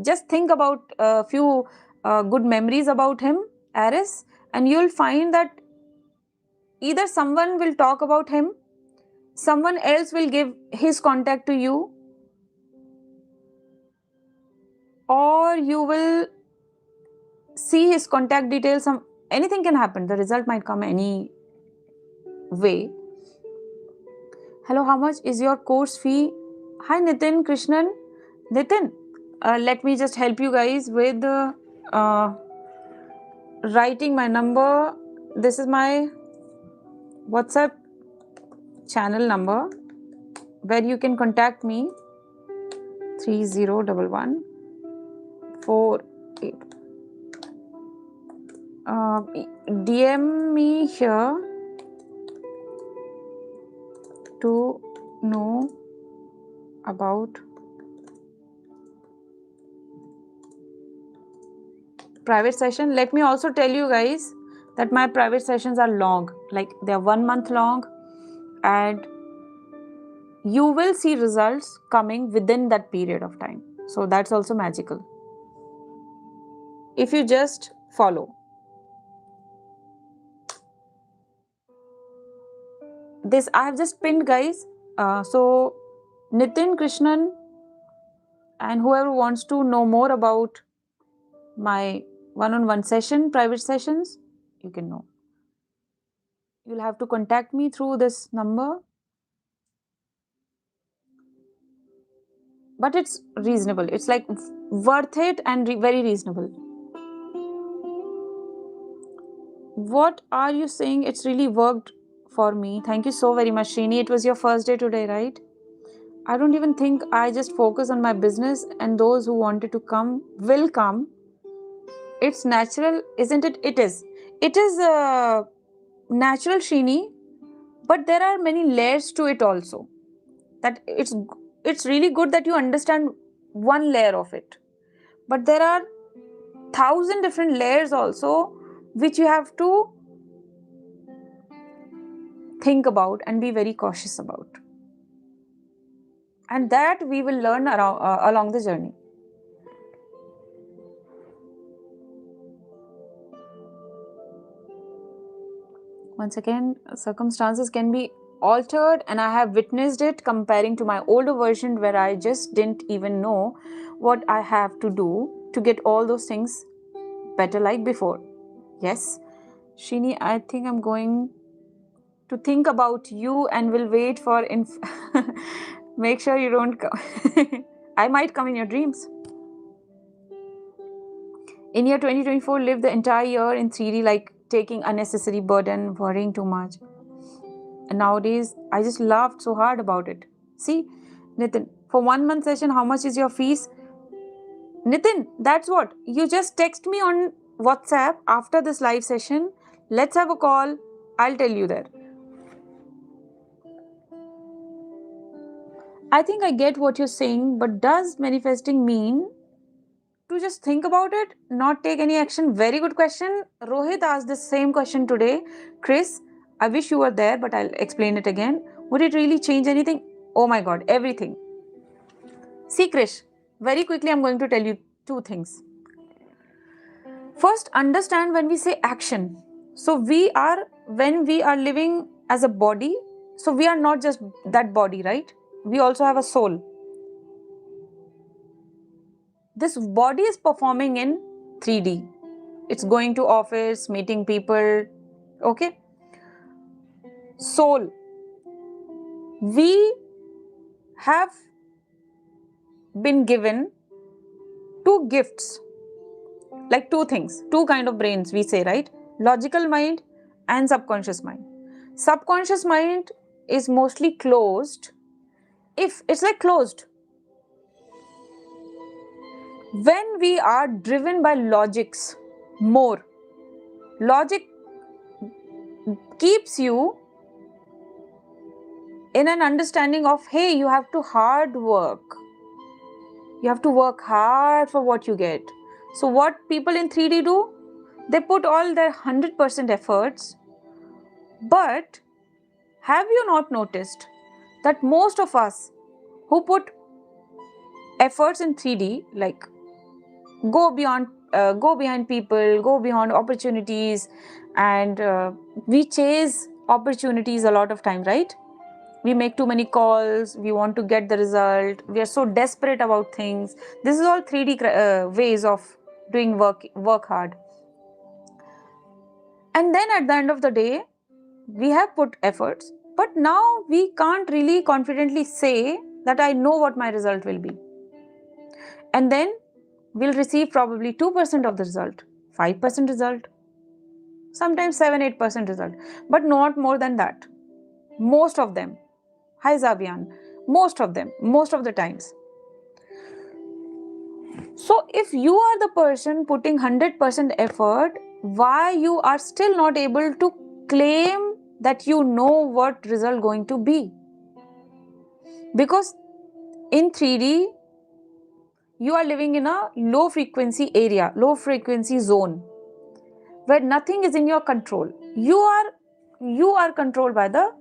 Just think about a few good memories about him, Aris, and you'll find that either someone will talk about him, someone else will give his contact to you, or you will see his contact details. Anything can happen. The result might come any way. Hello, how much is your course fee? Hi Nitin, Krishnan. Nitin, let me just help you guys with writing my number. This is my WhatsApp channel number where you can contact me. 301148. DM me here to know about private session. Let me also tell you guys that my private sessions are long, like they are 1 month long, and you will see results coming within that period of time. So that's also magical if you just follow. This I have just pinned, guys. So Nitin, Krishnan, and whoever wants to know more about my one-on-one session, private sessions, you can know. You'll have to contact me through this number. But it's reasonable. It's like worth it and very reasonable. What are you saying? It's really worked for me. Thank you so very much, Srini. It was your first day today, right? I don't even think. I just focus on my business, and those who wanted to come will come. It's natural, isn't it? It is. It is natural, Srini, but there are many layers to it also. That it's really good that you understand one layer of it, but there are 1,000 different layers also which you have to think about and be very cautious about, and that we will learn along the journey. Once again, circumstances can be altered, and I have witnessed it comparing to my older version where I just didn't even know what I have to do to get all those things better like before. Yes, Shini, I think I'm going to think about you and will wait for make sure you don't come. I might come in your dreams. In year 2024, live the entire year in 3D, like taking unnecessary burden, worrying too much. And nowadays, I just laughed so hard about it. See, Nitin, for 1 month session, how much is your fees? Nitin, that's what. You just text me on WhatsApp after this live session. Let's have a call. I'll tell you there. I think I get what you're saying, but does manifesting mean to just think about it, not take any action? Very good question. Rohit asked the same question today. Chris, I wish you were there, but I'll explain it again. Would it really change anything? Oh my God, everything. See, Krish, very quickly I'm going to tell you 2 things. First, understand when we say action. So when we are living as a body, so we are not just that body, right? We also have a soul. This body is performing in 3D. It's going to office, meeting people, okay? Soul. We have been given 2 gifts, like 2 things, 2 kind of brains we say, right? Logical mind and subconscious mind. Subconscious mind is mostly closed. If it's like closed, when we are driven by logics more, logic keeps you in an understanding of, hey, you have to hard work. You have to work hard for what you get. So what people in 3D do? They put all their 100% efforts. But have you not noticed that most of us who put efforts in 3D, like go behind people, go beyond opportunities, and we chase opportunities a lot of time, right? We make too many calls, we want to get the result, we are so desperate about things. This is all 3D ways of doing work hard. And then at the end of the day, we have put efforts, but now we can't really confidently say that I know what my result will be. And then we'll receive probably 2% of the result, 5% result, sometimes 7-8% result, but not more than that. Most of them. Hi Zabian. Most of them, most of the times. So if you are the person putting 100% effort, why you are still not able to claim that you know what result going to be? Because in 3D, you are living in a low frequency area, low frequency zone, where nothing is in your control. You are controlled by the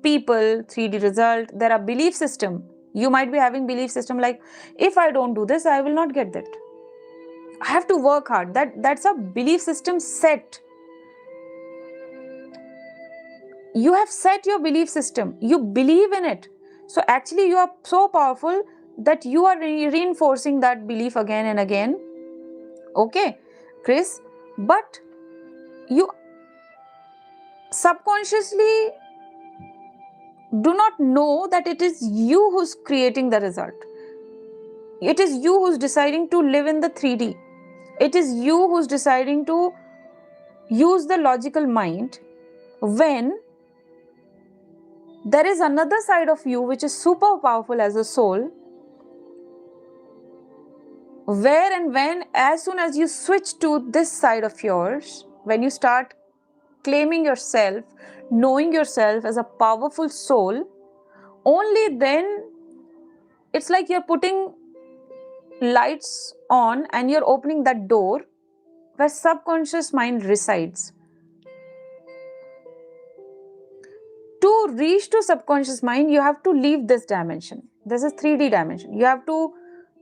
people, 3D result. There are belief system. You might be having belief system like, if I don't do this, I will not get that. I have to work hard. That's a belief system set. You have set your belief system. You believe in it. So actually you are so powerful that you are reinforcing that belief again and again. Okay, Chris, but you subconsciously do not know that it is you who's creating the result. It is you who's deciding to live in the 3D. It is you who's deciding to use the logical mind when there is another side of you which is super powerful as a soul, where and when, as soon as you switch to this side of yours, when you start claiming yourself, knowing yourself as a powerful soul, only then it's like you're putting lights on and you're opening that door where subconscious mind resides. To reach to subconscious mind, you have to leave this dimension. This is 3D dimension. You have to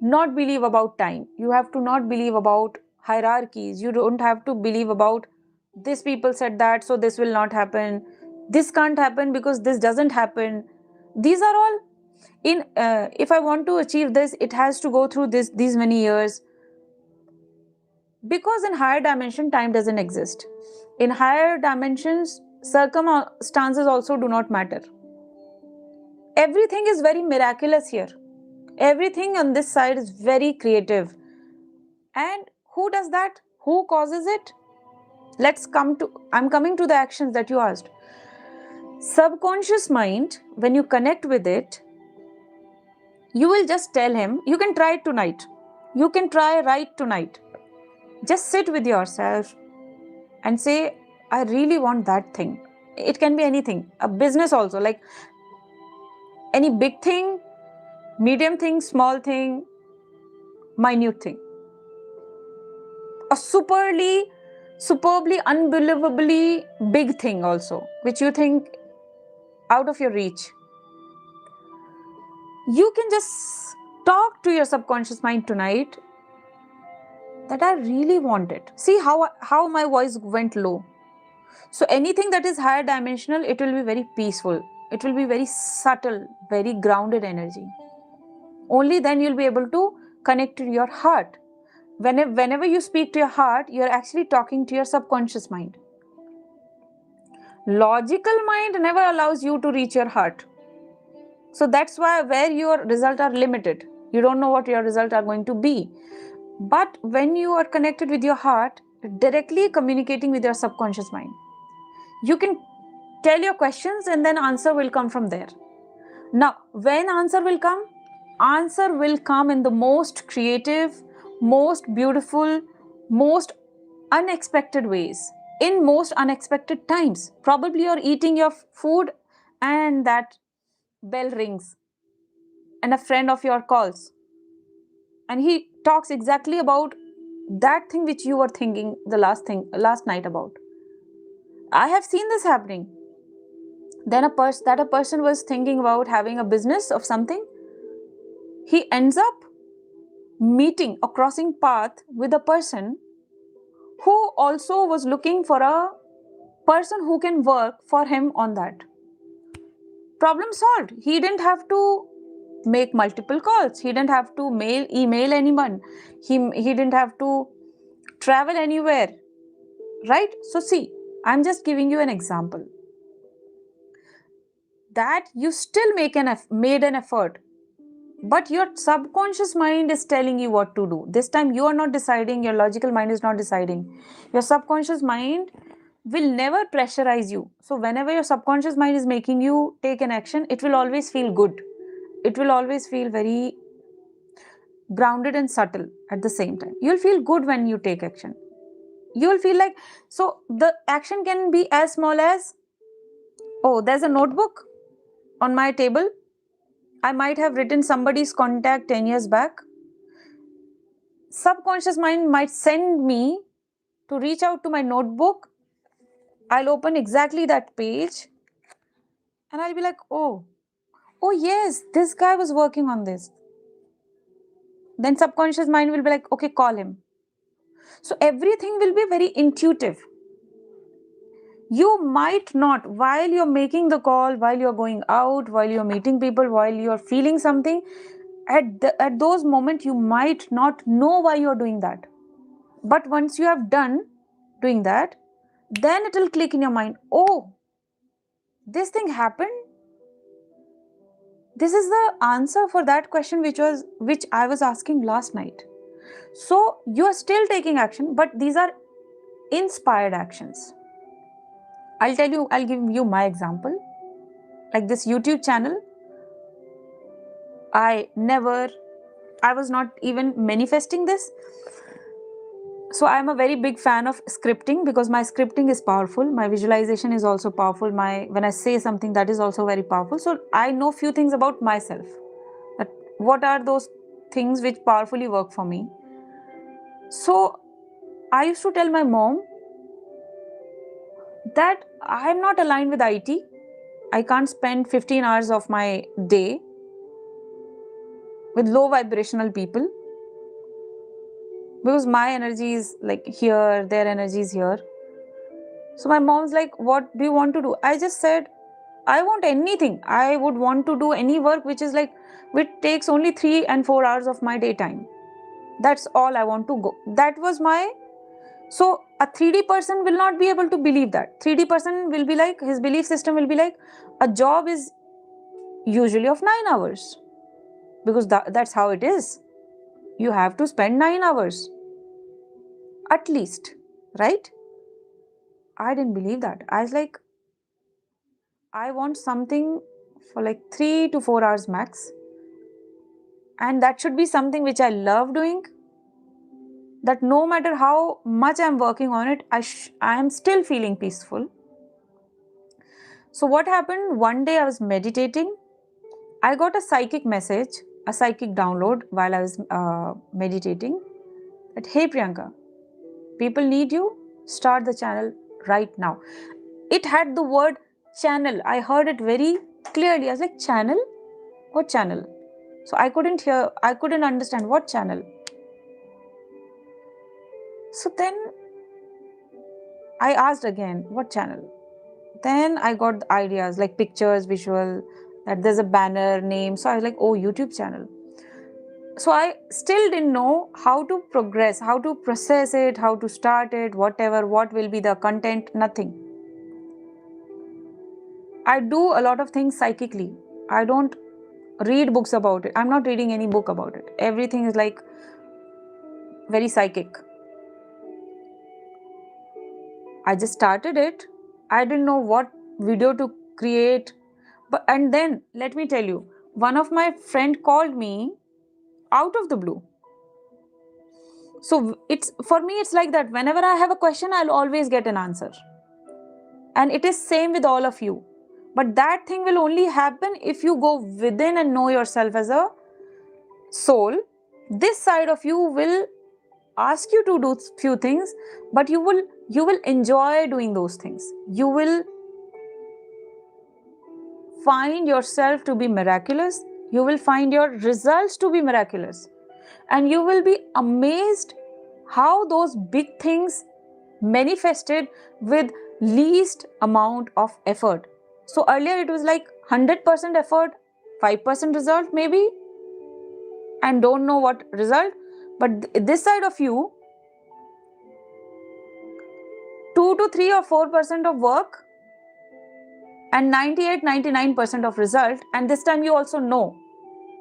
not believe about time. You have to not believe about hierarchies. You don't have to believe about this people said that, so this will not happen. This can't happen because this doesn't happen. These are all in, if I want to achieve this, it has to go through these many years. Because in higher dimension, time doesn't exist. In higher dimensions, circumstances also do not matter. Everything is very miraculous here. Everything on this side is very creative. And who does that? Who causes it? I'm coming to the actions that you asked. Subconscious mind, when you connect with it, you will just tell him, you can try it tonight. You can try right tonight. Just sit with yourself and say, I really want that thing. It can be anything, a business also, like any big thing, medium thing, small thing, minute thing. A superbly, unbelievably big thing also, which you think out of your reach. You can just talk to your subconscious mind tonight that I really want it. See how my voice went low. So anything that is higher dimensional, it will be very peaceful. It will be very subtle, very grounded energy. Only then you'll be able to connect to your heart. Whenever you speak to your heart, you're actually talking to your subconscious mind. Logical mind never allows you to reach your heart. So that's why where your results are limited. You don't know what your results are going to be. But when you are connected with your heart, directly communicating with your subconscious mind, you can tell your questions and then answer will come from there. Now, when answer will come in the most creative, most beautiful, most unexpected ways, in most unexpected times. Probably you're eating your food and that bell rings and a friend of yours calls and he talks exactly about that thing which you were thinking the last night about. I have seen this happening. Then a person was thinking about having a business of something. He ends up meeting or crossing path with a person who also was looking for a person who can work for him on that. problem solved. He didn't have to make multiple calls. He didn't have to email anyone. He didn't have to travel anywhere, right? So see, I'm just giving you an example that you still made an effort, but your subconscious mind is telling you what to do. This time you are not deciding, your logical mind is not deciding. Your subconscious mind will never pressurize you. So whenever your subconscious mind is making you take an action, it will always feel good. It will always feel very grounded and subtle at the same time. You'll feel good when you take action. You'll feel like, so the action can be as small as, oh, there's a notebook on my table. I might have written somebody's contact 10 years back. Subconscious mind might send me to reach out to my notebook. I'll open exactly that page and I'll be like, oh yes, this guy was working on this. Then subconscious mind will be like, okay, call him. So everything will be very intuitive. You might not, while you're making the call, while you're going out, while you're meeting people, while you're feeling something, at those moments you might not know why you're doing that. But once you have done doing that, then it will click in your mind, oh, this thing happened. This is the answer for that question which I was asking last night. So you are still taking action, but these are inspired actions. I'll give you my example. Like this YouTube channel, I was not even manifesting this. So I'm a very big fan of scripting because my scripting is powerful. My visualization is also powerful. When I say something, that is also very powerful. So I know few things about myself. That what are those things which powerfully work for me. So I used to tell my mom that I'm not aligned with IT. I can't spend 15 hours of my day with low vibrational people because my energy is like here, their energy is here. So my mom's like, what do you want to do? I just said, I want anything. I would want to do any work which takes only 3 and 4 hours of my daytime. That's all I want to go. That was so a 3D person will not be able to believe that. 3D person will be like, his belief system will be like, a job is usually of 9 hours. Because that's how it is. You have to spend 9 hours. At least, right? I didn't believe that. I was like, I want something for like 3 to 4 hours max. And that should be something which I love doing. That no matter how much I'm working on it, I am still feeling peaceful. So what happened? One day I was meditating. I got a psychic message, a psychic download while I was meditating. That, hey Priyanka, people need you. Start the channel right now. It had the word channel. I heard it very clearly. I was like, channel? What channel? So I couldn't understand what channel. So then I asked again, what channel? Then I got the ideas like pictures, visual, that there's a banner, name. So I was like, oh, YouTube channel. So I still didn't know how to progress, how to process it, how to start it, whatever, what will be the content, nothing. I do a lot of things psychically. I don't read books about it. I'm not reading any book about it. Everything is like very psychic. I just started it. I didn't know what video to create. And then let me tell you, one of my friend called me out of the blue. So for me, it's like that. Whenever I have a question, I'll always get an answer. And it is same with all of you. But that thing will only happen if you go within and know yourself as a soul. This side of you will ask you to do few things, but you will enjoy doing those things. You will find yourself to be miraculous. You will find your results to be miraculous. And you will be amazed how those big things manifested with least amount of effort. So earlier it was like 100% effort, 5% result maybe, and don't know what result. But this side of you, 2 to 3 or 4% of work and 98-99% of result, and this time you also know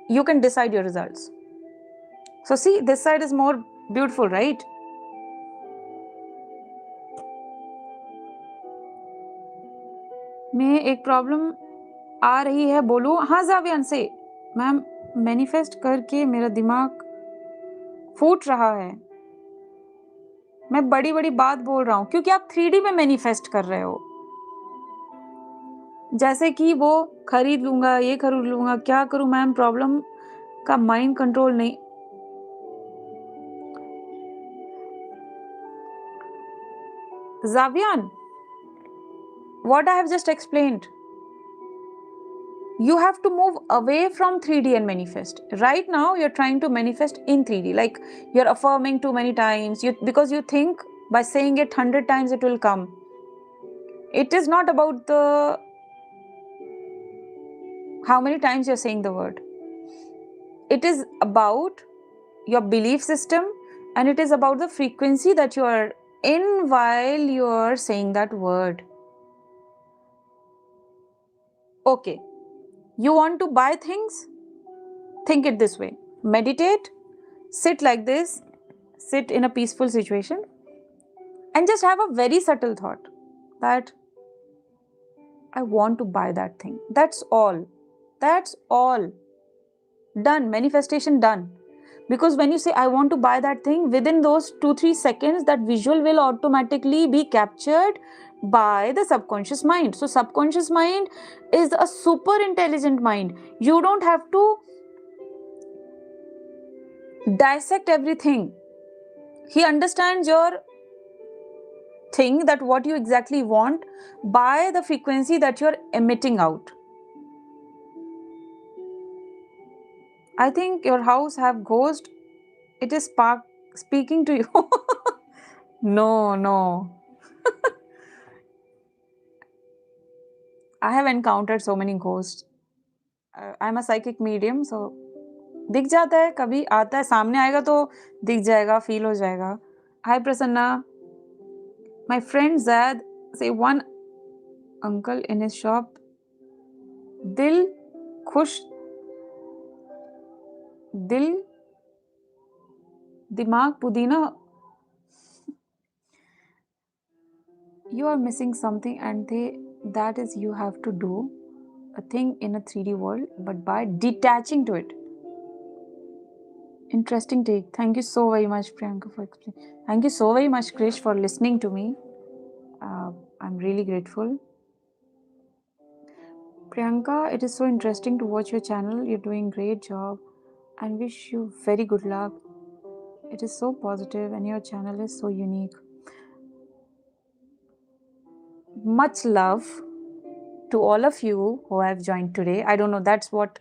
you can decide your results. So see, this side is more beautiful, right? मैं एक problem आ रही है, बोलूं? हाँ जावियान से, ma'am manifest करके मेरा दिमाग फूट रहा है, मैं बड़ी बड़ी बात बोल रहा हूँ, क्योंकि आप 3D में मैनिफेस्ट कर रहे हो, जैसे कि वो खरीद लूंगा, ये खरीद लूंगा, क्या करूं मैम, प्रॉब्लम का माइंड कंट्रोल नहीं। जावियान, what I have just explained, you have to move away from 3D and manifest. Right now you're trying to manifest in 3D, like you're affirming too many times, because you think by saying it 100 times it will come. It is not about the how many times you're saying the word. It is about your belief system, and it is about the frequency that you are in while you are saying that word. Okay, you want to buy things? Think it this way. Meditate, sit like this, sit in a peaceful situation, and just have a very subtle thought that I want to buy that thing. That's all. That's all. Done. Manifestation done. Because when you say I want to buy that thing, within those 2-3 seconds that visual will automatically be captured by the subconscious mind. So subconscious mind is a super intelligent mind. You don't have to dissect everything. He understands your thing, that what you exactly want, by the frequency that you're emitting out. I think your house have ghost. It is speaking to you. No. I have encountered so many ghosts. I'm a psychic medium, so दिख जाता है, कभी आता है, सामने आएगा तो दिख जाएगा, फील हो जाएगा. Hi Prasanna. My friend Zad say one uncle in his shop, दिल खुश, दिल दिमाग पुदीना. You are missing something, and that is you have to do a thing in a 3D world, but by detaching to it. Interesting take. Thank you so very much, Priyanka, for explaining. Thank you so very much, Krish, for listening to me. I'm really grateful. Priyanka, it is so interesting to watch your channel. You're doing great job, and wish you very good luck. It is so positive, and your channel is so unique. Much love to all of you who have joined today. I don't know, that's what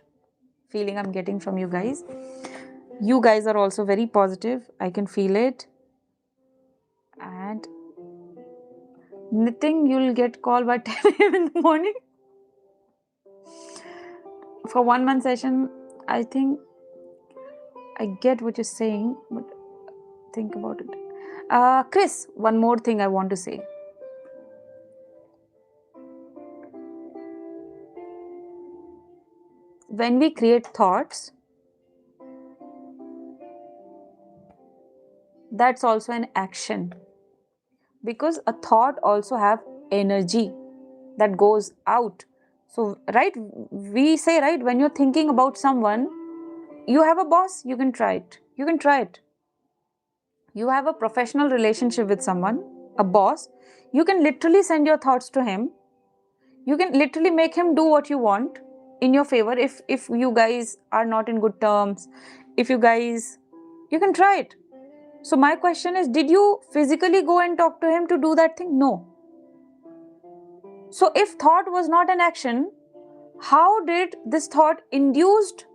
feeling I'm getting from you guys. You guys are also very positive. I can feel it. And Nitin, you'll get called by 10 a.m. in the morning for 1 month session. I think I get what you're saying, but think about it. Chris, one more thing I want to say. When we create thoughts, that's also an action, because a thought also have energy that goes out. So right, we say, right, when you're thinking about someone, you have a boss, you can try it. You have a professional relationship with someone, a boss, you can literally send your thoughts to him. You can literally make him do what you want in your favor. If you guys are not in good terms, you can try it. So my question is, did you physically go and talk to him to do that thing? No. So if thought was not an action, how did this thought induced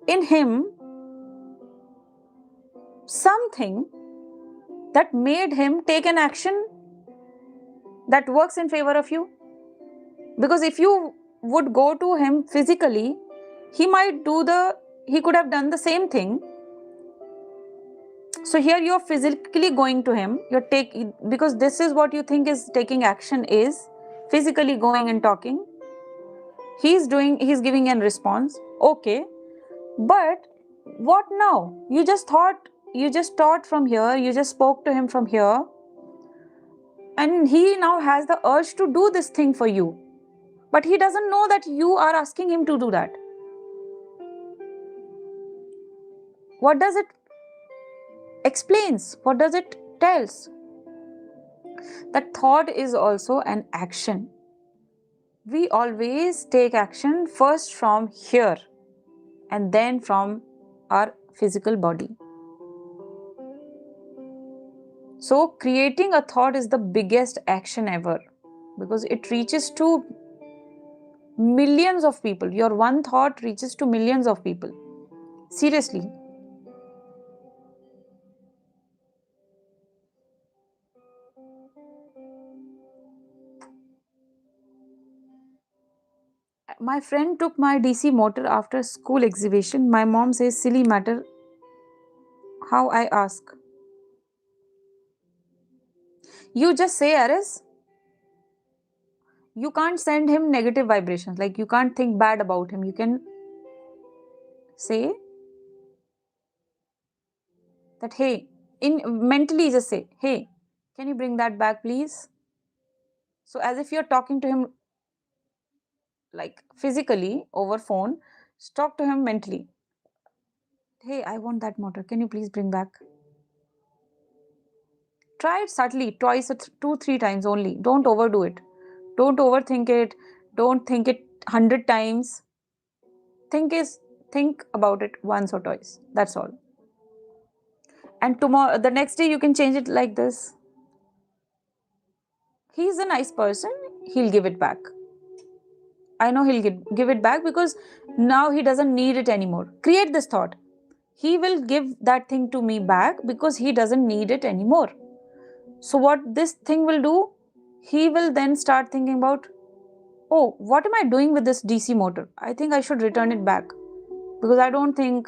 in him something that made him take an action that works in favor of you? Because if you would go to him physically, he could have done the same thing. So here you're physically going to him, because this is what you think is taking action, is physically going and talking. He's giving a response. Okay. But what now? You just taught from here, you just spoke to him from here, and he now has the urge to do this thing for you. But he doesn't know that you are asking him to do that. What does it explains? What does it tells? That thought is also an action. We always take action first from here and then from our physical body. So creating a thought is the biggest action ever, because it reaches to millions of people. Your one thought reaches to millions of people. Seriously. My friend took my DC motor after school exhibition. My mom says silly matter. How? I ask. You just say, Aris. You can't send him negative vibrations. Like, you can't think bad about him. You can say that, hey, mentally just say, hey, can you bring that back, please? So as if you're talking to him like physically over phone, talk to him mentally. Hey, I want that motor. Can you please bring back? Try it subtly, twice or 2-3 times only. Don't overdo it. Don't overthink it. Don't think it 100 times. Think about it once or twice. That's all. And tomorrow, the next day, you can change it like this. He's a nice person. He'll give it back. I know he'll give it back because now he doesn't need it anymore. Create this thought. He will give that thing to me back because he doesn't need it anymore. So what this thing will do, he will then start thinking about, oh, what am I doing with this DC motor? I think I should return it back because I don't think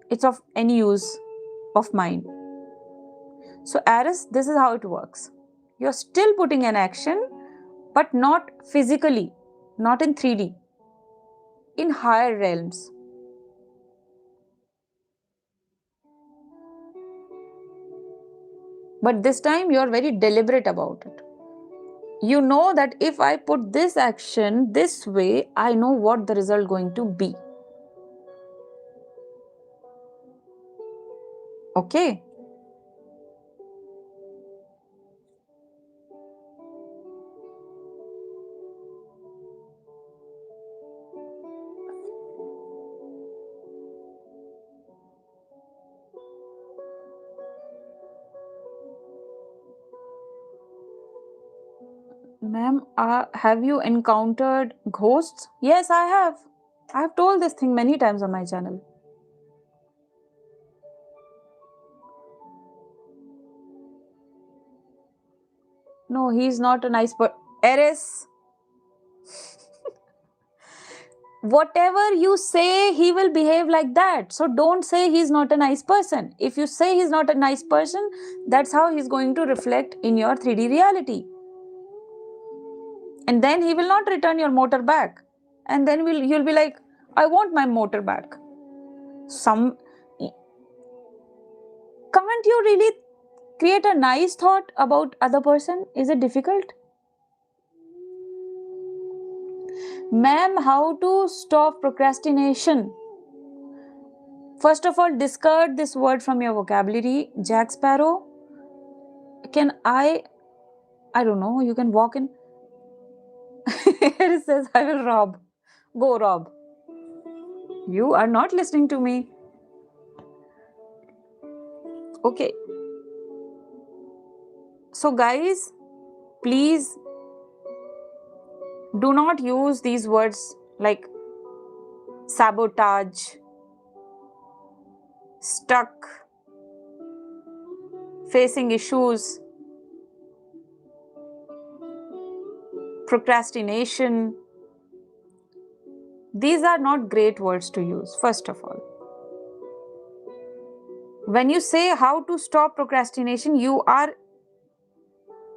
it's of any use of mine. So Aris, this is how it works. You're still putting an action, but not physically, not in 3D, in higher realms. But this time you're very deliberate about it. You know that if I put this action this way, I know what the result going to be. Okay. Ma'am, have you encountered ghosts? Yes, I have. I have told this thing many times on my channel. No, he's not a nice person. Eris. Whatever you say, he will behave like that. So don't say he's not a nice person. If you say he's not a nice person, that's how he's going to reflect in your 3D reality. And then he will not return your motor back. And then you'll be like, I want my motor back. Can't you really create a nice thought about other person? Is it difficult? Ma'am, how to stop procrastination? First of all, discard this word from your vocabulary. Jack Sparrow. I don't know, you can walk in. It says, I will rob. Go rob. You are not listening to me. Okay. So guys, please do not use these words like sabotage, stuck, facing issues, procrastination. These are not great words to use, first of all. When you say how to stop procrastination, you are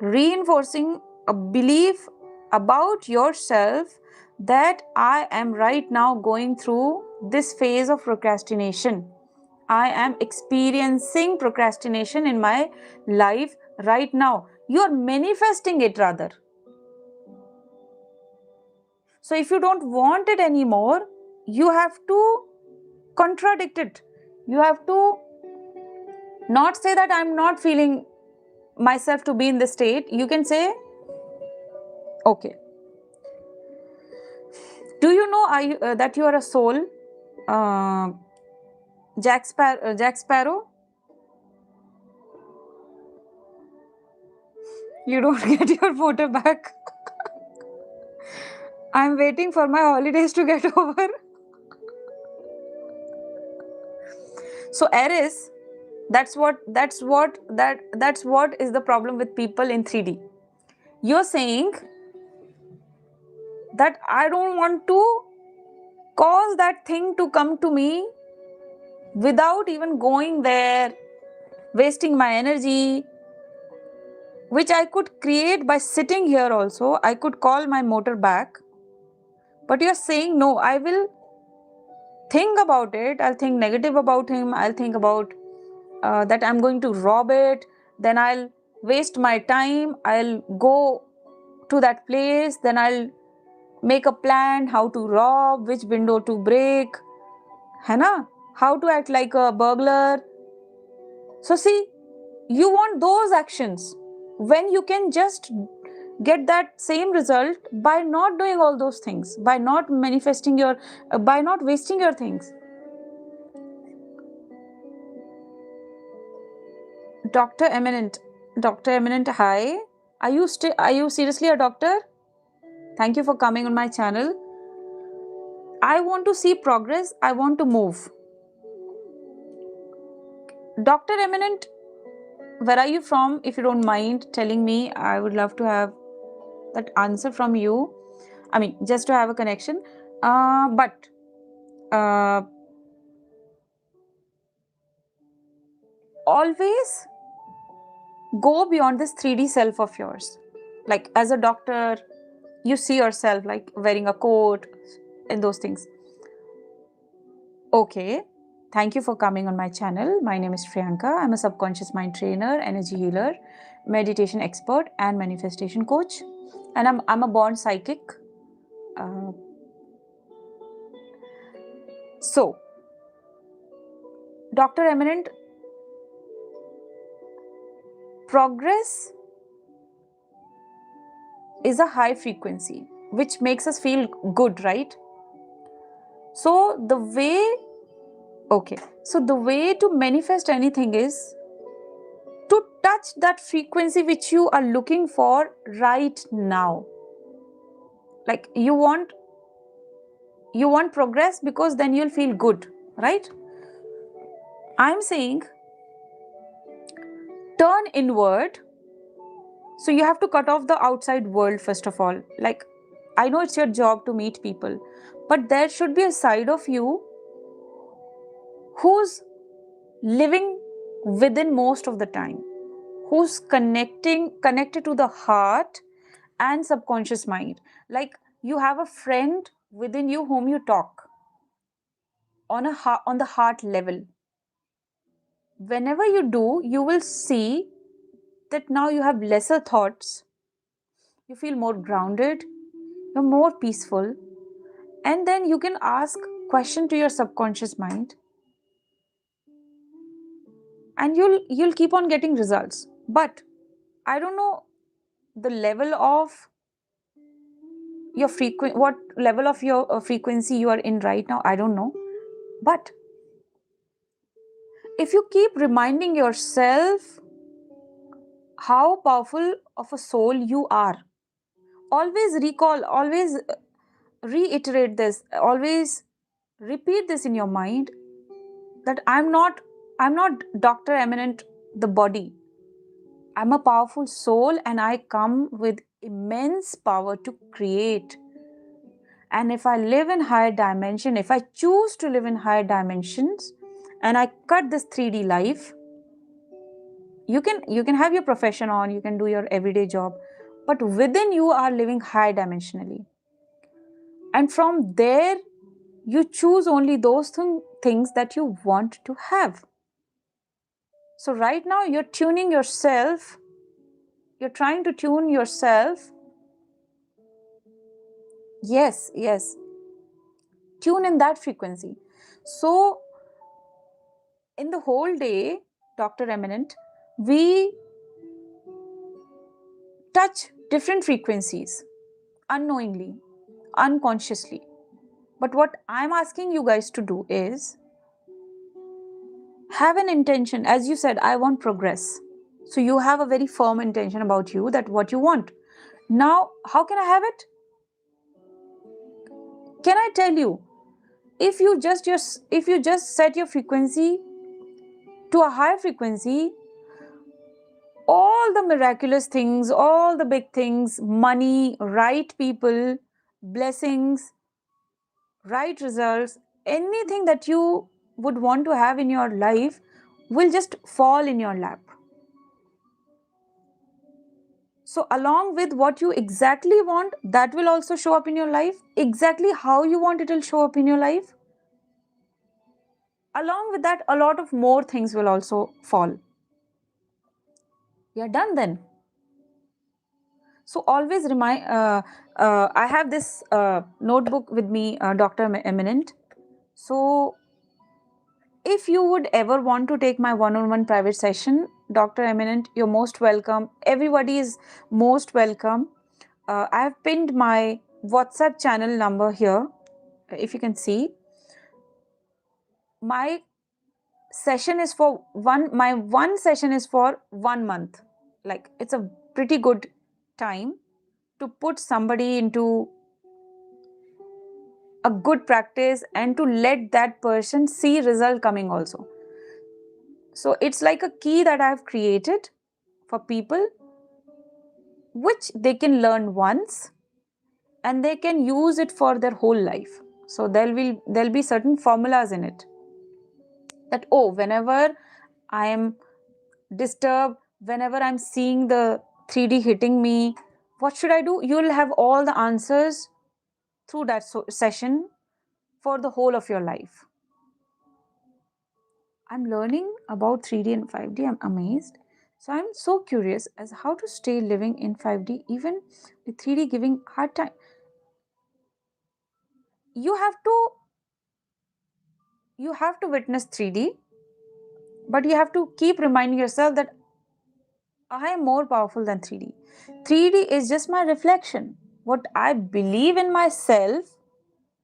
reinforcing a belief about yourself that I am right now going through this phase of procrastination. I am experiencing procrastination in my life right now. You are manifesting it rather. So if you don't want it anymore, you have to contradict it. You have to not say that I'm not feeling myself to be in this state. You can say, okay, do you know that you are a soul? Jack Sparrow? You don't get your photo back. I'm waiting for my holidays to get over. So Aries, that's what is the problem with people in 3D. You're saying that I don't want to cause that thing to come to me without even going there, wasting my energy, which I could create by sitting here also. I could call my motor back. But you're saying, no, I will think about it. I'll think negative about him. I'll think about that I'm going to rob it. Then I'll waste my time. I'll go to that place. Then I'll make a plan how to rob, which window to break, है ना? How to act like a burglar. So see, you want those actions when you can just get that same result by not doing all those things, by not manifesting your, by not wasting your things. Dr. Eminent, hi. Are you seriously a doctor? Thank you for coming on my channel. I want to see progress. I want to move. Dr. Eminent, where are you from? If you don't mind telling me, I would love to have that answer from you. I mean, just to have a connection. But always go beyond this 3D self of yours. Like as a doctor, you see yourself like wearing a coat and those things. Okay. Thank you for coming on my channel. My name is Priyanka. I'm a subconscious mind trainer, energy healer, meditation expert, and manifestation coach. And I'm a born psychic. So, Dr. Eminent, progress is a high frequency, which makes us feel good, right? So the way to manifest anything is to touch that frequency which you are looking for right now. Like you want progress because then you'll feel good, right? I'm saying turn inward. So you have to cut off the outside world first of all. Like I know it's your job to meet people, but there should be a side of you who's living within most of the time, who's connected to the heart and subconscious mind. Like you have a friend within you whom you talk on the heart level. Whenever you do, you will see that now you have lesser thoughts, you feel more grounded, you're more peaceful, and then you can ask question to your subconscious mind and you'll keep on getting results. But I don't know the level of your what level of your frequency you are in right now. I don't know. But if you keep reminding yourself how powerful of a soul you are, always recall, always reiterate this, always repeat this in your mind that I'm not Dr. Eminent, the body. I'm a powerful soul and I come with immense power to create. And if I live in higher dimension, if I choose to live in higher dimensions and I cut this 3D life, you can have your profession on, you can do your everyday job, but within you are living high dimensionally. And from there, you choose only those things that you want to have. So right now you're tuning yourself, you're trying to tune yourself. Yes, tune in that frequency. So in the whole day, Dr. Eminent, we touch different frequencies unknowingly, unconsciously. But what I'm asking you guys to do is have an intention. As you said, I want progress. So you have a very firm intention about you, that what you want. Now, how can I have it? Can I tell you? If you just set your frequency to a higher frequency, all the miraculous things, all the big things, money, right people, blessings, right results, anything that you would want to have in your life will just fall in your lap. So along with what you exactly want, that will also show up in your life. Exactly how you want, it will show up in your life. Along with that, a lot of more things will also fall. You're done then. So always remind, I have this notebook with me, Dr. Eminent. So if you would ever want to take my one-on-one private session, Dr. Eminent, you're most welcome. Everybody is most welcome. I have pinned my WhatsApp channel number here. If you can see, my session is for my one session is for 1 month. Like, it's a pretty good time to put somebody into a good practice and to let that person see result coming also. So it's like a key that I've created for people, which they can learn once and they can use it for their whole life. So there'll be certain formulas in it, that, oh, whenever I am disturbed, whenever I'm seeing the 3D hitting me, what should I do? You'll have all the answers through that session for the whole of your life. I'm learning about 3D and 5D. I'm amazed. So I'm so curious as how to stay living in 5D, even with 3D giving hard time. You have to witness 3D, but you have to keep reminding yourself that I am more powerful than 3D. 3D is just my reflection. What I believe in myself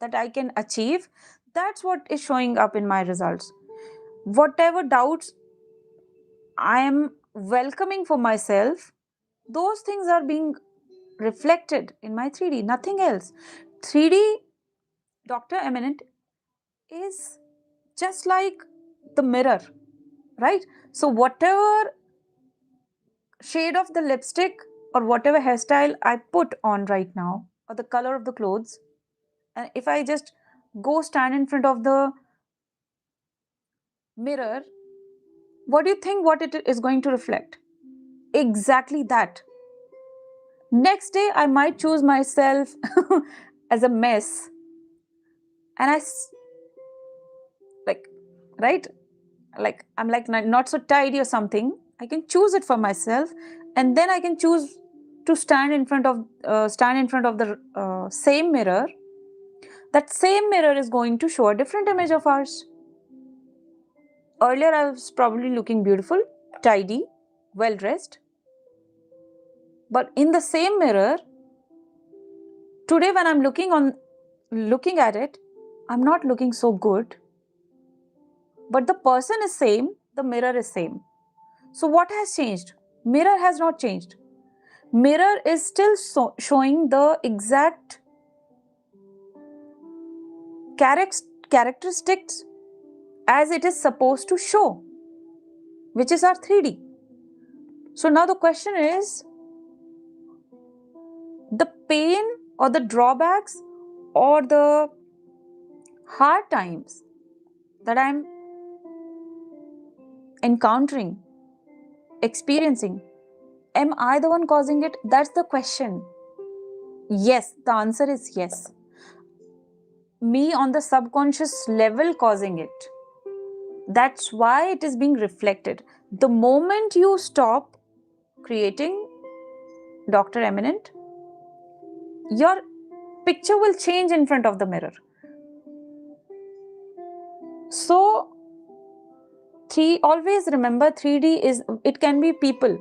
that I can achieve, that's what is showing up in my results. Whatever doubts I am welcoming for myself, those things are being reflected in my 3D, nothing else. 3D, Dr. Eminent, is just like the mirror, right? So whatever shade of the lipstick or whatever hairstyle I put on right now, or the color of the clothes, and if I just go stand in front of the mirror, what do you think what it is going to reflect? Exactly that. Next day, I might choose myself as a mess, and like, right? Like, I'm like not so tidy or something. I can choose it for myself, and then I can choose to stand in front of the same mirror. That same mirror is going to show a different image of ours. Earlier, I was probably looking beautiful, tidy, well dressed, but in the same mirror, today when I'm looking at it, I'm not looking so good. But the person is same, the mirror is same. So what has changed? Mirror has not changed. Mirror is still showing the exact characteristics as it is supposed to show, which is our 3D. So now the question is, the pain or the drawbacks or the hard times that I'm encountering, experiencing, am I the one causing it? That's the question. Yes, the answer is yes. Me on the subconscious level causing it. That's why it is being reflected. The moment you stop creating, Dr. Eminent, your picture will change in front of the mirror. So, always remember 3D is, it can be people.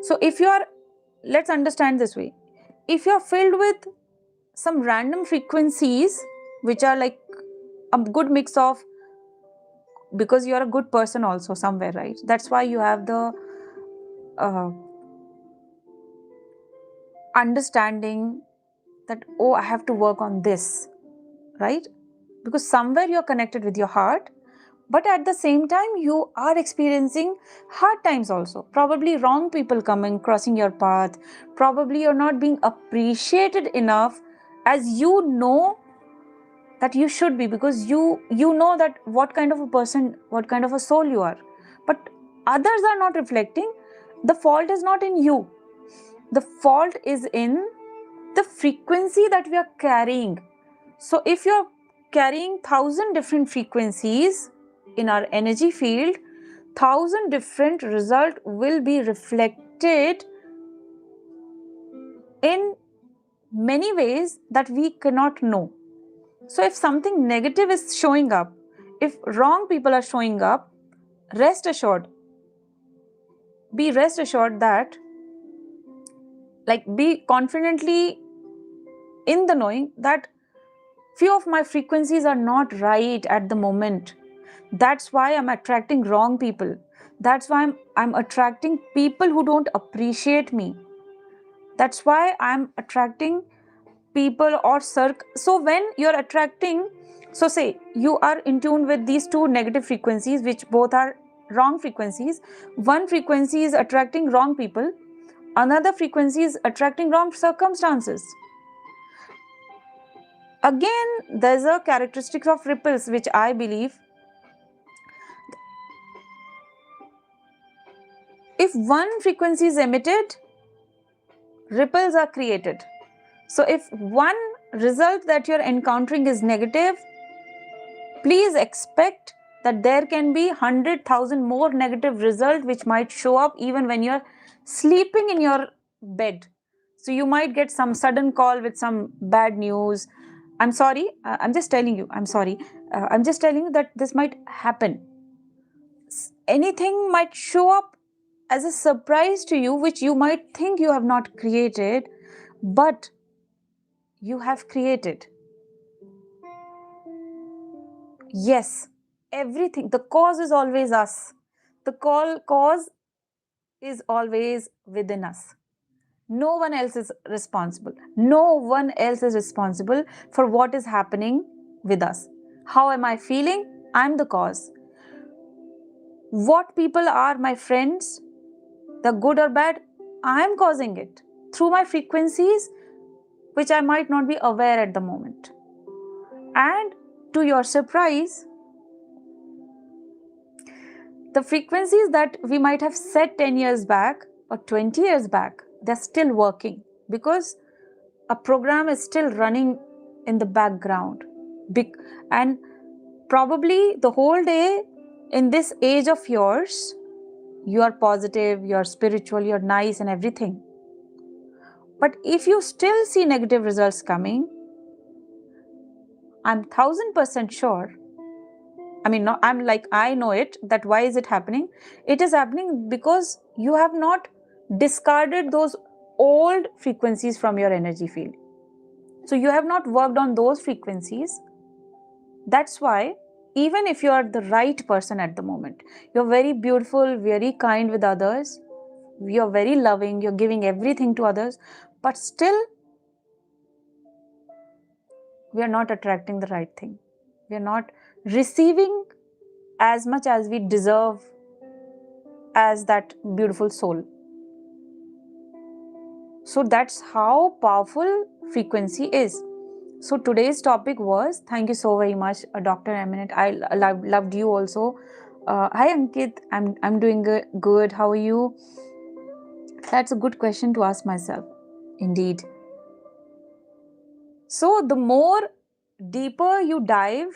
So if you are, let's understand this way. If you're filled with some random frequencies, which are like a good mix of, because you're a good person also somewhere, right? That's why you have the understanding that, oh, I have to work on this, right? Because somewhere you're connected with your heart, but at the same time you are experiencing hard times also. Probably wrong people coming, crossing your path. Probably you're not being appreciated enough as you know that you should be, because you know that what kind of a person, what kind of a soul you are. But others are not reflecting. The fault is not in you. The fault is in the frequency that we are carrying. So if you're carrying 1,000 different frequencies in our energy field, 1,000 different results will be reflected in many ways that we cannot know. So if something negative is showing up, if wrong people are showing up, rest assured that, like, be confidently in the knowing that few of my frequencies are not right at the moment. That's why I'm attracting wrong people. That's why I'm attracting people who don't appreciate me. That's why I'm attracting people or so when you're attracting, so say you are in tune with these two negative frequencies, which both are wrong frequencies. One frequency is attracting wrong people, another frequency is attracting wrong circumstances. Again, there's a characteristic of ripples, which I believe, if one frequency is emitted, ripples are created. So if one result that you're encountering is negative, please expect that there can be 100,000 more negative results which might show up even when you're sleeping in your bed. So you might get some sudden call with some bad news. I'm sorry, I'm just telling you, I'm sorry. I'm just telling you that this might happen. Anything might show up as a surprise to you, which you might think you have not created, but you have created. Yes, everything. The cause is always us. The cause is always within us. No one else is responsible. No one else is responsible for what is happening with us. How am I feeling? I'm the cause. What people are my friends, the good or bad, I'm causing it through my frequencies, which I might not be aware at the moment. And to your surprise, the frequencies that we might have set 10 years back or 20 years back, they're still working because a program is still running in the background. And probably the whole day in this age of yours, you are positive, you're spiritual, you're nice and everything. But if you still see negative results coming, I'm 1,000% sure. I mean, no, I know it, that why is it happening? It is happening because you have not discarded those old frequencies from your energy field. So you have not worked on those frequencies. That's why, even if you are the right person at the moment, you're very beautiful, very kind with others, you're very loving, you're giving everything to others, but still, we are not attracting the right thing. We are not receiving as much as we deserve as that beautiful soul. So that's how powerful frequency is. So today's topic was, thank you so very much, Dr. Eminent. I loved you also. Hi Ankit, I'm doing good. How are you? That's a good question to ask myself. Indeed. So the more deeper you dive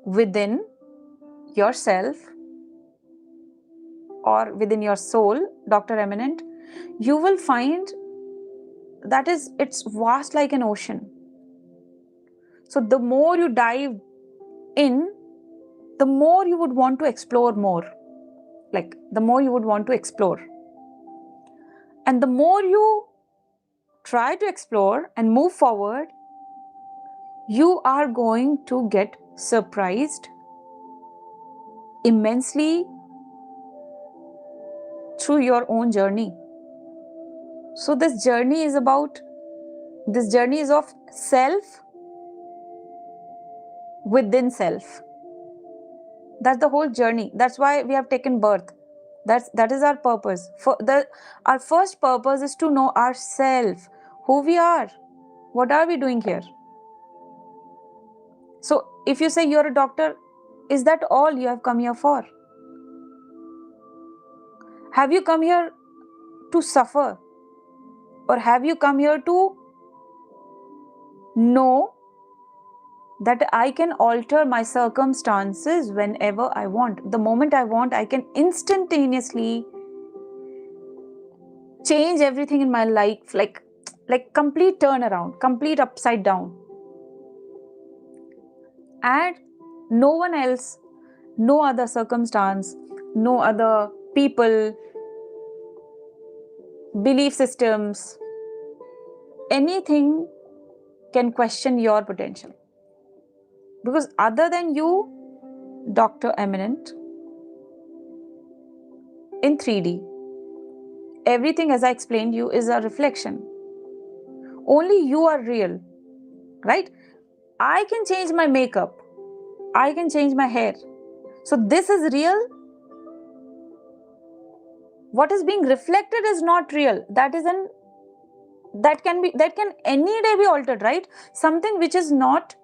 within yourself or within your soul, Dr. Eminent, you will find that it's vast like an ocean. So the more you dive in, the more you would want to explore more. Like the more you would want to explore. And the more you try to explore and move forward, you are going to get surprised immensely through your own journey. So this journey is of self within self. That's the whole journey. That's why we have taken birth. That is our purpose. Our first purpose is to know ourself, who we are, what are we doing here. So if you say you're a doctor, is that all you have come here for? Have you come here to suffer? Or have you come here to know that I can alter my circumstances whenever I want? The moment I want, I can instantaneously change everything in my life, like complete turnaround, complete upside down. And no one else, no other circumstance, no other people, belief systems, anything can question your potential. Because other than you, Dr. Eminent, in 3D, everything, as I explained you, is a reflection. Only you are real, right? I can change my makeup. I can change my hair. So this is real. What is being reflected is not real. That can any day be altered, right? Something which is not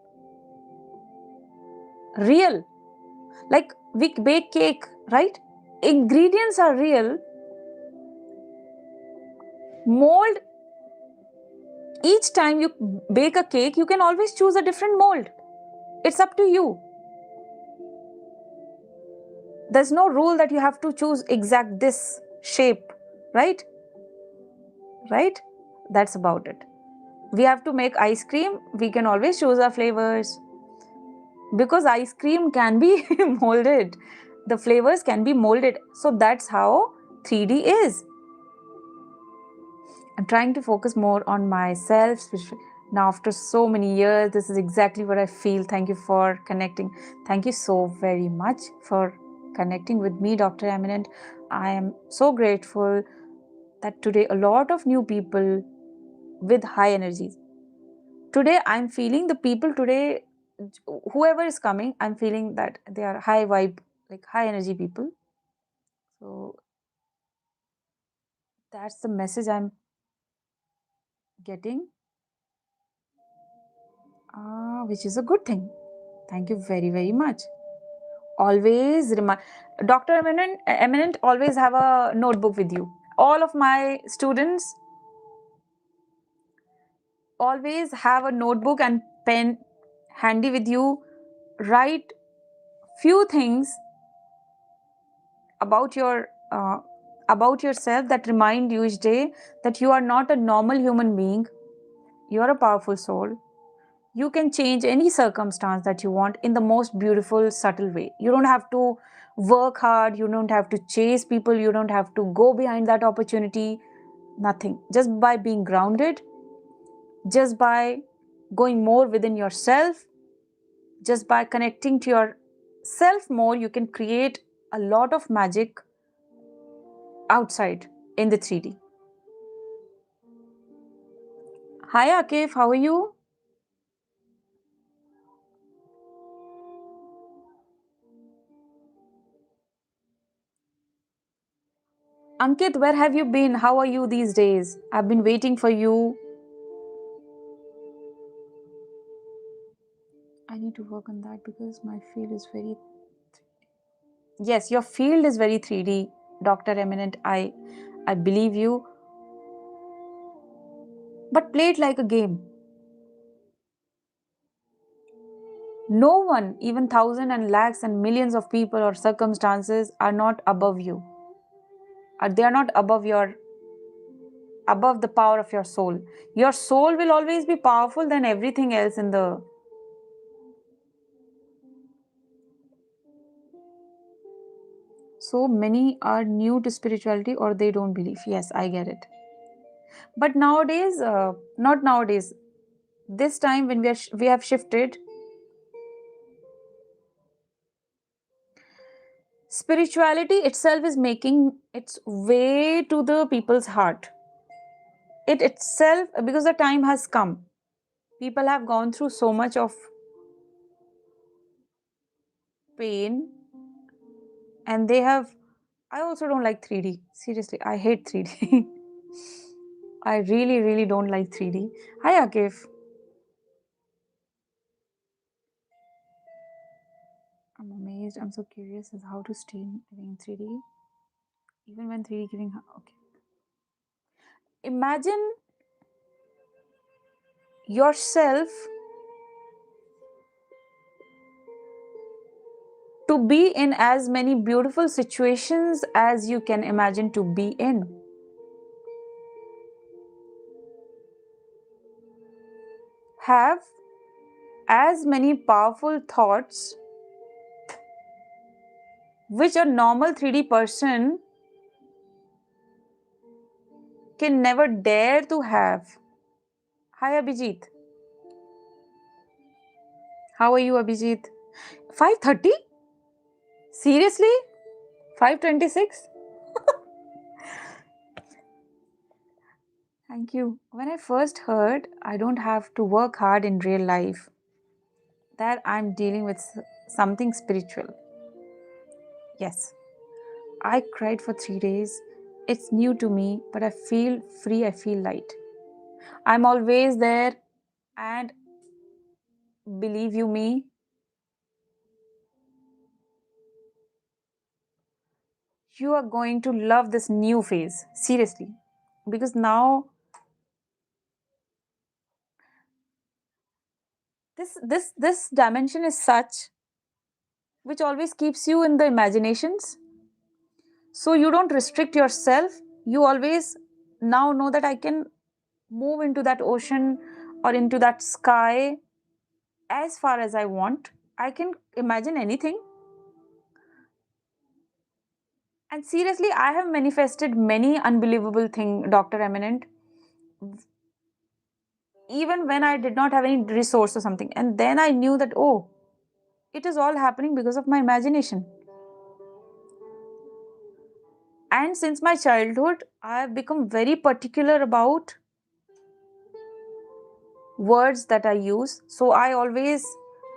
real. Like we bake cake, right? Ingredients are real. Mold, each time you bake a cake, you can always choose a different mold. It's up to you. There's no rule that you have to choose exact this shape, right? Right? That's about it. We have to make ice cream, we can always choose our flavors. Because ice cream can be molded. The flavors can be molded. So that's how 3D is. I'm trying to focus more on myself. Now, after so many years, this is exactly what I feel. Thank you for connecting. Thank you so very much for connecting with me, Dr. Eminent. I am so grateful that today a lot of new people with high energies. Today, I'm feeling the people today, whoever is coming, I'm feeling that they are high vibe, like high energy people. So that's the message I'm getting, which is a good thing. Thank you very, very much. Always remind, Dr. Eminent, always have a notebook with you. All of my students always have a notebook and pen handy with you. Write few things about yourself that remind you each day that you are not a normal human being. You are a powerful soul. You can change any circumstance that you want in the most beautiful, subtle way. You don't have to work hard. You don't have to chase people. You don't have to go behind that opportunity. Nothing. Just by being grounded, just by going more within yourself, just by connecting to yourself more, you can create a lot of magic outside in the 3D. Hi Akif, how are you? Ankit, where have you been? How are you these days? I've been waiting for you. I need to work on that because my field is very... Yes, your field is very 3D, Dr. Eminent. I believe you. But play it like a game. No one, even thousands and lakhs and millions of people or circumstances are not above you. They are not above the power of your soul. Your soul will always be powerful than everything else in the... So many are new to spirituality or they don't believe. Yes, I get it. But nowadays, not nowadays, this time when we have shifted, spirituality itself is making its way to the people's heart. It itself, because the time has come. People have gone through so much of pain and they have... I also don't like 3D. Seriously, I hate 3D. I really, really don't like 3D. Hi, Akif. I'm amazed. I'm so curious as how to stay living in 3D. Even when 3D giving... Okay. Imagine yourself to be in as many beautiful situations as you can imagine to be in. Have as many powerful thoughts which a normal 3D person can never dare to have. Hi, Abhijit. How are you, Abhijit? 5:30? Seriously? 5:26? Thank you. When I first heard I don't have to work hard in real life, that I'm dealing with something spiritual. Yes. I cried for 3 days. It's new to me, but I feel free, I feel light. I'm always there, and believe you me, you are going to love this new phase. Seriously. Because now this dimension is such which always keeps you in the imaginations. So you don't restrict yourself. You always now know that I can move into that ocean or into that sky as far as I want. I can imagine anything. And seriously, I have manifested many unbelievable things, Dr. Eminent, even when I did not have any resource or something. And then I knew that, oh, it is all happening because of my imagination. And since my childhood, I have become very particular about words that I use. So I always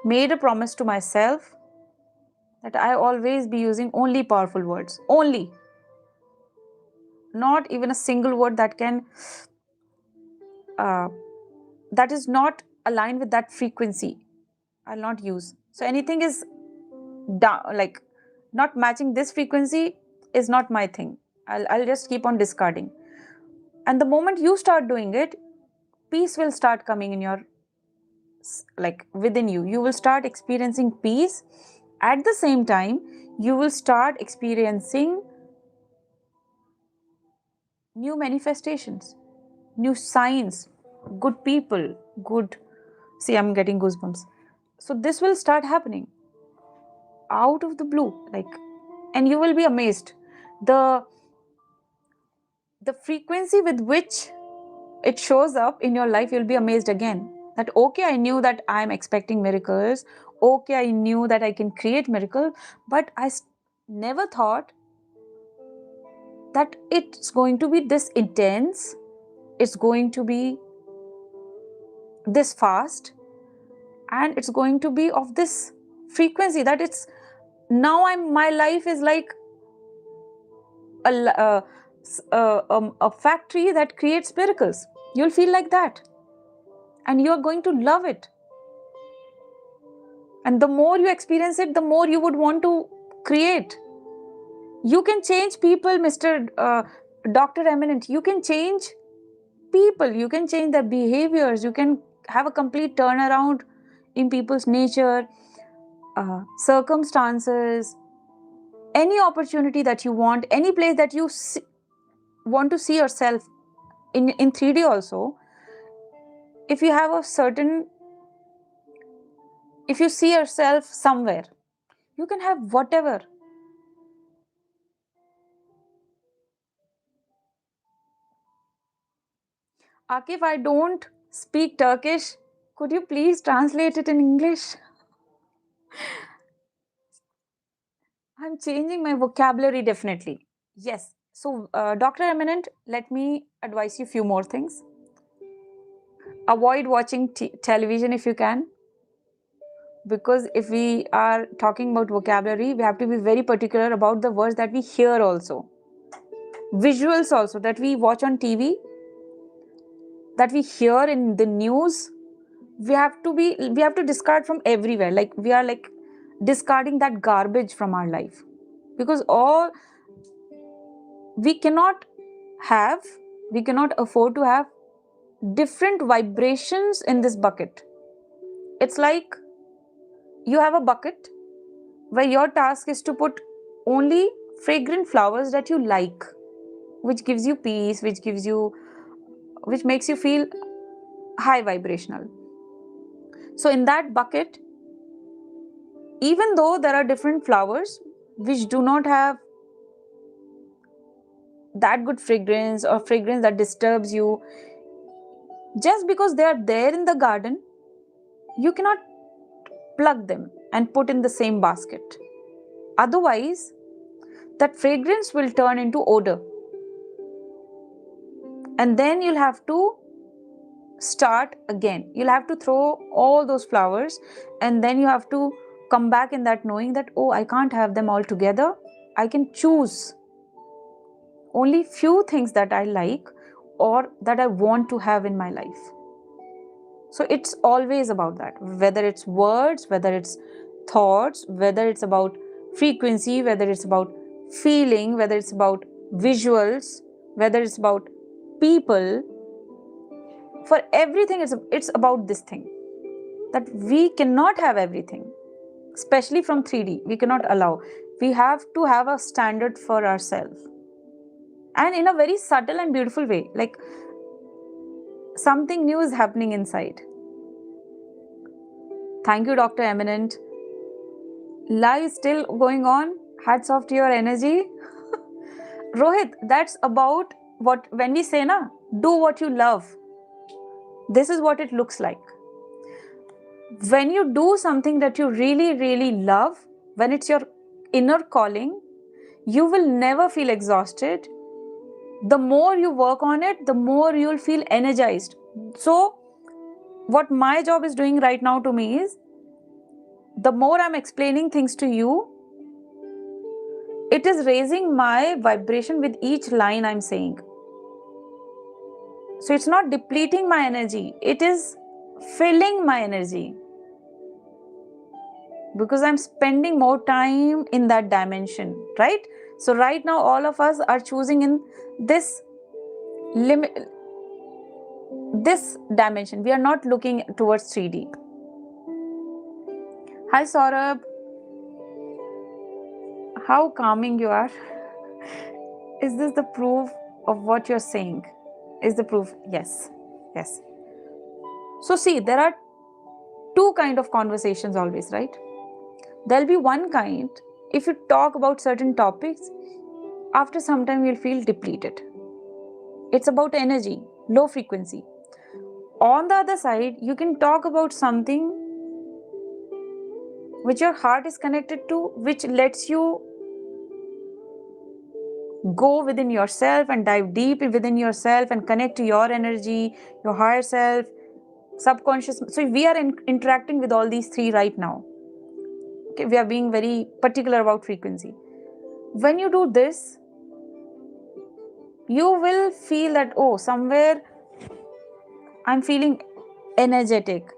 made a promise to myself that I always be using only powerful words. Only. Not even a single word that can... that is not aligned with that frequency. I'll not use. So anything is like not matching this frequency is not my thing. I'll just keep on discarding. And the moment you start doing it, peace will start coming in your, like within you. You will start experiencing peace. At the same time, you will start experiencing new manifestations, new signs, good people, good... See, I'm getting goosebumps. So this will start happening out of the blue, like, and you will be amazed. The frequency with which it shows up in your life, you'll be amazed again. That, okay, I knew that I'm expecting miracles. Okay, I knew that I can create miracle, but I never thought that it's going to be this intense. It's going to be this fast, and it's going to be of this frequency that it's... Now my life is like a factory that creates miracles. You'll feel like that. And you're going to love it. And the more you experience it, the more you would want to create. You can change people, Mr. Dr. Eminent. You can change people. You can change their behaviors. You can have a complete turnaround in people's nature, circumstances, any opportunity that you want, any place that you want to see yourself in 3D also. If you have a certain, if you see yourself somewhere, you can have whatever. Akif, I don't speak Turkish. Could you please translate it in English? I'm changing my vocabulary definitely. Yes. So, Dr. Eminent, let me advise you a few more things. Avoid watching television if you can. Because if we are talking about vocabulary, we have to be very particular about the words that we hear also. Visuals also that we watch on TV, that we hear in the news. We have to discard from everywhere. Like we are like discarding that garbage from our life. Because we cannot afford to have different vibrations in this bucket. It's like you have a bucket where your task is to put only fragrant flowers that you like, which gives you peace, which makes you feel high vibrational. So in that bucket, even though there are different flowers which do not have that good fragrance or fragrance that disturbs you, just because they are there in the garden, you cannot pluck them and put in the same basket. Otherwise, that fragrance will turn into odor. And then you'll have to start again. You'll have to throw all those flowers, and then you have to come back in that knowing that, oh, I can't have them all together. I can choose only few things that I like or that I want to have in my life. So it's always about that, whether it's words, whether it's thoughts, whether it's about frequency, whether it's about feeling, whether it's about visuals, whether it's about people. For everything, it's about this thing, that we cannot have everything, especially from 3D. We cannot allow. We have to have a standard for ourselves. And in a very subtle and beautiful way, like something new is happening inside. Thank you, Dr. Eminent. Live is still going on. Hats off to your energy. Rohit, that's about what, when we say, na, do what you love. This is what it looks like. When you do something that you really, really love, when it's your inner calling, you will never feel exhausted. The more you work on it, the more you'll feel energized. So, what my job is doing right now to me is, the more I'm explaining things to you, it is raising my vibration with each line I'm saying. So, it's not depleting my energy, it is filling my energy. Because I'm spending more time in that dimension, right? So right now, all of us are choosing in this dimension. We are not looking towards 3D. Hi, Saurabh. How calming you are. Is this the proof of what you're saying? Is the proof? Yes. Yes. So see, there are two kinds of conversations always, right? There'll be one kind, if you talk about certain topics, after some time you'll feel depleted. It's about energy, low frequency. On the other side, you can talk about something which your heart is connected to, which lets you go within yourself and dive deep within yourself and connect to your energy, your higher self, subconscious. So we are interacting with all these three right now. Okay, we are being very particular about frequency. When you do this, you will feel that, oh, somewhere I'm feeling energetic.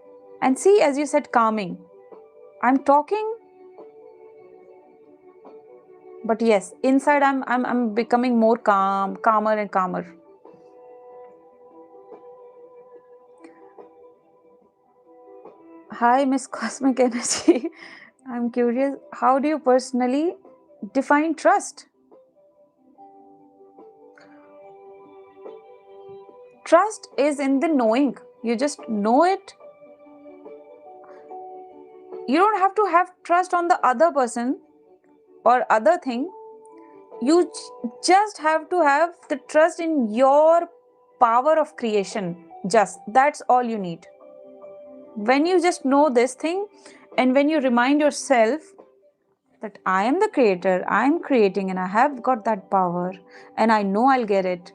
And see, as you said, calming. I'm talking, but yes, inside I'm becoming more calmer and calmer. Hi, Miss Cosmic Energy. I'm curious, how do you personally define trust? Trust is in the knowing. You just know it. You don't have to have trust on the other person or other thing. You just have to have the trust in your power of creation. Just that's all you need. When you just know this thing, and when you remind yourself that I am the creator, I am creating, and I have got that power, and I know I'll get it.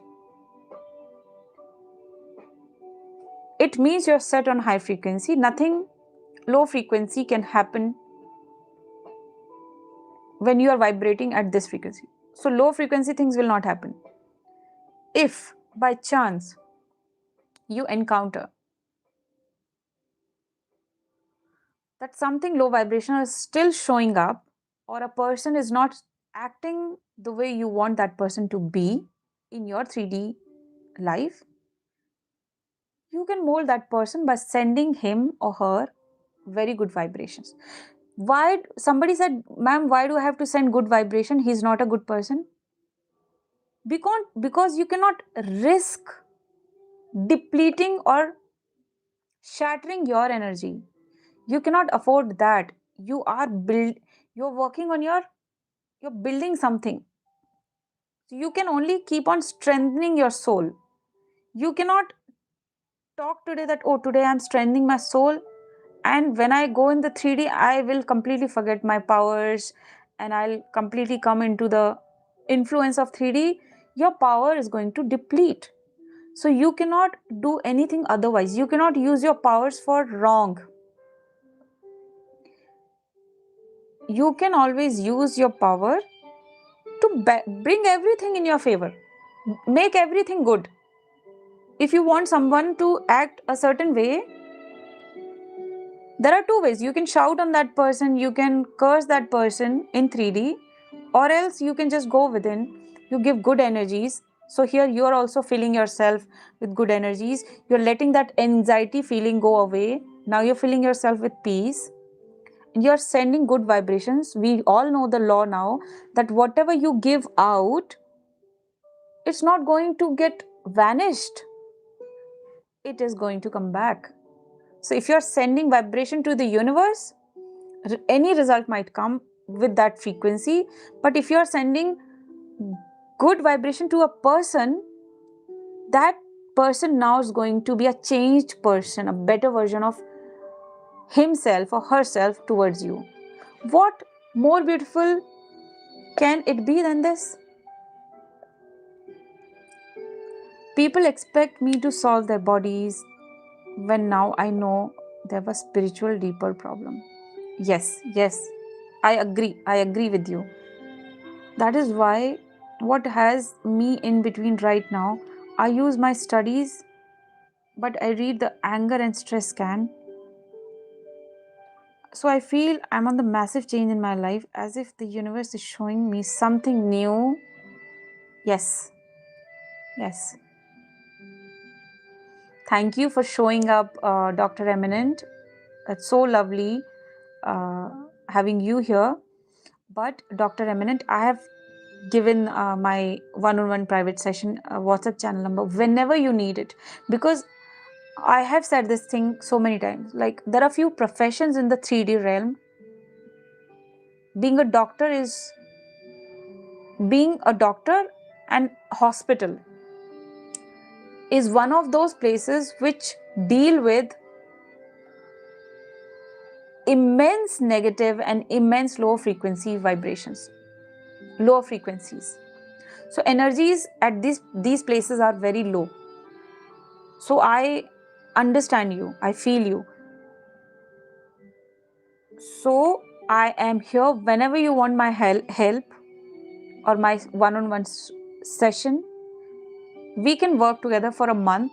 It means you're set on high frequency. Nothing low frequency can happen when you are vibrating at this frequency. So low frequency things will not happen. If by chance you encounter that something low vibrational is still showing up, or a person is not acting the way you want that person to be in your 3D life, you can mold that person by sending him or her very good vibrations. Why somebody said, ma'am, why do I have to send good vibration? He's not a good person. Because you cannot risk depleting or shattering your energy. You cannot afford that. You're working on you're building something. So you can only keep on strengthening your soul. You cannot talk today that, oh, today I'm strengthening my soul, and when I go in the 3D, I will completely forget my powers and I'll completely come into the influence of 3D. Your power is going to deplete. So you cannot do anything otherwise. You cannot use your powers for wrong. You can always use your power to bring everything in your favor. Make everything good. If you want someone to act a certain way, there are two ways. You can shout on that person, you can curse that person in 3D, or else you can just go within. You give good energies. So here you are also filling yourself with good energies. You're letting that anxiety feeling go away. Now you're filling yourself with peace. And you're sending good vibrations. We all know the law now that whatever you give out, it's not going to get vanished. It is going to come back. So if you're sending vibration to the universe, any result might come with that frequency. But if you're sending good vibration to a person, that person now is going to be a changed person, a better version of himself or herself towards you. What more beautiful can it be than this? People expect me to solve their bodies when now I know they have a spiritual deeper problem. Yes, I agree with you. That is why what has me in between right now, I use my studies, but I read the anger and stress scan. So I feel I'm on the massive change in my life, as if the universe is showing me something new. Yes. Thank you for showing up, Dr. Eminent. It's so lovely having you here. But Dr. Eminent, I have given my one-on-one private session WhatsApp channel number whenever you need it, because I have said this thing so many times. Like, there are few professions in the 3D realm. Being a doctor and hospital is one of those places which deal with immense negative and immense low frequency vibrations, low frequencies. So energies at these places are very low. So I understand you, I feel you. So I am here whenever you want my help or my one-on-one session. We can work together for a month,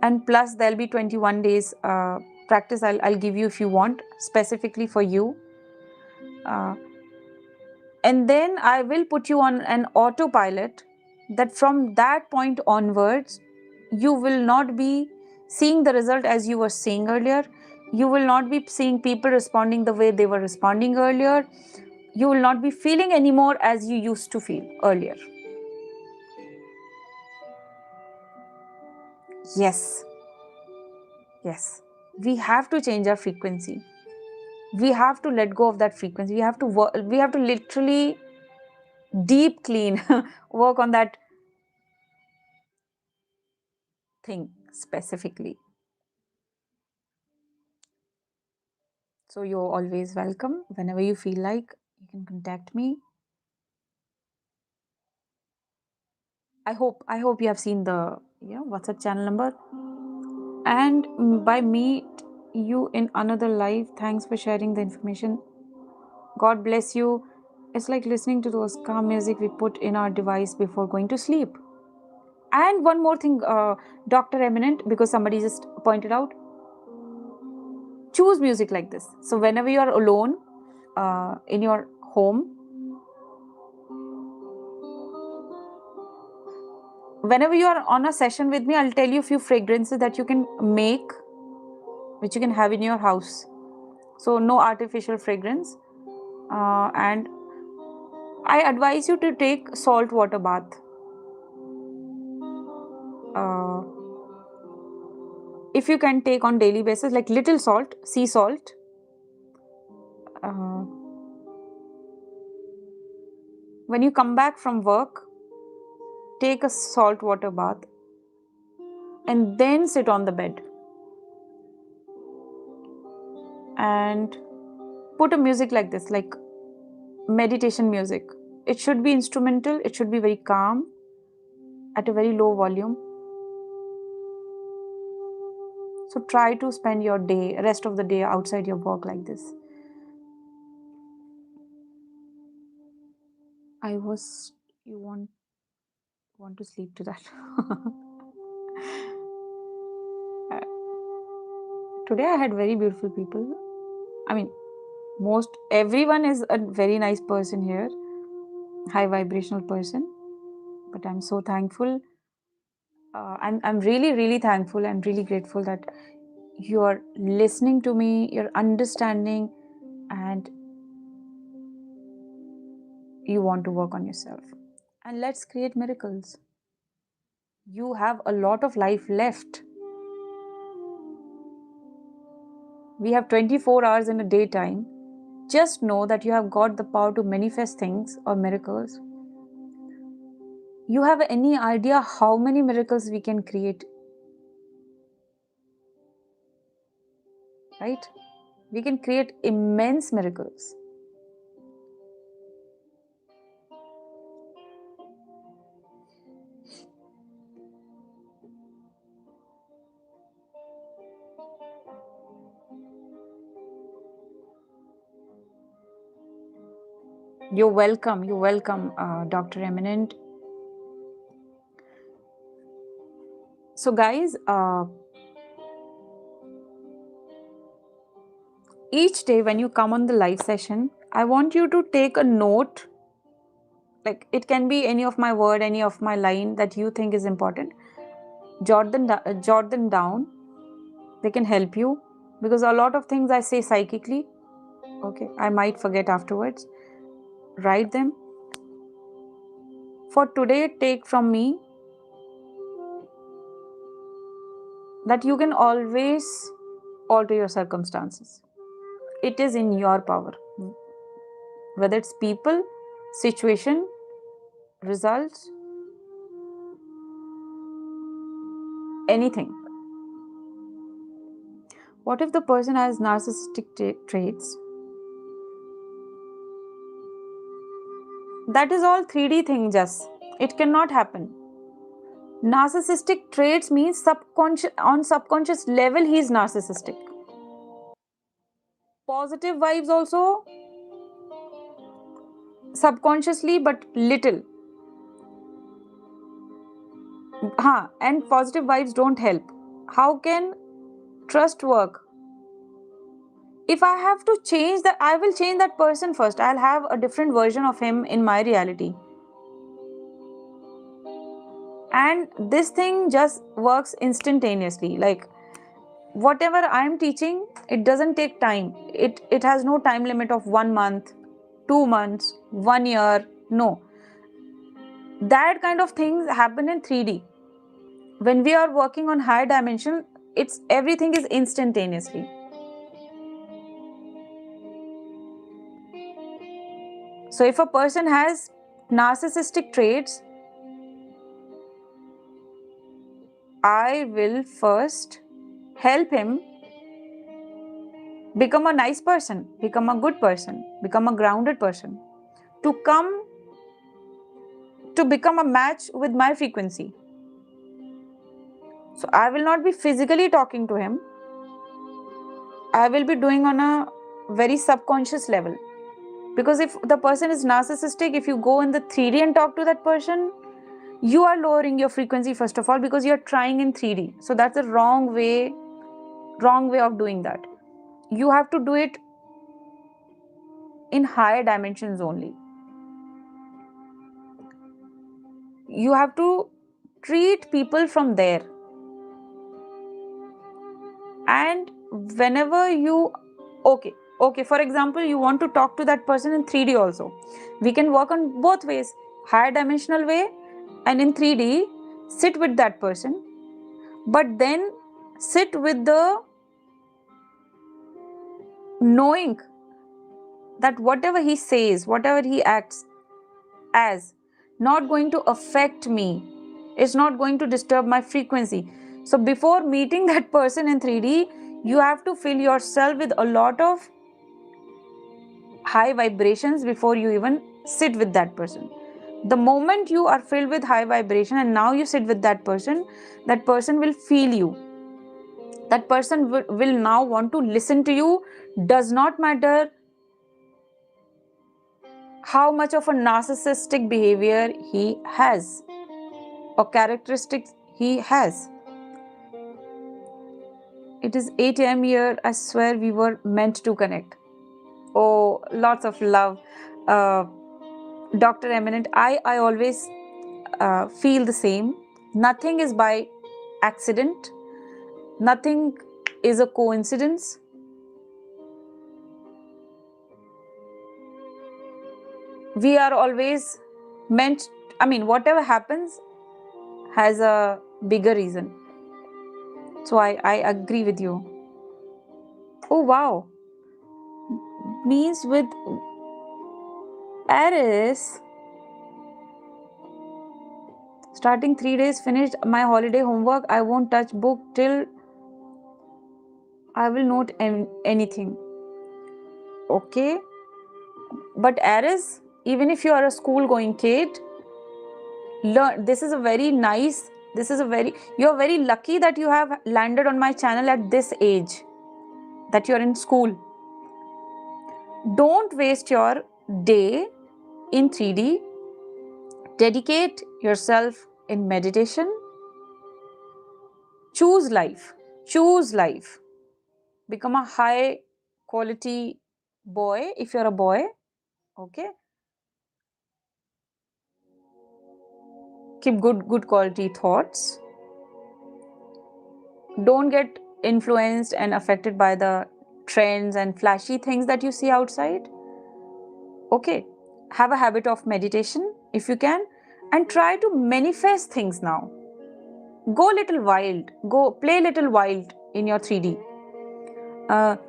and plus there'll be 21 days practice I'll give you if you want, specifically for you. And then I will put you on an autopilot that from that point onwards, you will not be seeing the result as you were seeing earlier. You will not be seeing people responding the way they were responding earlier. You will not be feeling anymore as you used to feel earlier. Yes. Yes. We have to change our frequency. We have to let go of that frequency. We have to literally deep clean, work on that thing specifically. So you're always welcome. Whenever you feel like, you can contact me. I hope you have seen the WhatsApp channel number. And by meet you in another life. Thanks for sharing the information. God bless you. It's like listening to those calm music we put in our device before going to sleep. And one more thing, Dr. Eminent, because somebody just pointed out, choose music like this. So whenever you are alone in your home, whenever you are on a session with me, I'll tell you a few fragrances that you can make, which you can have in your house. So no artificial fragrance. And I advise you to take salt water bath. If you can take on daily basis, like little salt, sea salt. When you come back from work, take a salt water bath and then sit on the bed and put a music like this, like meditation music. It should be instrumental, it should be very calm at a very low volume. So try to spend your day, rest of the day outside your work like this. You want to sleep to that. Today I had very beautiful people. I mean, everyone is a very nice person here, high vibrational person. But I'm so thankful. I'm really, really thankful and really grateful that you are listening to me, you're understanding, and you want to work on yourself. And let's create miracles. You have a lot of life left. We have 24 hours in a daytime. Just know that you have got the power to manifest things or miracles. You have any idea how many miracles we can create? Right? We can create immense miracles. You're welcome, Dr. Eminent. So guys, each day when you come on the live session, I want you to take a note. Like it can be any of my word, any of my line that you think is important. Jot them down. They can help you because a lot of things I say psychically. Okay, I might forget afterwards. Write them. For today, take from me that you can always alter your circumstances. It is in your power. Whether it's people, situation, results, anything. What if the person has narcissistic traits? That is all 3D thing, just. It cannot happen. Narcissistic traits means on subconscious level he is narcissistic. Positive vibes also subconsciously, but little. And positive vibes don't help. How can trust work? If I have to change that, I will change that person first. I'll have a different version of him in my reality. And this thing just works instantaneously. Like, whatever I'm teaching, it doesn't take time. It has no time limit of 1 month, 2 months, 1 year. No. That kind of things happen in 3D. When we are working on higher dimension, it's everything is instantaneously. So if a person has narcissistic traits, I will first help him become a nice person, become a good person, become a grounded person, to become a match with my frequency. So I will not be physically talking to him. I will be doing on a very subconscious level. Because if the person is narcissistic, if you go in the 3D and talk to that person, you are lowering your frequency first of all, because you are trying in 3D. So that's a wrong way of doing that. You have to do it in higher dimensions only. You have to treat people from there. And whenever you, okay, for example, you want to talk to that person in 3D also. We can work on both ways, higher dimensional way and in 3D, sit with that person. But then sit with the knowing that whatever he says, whatever he acts as, not going to affect me, is not going to disturb my frequency. So before meeting that person in 3D, you have to fill yourself with a lot of high vibrations before you even sit with that person. The moment you are filled with high vibration and now you sit with that person will feel you. That person will now want to listen to you. Does not matter how much of a narcissistic behavior he has or characteristics he has. It is 8 a.m. here. I swear we were meant to connect. Oh, lots of love. Dr. Eminent, I always feel the same. Nothing is by accident. Nothing is a coincidence. We are always meant, whatever happens has a bigger reason. So I agree with you. Oh, wow. Means with Aries, starting 3 days, finished my holiday homework. I won't touch book till I will note anything. Okay. But Aries, even if you are a school going kid, learn. This is a very nice, you're very lucky that you have landed on my channel at this age, that you're in school. Don't waste your day in 3D. Dedicate yourself in meditation. Choose life. Choose life. Become a high quality boy if you're a boy. Okay. Keep good quality thoughts. Don't get influenced and affected by the trends and flashy things that you see outside. Okay. Have a habit of meditation if you can, and try to manifest things now. Go little wild. Go play little wild in your 3D.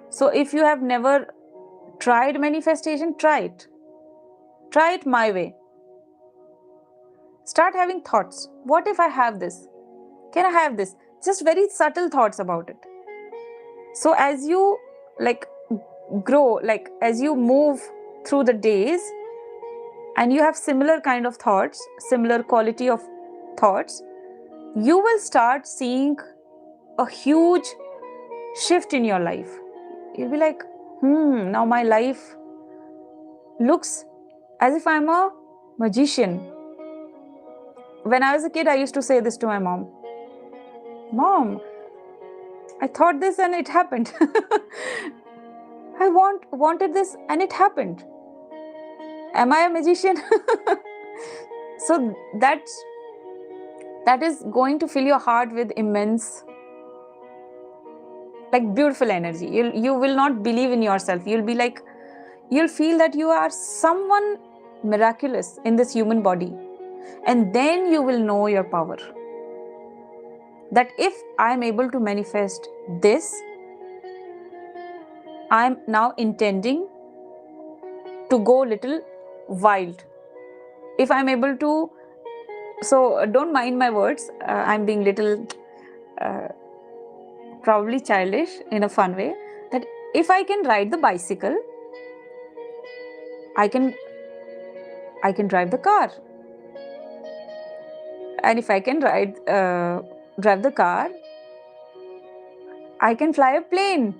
So if you have never tried manifestation, try it. Try it my way. Start having thoughts. What if I have this? Can I have this? Just very subtle thoughts about it. So as you grow, as you move through the days and you have similar kind of thoughts, similar quality of thoughts, you will start seeing a huge shift in your life. You'll be like, now my life looks as if I'm a magician. When I was a kid, I used to say this to my mom. Mom, I thought this and it happened. I wanted this and it happened. Am I a magician? So that is going to fill your heart with immense, like, beautiful energy. You will not believe in yourself. You'll be like, you'll feel that you are someone miraculous in this human body. And then you will know your power. That if I am able to manifest this, I am now intending to go little wild. If I'm able to, so don't mind my words, I'm being little probably childish in a fun way, that if I can ride the bicycle, I can drive the car. And if I can drive the car, I can fly a plane.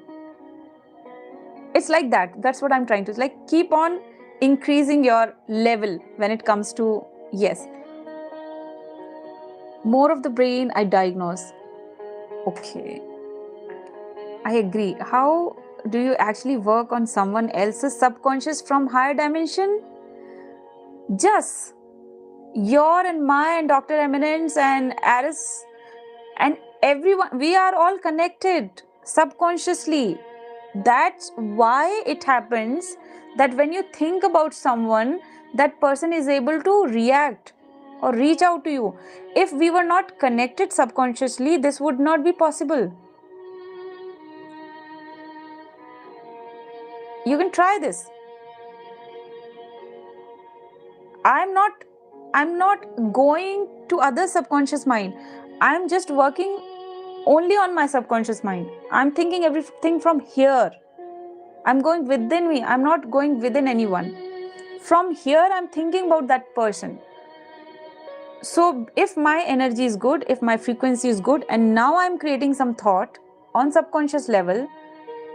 It's like that. That's what I'm trying to, like, keep on increasing your level when it comes to, yes, more of the brain. I diagnose. Okay, I agree. How do you actually work on someone else's subconscious from higher dimension? Just your and my and Dr. Eminence and Aris and everyone, we are all connected subconsciously. That's why it happens that when you think about someone, that person is able to react or reach out to you. If we were not connected subconsciously, this would not be possible. You can try this. I'm not going to other subconscious mind. I'm just working only on my subconscious mind. I'm thinking everything from here. I'm going within me. I'm not going within anyone. From here, I'm thinking about that person. So if my energy is good, if my frequency is good, and now I'm creating some thought on subconscious level,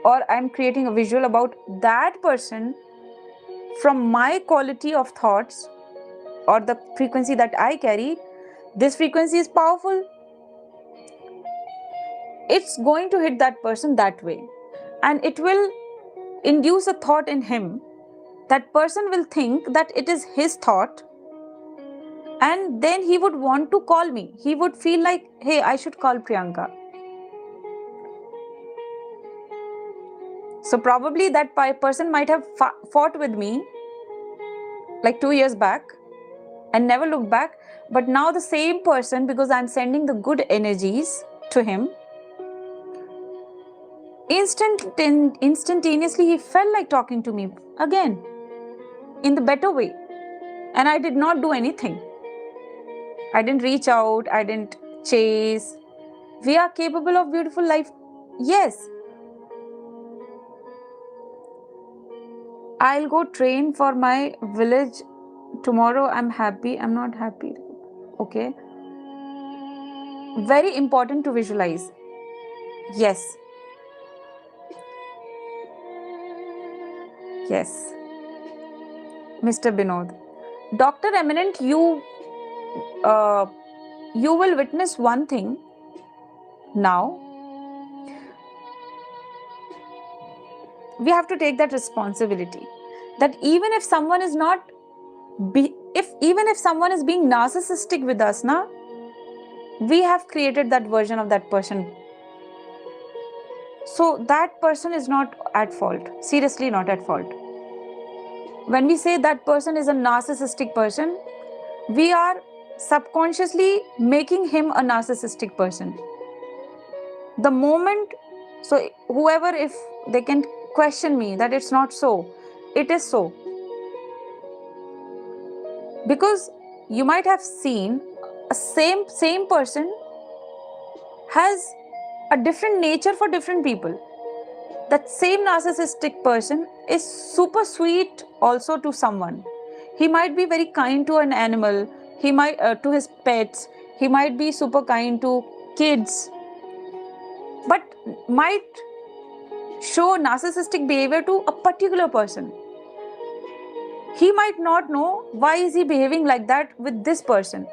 or I'm creating a visual about that person from my quality of thoughts or the frequency that I carry, this frequency is powerful. It's going to hit that person that way, and it will induce a thought in him. That person will think that it is his thought, and then he would want to call me. He would feel like, hey, I should call Priyanka. So probably that person might have fought with me like 2 years back and never looked back. But now the same person, because I'm sending the good energies to him, instantaneously he felt like talking to me again in the better way. And I did not do anything. I didn't reach out. I didn't chase. We are capable of beautiful life. Yes. I'll go train for my village tomorrow. I'm happy. I'm not happy. Okay. Very important to visualize. Yes. Yes. Mr. Binod. Dr. Eminent, you will witness one thing now. We have to take that responsibility, that even if someone is not even if someone is being narcissistic with us, we have created that version of that person. So that person is not at fault. Seriously, not at fault. When we say that person is a narcissistic person, we are subconsciously making him a narcissistic person. The moment, so whoever, if they can question me that it's not so, it is so. Because you might have seen a same person has a different nature for different people. That same narcissistic person is super sweet also to someone. He might be very kind to an animal, he might to his pets, he might be super kind to kids, but might show narcissistic behavior to a particular person. He might not know why is he behaving like that with this person.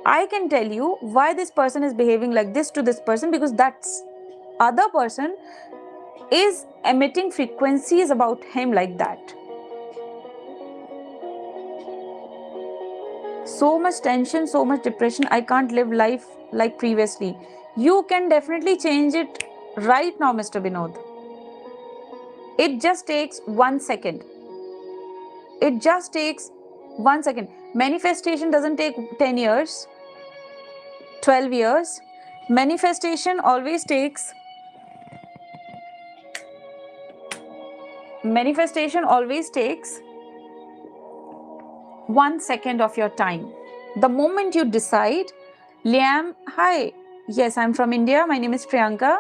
I can tell you why this person is behaving like this to this person, because that other person is emitting frequencies about him like that. So much tension, so much depression, I can't live life like previously. You can definitely change it right now, Mr. Binod. It just takes 1 second. It just takes 1 second. Manifestation doesn't take 10 years, 12 years. Manifestation always takes 1 second of your time. The moment you decide, Liam, hi, yes, I'm from India. My name is Priyanka.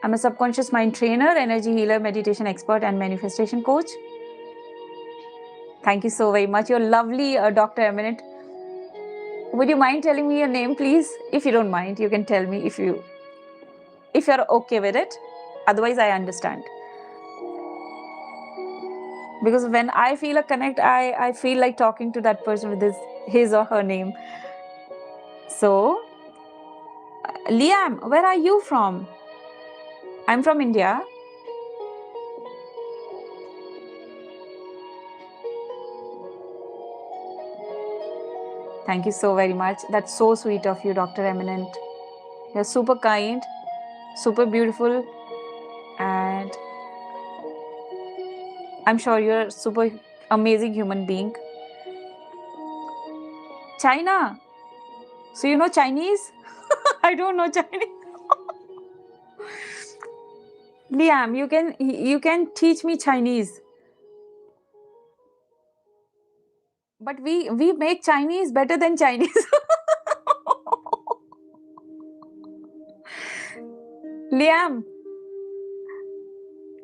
I'm a subconscious mind trainer, energy healer, meditation expert, and manifestation coach. Thank you so very much. You're lovely, Dr. Eminent. Would you mind telling me your name, please? If you don't mind, you can tell me if you're okay with it. Otherwise, I understand. Because when I feel a connect, I feel like talking to that person with his or her name. So, Liam, where are you from? I'm from India. Thank you so very much. That's so sweet of you, Dr. Eminent. You're super kind, super beautiful, and I'm sure you're a super amazing human being. China. So you know Chinese? I don't know Chinese. Liam, you can teach me Chinese. But we make Chinese better than Chinese. Liam,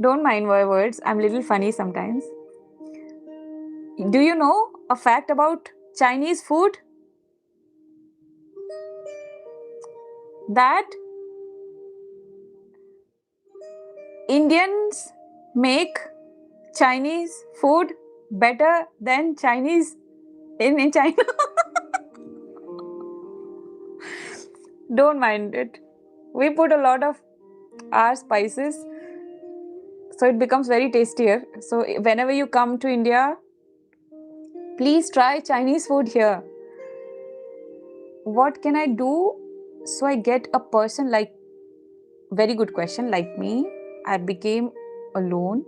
don't mind my words. I'm a little funny sometimes. Do you know a fact about Chinese food? That Indians make Chinese food better than Chinese in China. Don't mind it. We put a lot of our spices, so it becomes very tastier. So whenever you come to India, please try Chinese food here. What can I do so I get a person like, very good question, like me? I became alone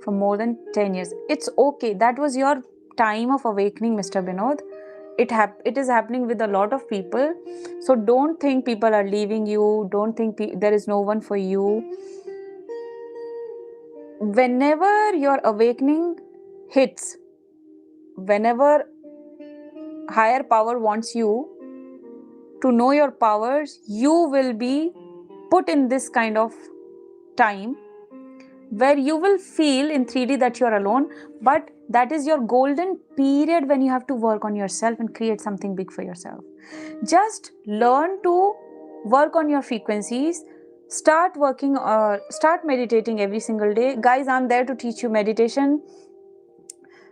for more than 10 years. It's okay. That was your time of awakening, Mr. Binod. It is happening with a lot of people. So don't think people are leaving you. Don't think there is no one for you. Whenever your awakening hits, whenever higher power wants you to know your powers, you will be put in this kind of time where you will feel in 3D that you're alone, but that is your golden period when you have to work on yourself and create something big for yourself. Just learn to work on your frequencies. Start meditating every single day. Guys, I'm there to teach you meditation.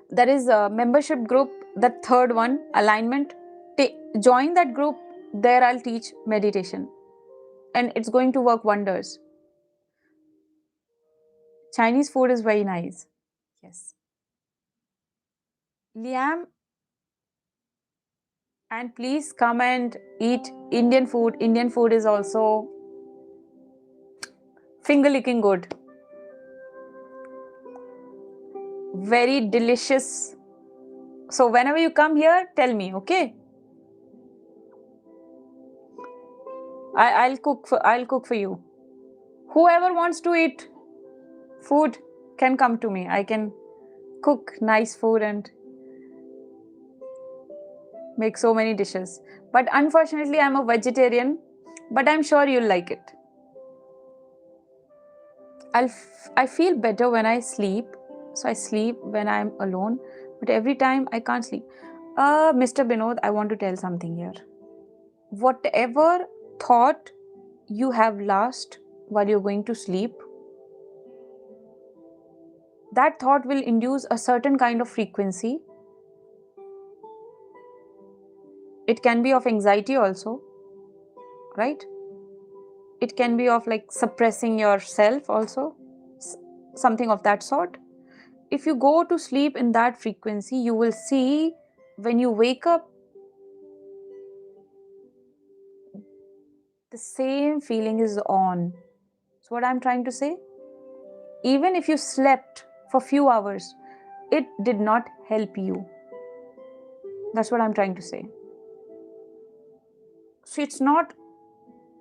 There is a membership group, the third one, alignment. Join that group. There I'll teach meditation. And it's going to work wonders. Chinese food is very nice. Yes. Liam, and please come and eat Indian food. Indian food is also finger licking good. Very delicious. So whenever you come here, tell me, okay? I'll cook for you. Whoever wants to eat food can come to me. I can cook nice food and make so many dishes. But unfortunately, I'm a vegetarian, but I'm sure you'll like it. I feel better when I sleep. So I sleep when I'm alone, but every time I can't sleep. Mr. Binod, I want to tell something here. Whatever thought you have last while you're going to sleep, that thought will induce a certain kind of frequency. It can be of anxiety also, right? It can be of like suppressing yourself also, something of that sort. If you go to sleep in that frequency, you will see when you wake up, the same feeling is on. So what I'm trying to say, even if you slept for few hours, it did not help you. That's what I'm trying to say. So it's not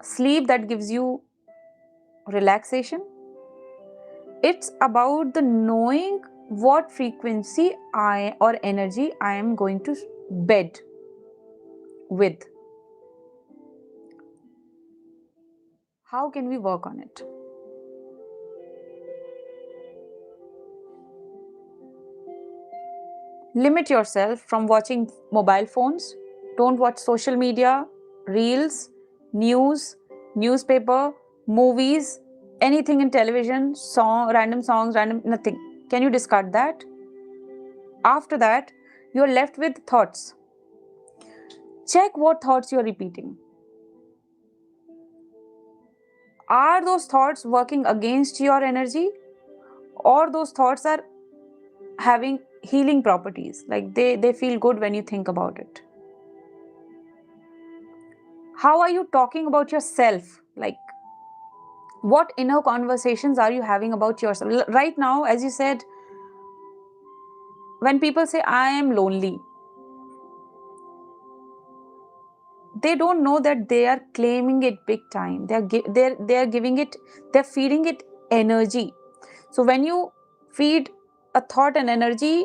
sleep that gives you relaxation. It's about the knowing what frequency or energy I am going to bed with. How can we work on it? Limit yourself from watching mobile phones. Don't watch social media, reels, news, newspaper, movies, anything in television, random songs, random nothing. Can you discard that? After that, you're left with thoughts. Check what thoughts you're repeating. Are those thoughts working against your energy, or those thoughts are having healing properties, like they feel good when you think about it? How are you talking about yourself? Like, what inner conversations are you having about yourself right now? As you said, when people say I am lonely, they don't know that they are claiming it big time. They're giving it, they're feeding it energy. So when you feed a thought and energy,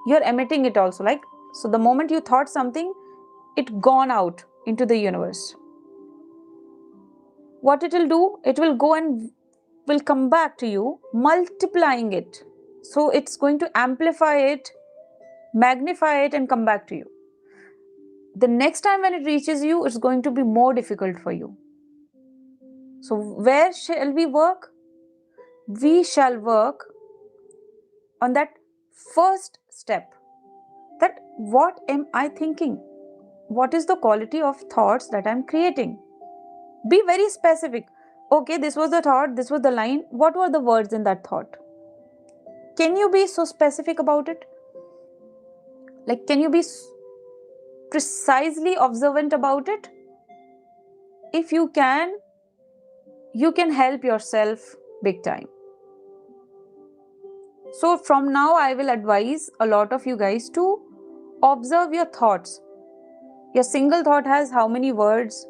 you're emitting it also. Like, so the moment you thought something, it gone out into the universe. What it will do, it will go and will come back to you, multiplying it. So it's going to amplify it, magnify it, and come back to you. The next time when it reaches you, it's going to be more difficult for you. So where shall we work? We shall work on that first step. That what am I thinking? What is the quality of thoughts that I'm creating? Be very specific. Okay, this was the thought, this was the line. What were the words in that thought? Can you be so specific about it? Like, can you be precisely observant about it? If you can help yourself big time. So from now, I will advise a lot of you guys to observe your thoughts. Your single thought has how many words?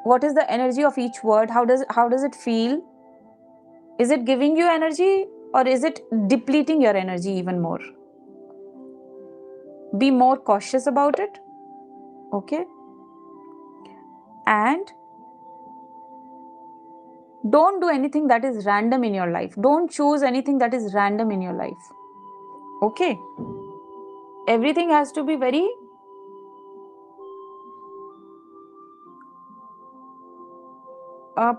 What is the energy of each word? How does it feel? Is it giving you energy, or is it depleting your energy even more? Be more cautious about it. Okay? And don't do anything that is random in your life. Don't choose anything that is random in your life. Okay? Everything has to be very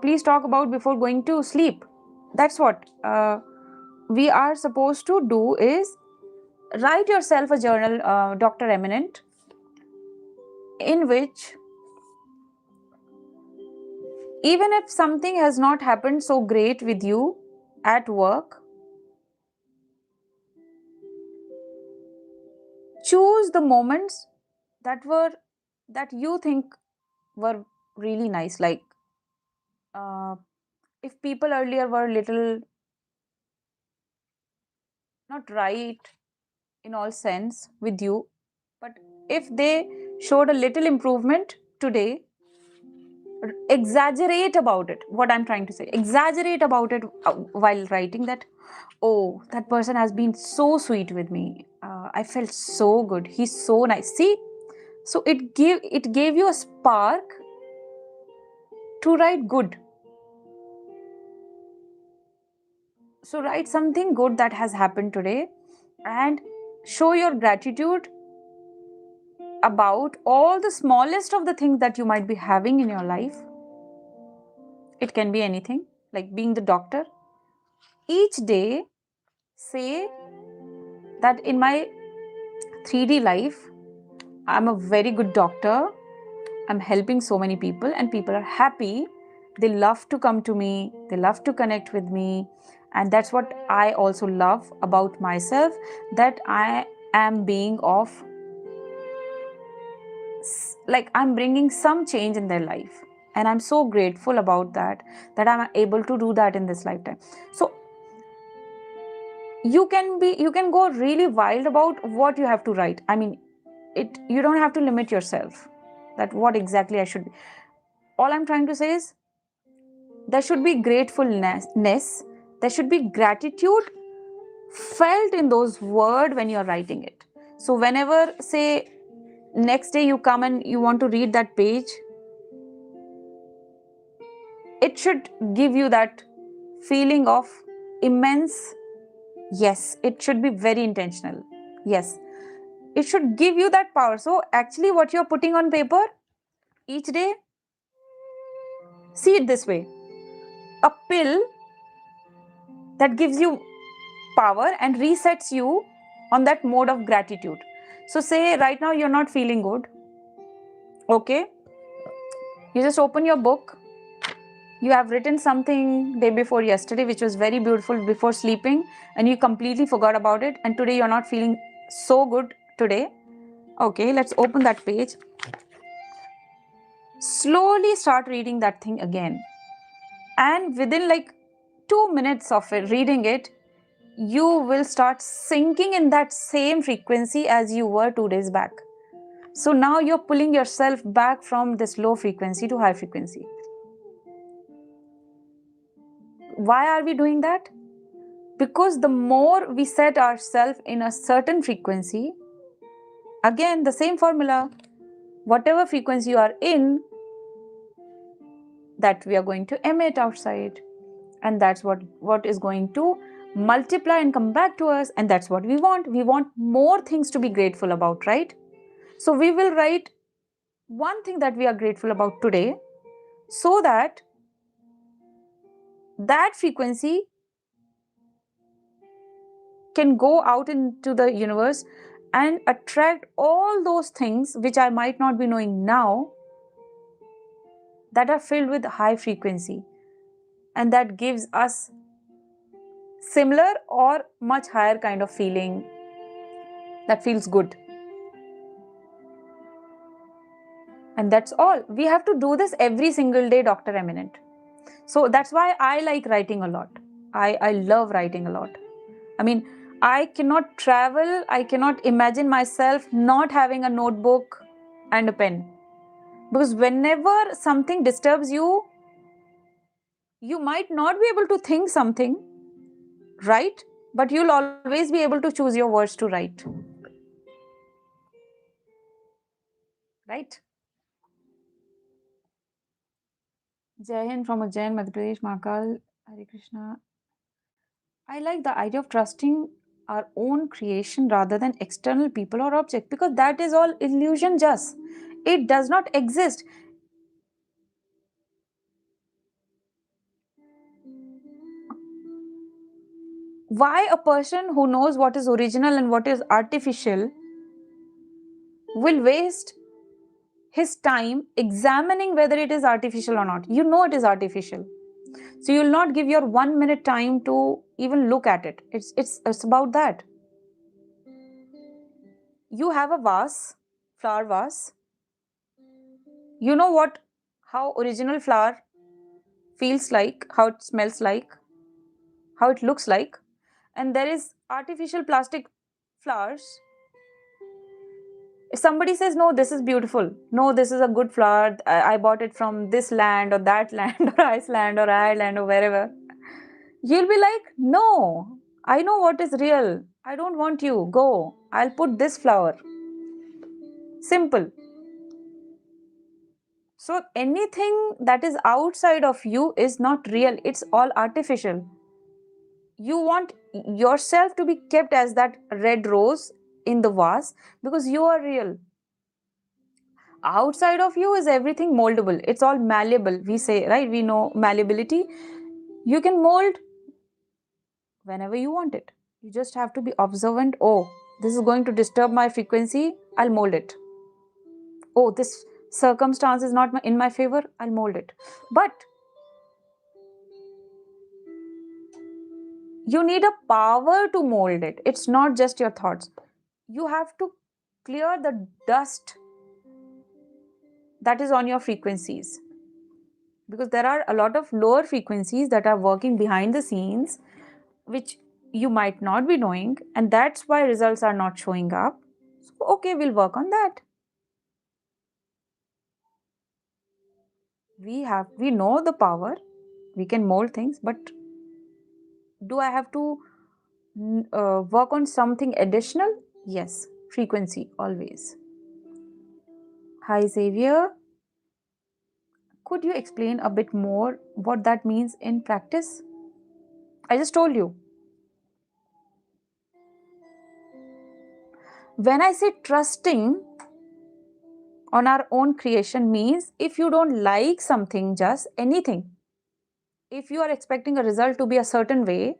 please talk about before going to sleep. That's what we are supposed to do, is write yourself a journal, Dr. Eminent, in which even if something has not happened so great with you at work, choose the moments that you think were really nice. Like, if people earlier were little not right in all sense with you, but if they showed a little improvement today, exaggerate about it. What I'm trying to say, exaggerate about it while writing that. Oh, that person has been so sweet with me. I felt so good. He's so nice. See, so it gave you a spark to write good. So write something good that has happened today and show your gratitude about all the smallest of the things that you might be having in your life. It can be anything, like being the doctor. Each day, say that in my 3D life, I'm a very good doctor. I'm helping so many people and people are happy. They love to come to me. They love to connect with me. And that's what I also love about myself, that I am being of, like, I'm bringing some change in their life. And I'm so grateful about that, that I'm able to do that in this lifetime. So you can go really wild about what you have to write. I mean, you don't have to limit yourself that what exactly I should be. All I'm trying to say is there should be gratefulness, there should be gratitude felt in those words when you're writing it. So whenever, say, next day you come and you want to read that page, it should give you that feeling of immense. Yes, it should be very intentional. Yes, it should give you that power. So actually what you're putting on paper each day, see it this way: a pill that gives you power and resets you on that mode of gratitude. So say right now you're not feeling good. Okay, you just open your book. You have written something day before yesterday which was very beautiful before sleeping, and you completely forgot about it, and today you're not feeling so good today. Okay, let's open that page. Slowly start reading that thing again, and within like 2 minutes of it, reading it, you will start sinking in that same frequency as you were 2 days back. So now you're pulling yourself back from this low frequency to high frequency. Why are we doing that? Because the more we set ourselves in a certain frequency, again, the same formula, whatever frequency you are in, that we are going to emit outside. And that's what is going to multiply and come back to us. And that's what we want. We want more things to be grateful about, right? So we will write one thing that we are grateful about today, so that that frequency can go out into the universe and attract all those things which I might not be knowing now, that are filled with high frequency, and that gives us similar or much higher kind of feeling that feels good. And that's all. We have to do this every single day, Dr. Eminent. So that's why I like writing a lot. I love writing a lot. I mean, I cannot travel, I cannot imagine myself not having a notebook and a pen. Because whenever something disturbs you, you might not be able to think something, right? But you'll always be able to choose your words to write. Right? Jai Hind from Ujjain, Madhya Pradesh, Mahakal, Hare Krishna. I like the idea of trusting our own creation rather than external people or object, because that is all illusion just. It does not exist. Why a person who knows what is original and what is artificial will waste his time examining whether it is artificial or not? You know it is artificial. So you'll not give your 1 minute time to even look at it. It's about that. You have a vase, flower vase. You know how original flower feels like, how it smells like, how it looks like. And there is artificial plastic flowers. If somebody says, no, this is beautiful, no, this is a good flower, I bought it from this land or that land or Iceland or Ireland or wherever, you'll be like, no, I know what is real. I don't want you. Go. I'll put this flower. Simple. So anything that is outside of you is not real. It's all artificial. You want yourself to be kept as that red rose in the vase because you are real. Outside of you is everything moldable. It's all malleable. We say, right? We know malleability. You can mold whenever you want it. You just have to be observant. Oh, this is going to disturb my frequency. I'll mold it. oh, this circumstance is not in my favor, I'll mold it. But you need a power to mold it. It's not just your thoughts. You have to clear the dust that is on your frequencies, because there are a lot of lower frequencies that are working behind the scenes, which you might not be knowing, and that's why results are not showing up. So, okay, we'll work on that. We know the power, we can mold things, but do I have to work on something additional? Yes, frequency always. Hi Xavier, could you explain a bit more what that means in practice? I just told you. When I say trusting on our own creation means if you don't like something, just anything, if you are expecting a result to be a certain way,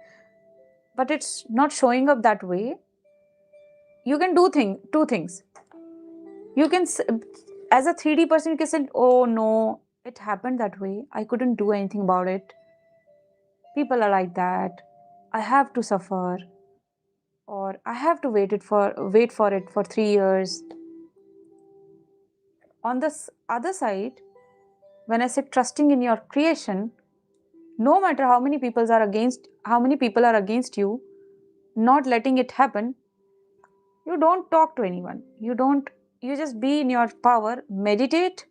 but it's not showing up that way, you can do two things. You can, as a 3D person, you can say, oh no, it happened that way. I couldn't do anything about it. People are like that. I have to suffer, or I have to wait for it for 3 years. On the other side, when I say trusting in your creation, no matter how many people are against you, not letting it happen, you don't talk to anyone. You just be in your power, meditate,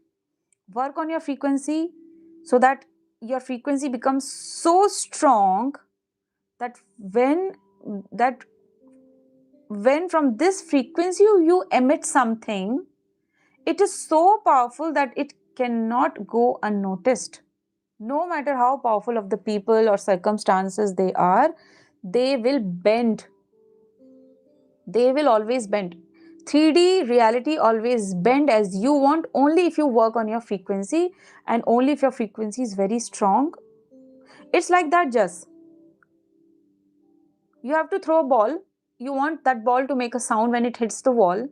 work on your frequency so that your frequency becomes so strong that that when from this frequency you emit something, it is so powerful that it cannot go unnoticed. No matter how powerful of the people or circumstances they are, they will bend. They will always bend. 3D reality always bend as you want, only if you work on your frequency and only if your frequency is very strong. It's like that, just you have to throw a ball. You want that ball to make a sound when it hits the wall.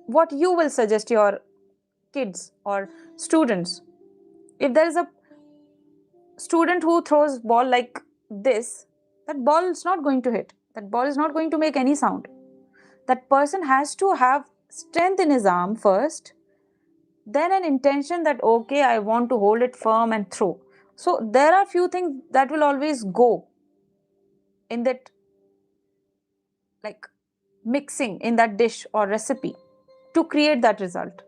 What you will suggest your kids or students? If there is a student who throws ball like this, that ball is not going to hit. That ball is not going to make any sound. That person has to have strength in his arm first, then an intention that, okay, I want to hold it firm and throw. So there are few things that will always go in that, like mixing in that dish or recipe to create that result.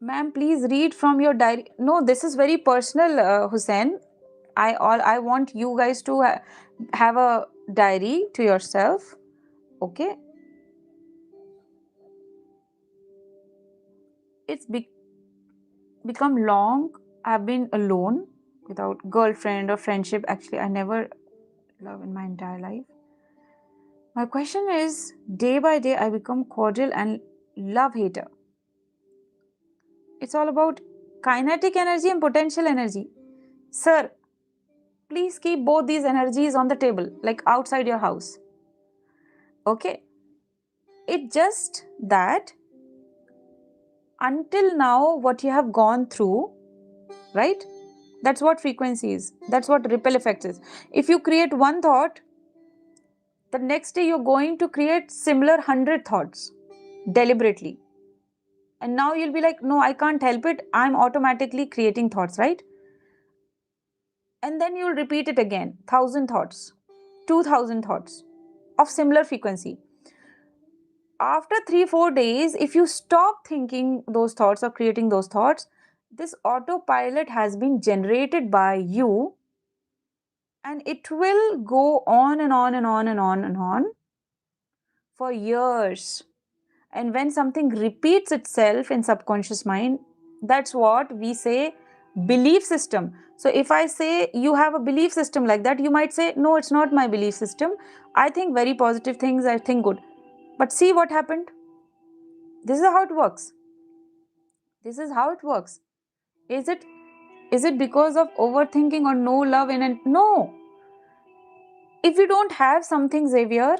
Ma'am, please read from your diary. No, this is very personal, Hussein. I want you guys to have a diary to yourself. Okay. It's become long. I've been alone without girlfriend or friendship. Actually, I never love in my entire life. My question is, day by day, I become cordial and love hater. It's all about kinetic energy and potential energy. Sir, please keep both these energies on the table, like outside your house. Okay. It's just that until now, what you have gone through, right? That's what frequency is. That's what ripple effect is. If you create one thought, the next day you're going to create similar 100 thoughts deliberately. And now you'll be like, no, I can't help it. I'm automatically creating thoughts, right? And then you'll repeat it again. 1,000 thoughts, 2,000 thoughts of similar frequency. After 3-4 days, if you stop thinking those thoughts or creating those thoughts, this autopilot has been generated by you, and it will go on and on and on and on and on for years. And when something repeats itself in subconscious mind, that's what we say belief system. So if I say you have a belief system like that, you might say, no, it's not my belief system. I think very positive things, I think good. But see what happened? This is how it works. This is how it works. Is it because of overthinking or no love in it? No. If you don't have something, Xavier,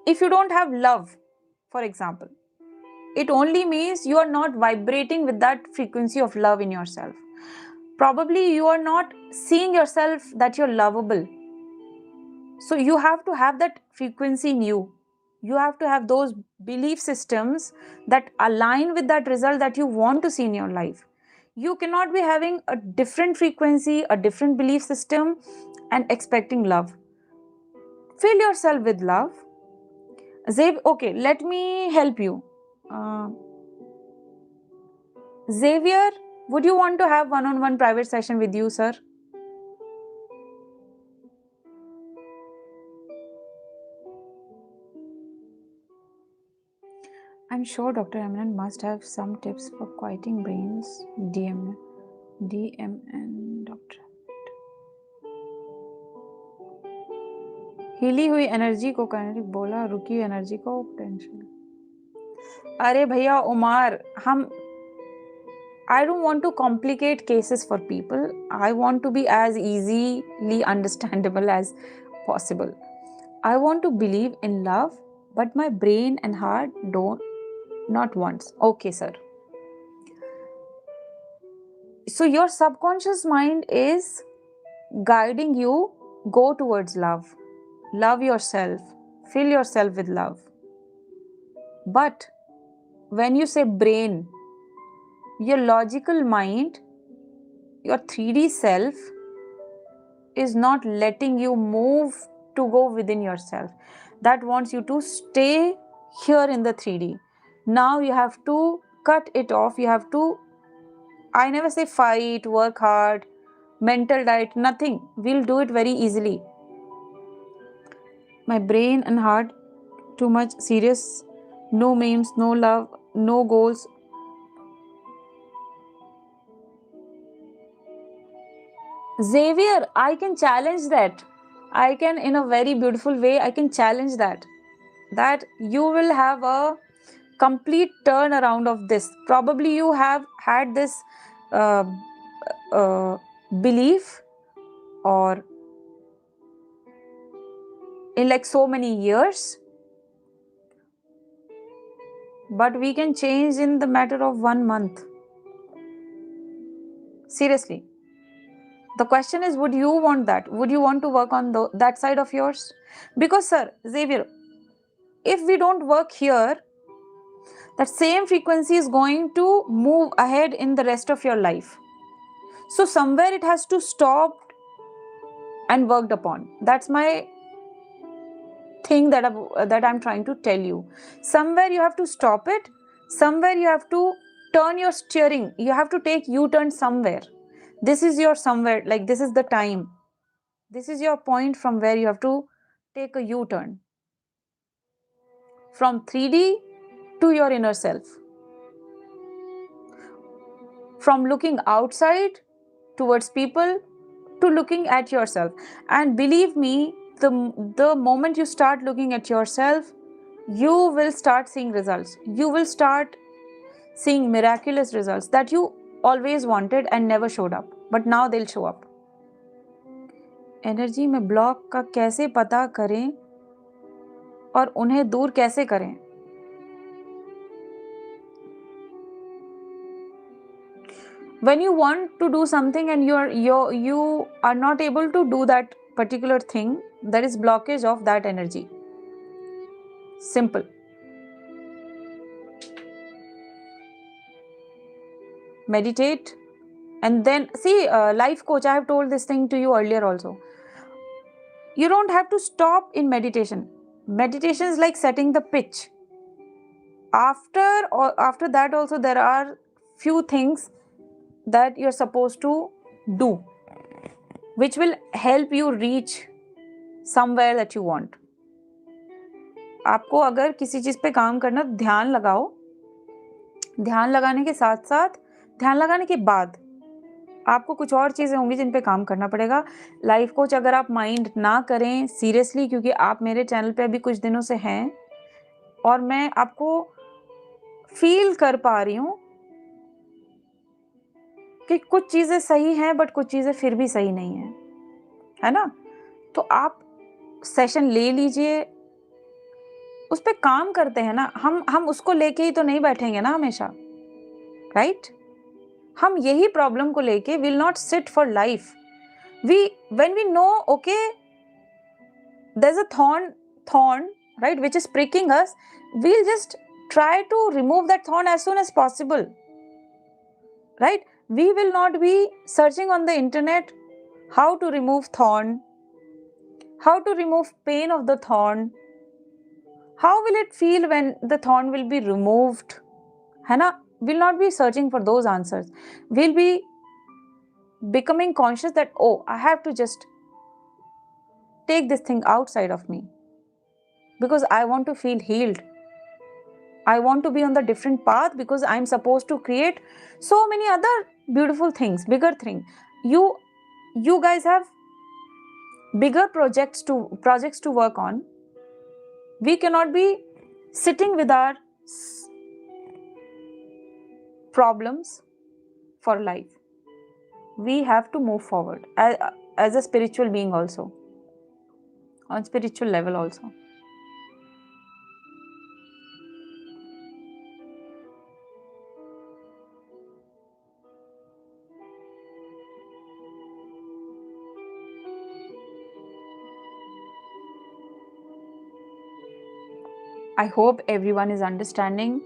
if you don't have love, for example, it only means you are not vibrating with that frequency of love in yourself. Probably you are not seeing yourself that you're lovable. So you have to have that frequency in you. You have to have those belief systems that align with that result that you want to see in your life. You cannot be having a different frequency, a different belief system, and expecting love. Fill yourself with love. Okay, let me help you. Uh, Xavier, would you want to have one-on-one private session with you, sir? I'm sure Dr. Eminent must have some tips for quieting brains. DMN Dr. हिली हुई energy को kinetic बोला, रुकी हुई energy को potential. अरे भैया उमर, हम I don't want to complicate cases for people. I want to be as easily understandable as possible. I want to believe in love, but my brain and heart not once. Okay, sir. So your subconscious mind is guiding you, go towards love. Love yourself. Fill yourself with love. But when you say brain, your logical mind, your 3D self is not letting you move to go within yourself. That wants you to stay here in the 3D. Now you have to cut it off. You have to, I never say fight, work hard, mental diet, nothing. We'll do it very easily. My brain and heart too much serious, no memes, no love, no goals. Xavier, I can challenge that. I can, in a very beautiful way, I can challenge that. That you will have a complete turnaround of this. Probably you have had this uh, belief or in like so many years, but we can change in the matter of 1 month. Seriously. The question is, would you want that? Would you want to work on that side of yours? Because, sir, Xavier, if we don't work here, that same frequency is going to move ahead in the rest of your life. So somewhere it has to stop and worked upon. That's my thing that I'm trying to tell you. Somewhere you have to stop it. Somewhere you have to turn your steering. You have to take U-turn somewhere. This is your somewhere, like this is the time. This is your point from where you have to take a U-turn. From 3D to your inner self. From looking outside towards people to looking at yourself. And believe me, the moment you start looking at yourself, you will start seeing results. You will start seeing miraculous results that you always wanted and never showed up. But now they'll show up. Energy में block का कैसे पता करें और उन्हें दूर कैसे करें? When you want to do something and you are not able to do that particular thing, there is blockage of that energy. Simple. Meditate and then see, life coach, I have told this thing to you earlier also. You don't have to stop in meditation. Meditation is like setting the pitch. After that also there are few things that you're supposed to do which will help you reach somewhere that you want. आपको अगर किसी चीज पे काम करना, ध्यान लगाओ. ध्यान लगाने के साथ साथ, ध्यान लगाने के बाद आपको कुछ और चीजें होंगी जिन पे काम करना पड़ेगा. लाइफ कोच अगर आप माइंड ना करें सीरियसली, क्योंकि आप मेरे चैनल पे अभी कुछ दिनों से हैं और मैं आपको फील कर पा रही हूँ कि कुछ चीजें सही हैं बट कुछ चीजें फिर भी सही नहीं है ना? तो आप सेशन ले लीजिए, उस पे काम करते हैं ना, हम उसको लेके ही तो नहीं बैठेंगे ना हमेशा, राइट? हम यही प्रॉब्लम को लेके will not sit for life. When we know, okay, there's a thorn, right, which is pricking us, we'll just try to remove that thorn as soon as possible, right? We will not be searching on the internet how to remove thorn, how to remove pain of the thorn, how will it feel when the thorn will be removed, है ना? We'll not be searching for those answers. We'll be becoming conscious that, oh, I have to just take this thing outside of me because I want to feel healed. I want to be on the different path because I'm supposed to create so many other beautiful things, bigger things. You guys have bigger projects to work on. We cannot be sitting with our problems for life. We have to move forward as a spiritual being also, on spiritual level also. I hope everyone is understanding.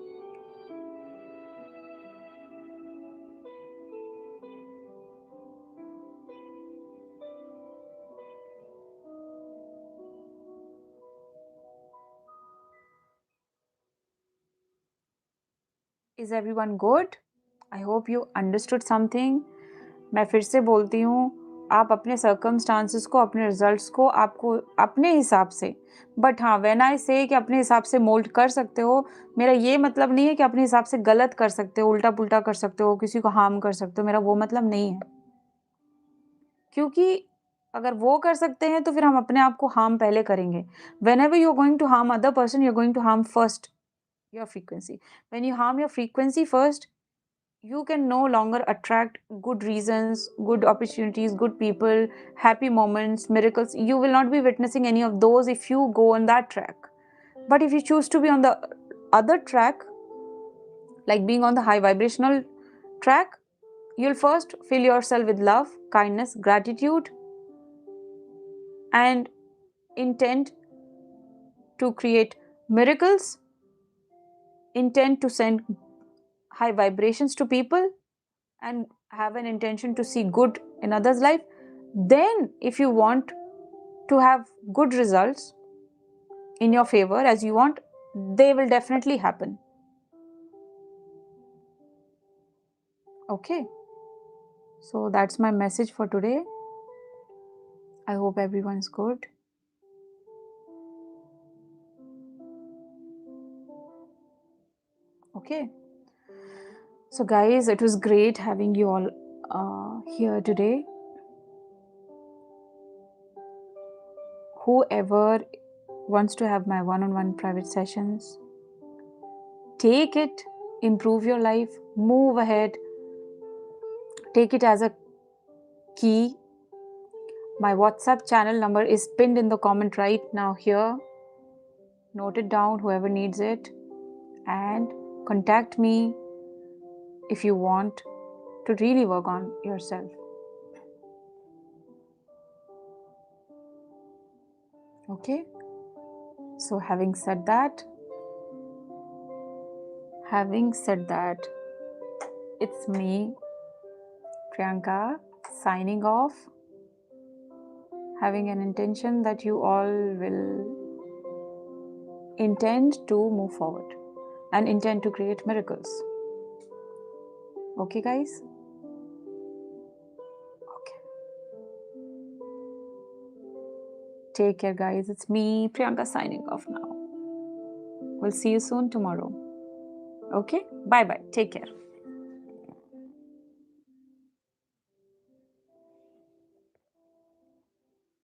Is everyone good? I hope you understood something. मैं फिर से बोलती हूँ, आप अपने circumstances को, अपने results को आपको अपने हिसाब से, बट हाँ, व्हेन आई से कि अपने हिसाब से मोल्ड कर सकते हो, मेरा ये मतलब नहीं है कि अपने हिसाब से गलत कर सकते हो, उल्टा पुल्टा कर सकते हो, किसी को हार्म कर सकते हो, मेरा वो मतलब नहीं है. क्योंकि अगर वो कर सकते हैं तो फिर हम अपने आप को हार्म पहले करेंगे. Whenever you're going to harm other person, you're going to harm first your frequency. When you harm your frequency first, you can no longer attract good reasons, good opportunities, good people, happy moments, miracles. You will not be witnessing any of those if you go on that track. But if you choose to be on the other track, like being on the high vibrational track, you'll first fill yourself with love, kindness, gratitude, and intent to create miracles, intent to send high vibrations to people, and have an intention to see good in others' life. Then, if you want to have good results in your favor as you want, they will definitely happen. Okay, so that's my message for today. I hope everyone's good. Okay, so guys, it was great having you all here today. Whoever wants to have my one-on-one private sessions, take it, improve your life, move ahead, take it as a key. My WhatsApp channel number is pinned in the comment right now here. Note it down, whoever needs it, and contact me if you want to really work on yourself. Okay, so having said that, it's me, Priyanka, signing off, having an intention that you all will intend to move forward and intend to create miracles. Okay, guys? Okay. Take care, guys. It's me, Priyanka, signing off now. We'll see you soon tomorrow. Okay? Bye-bye. Take care.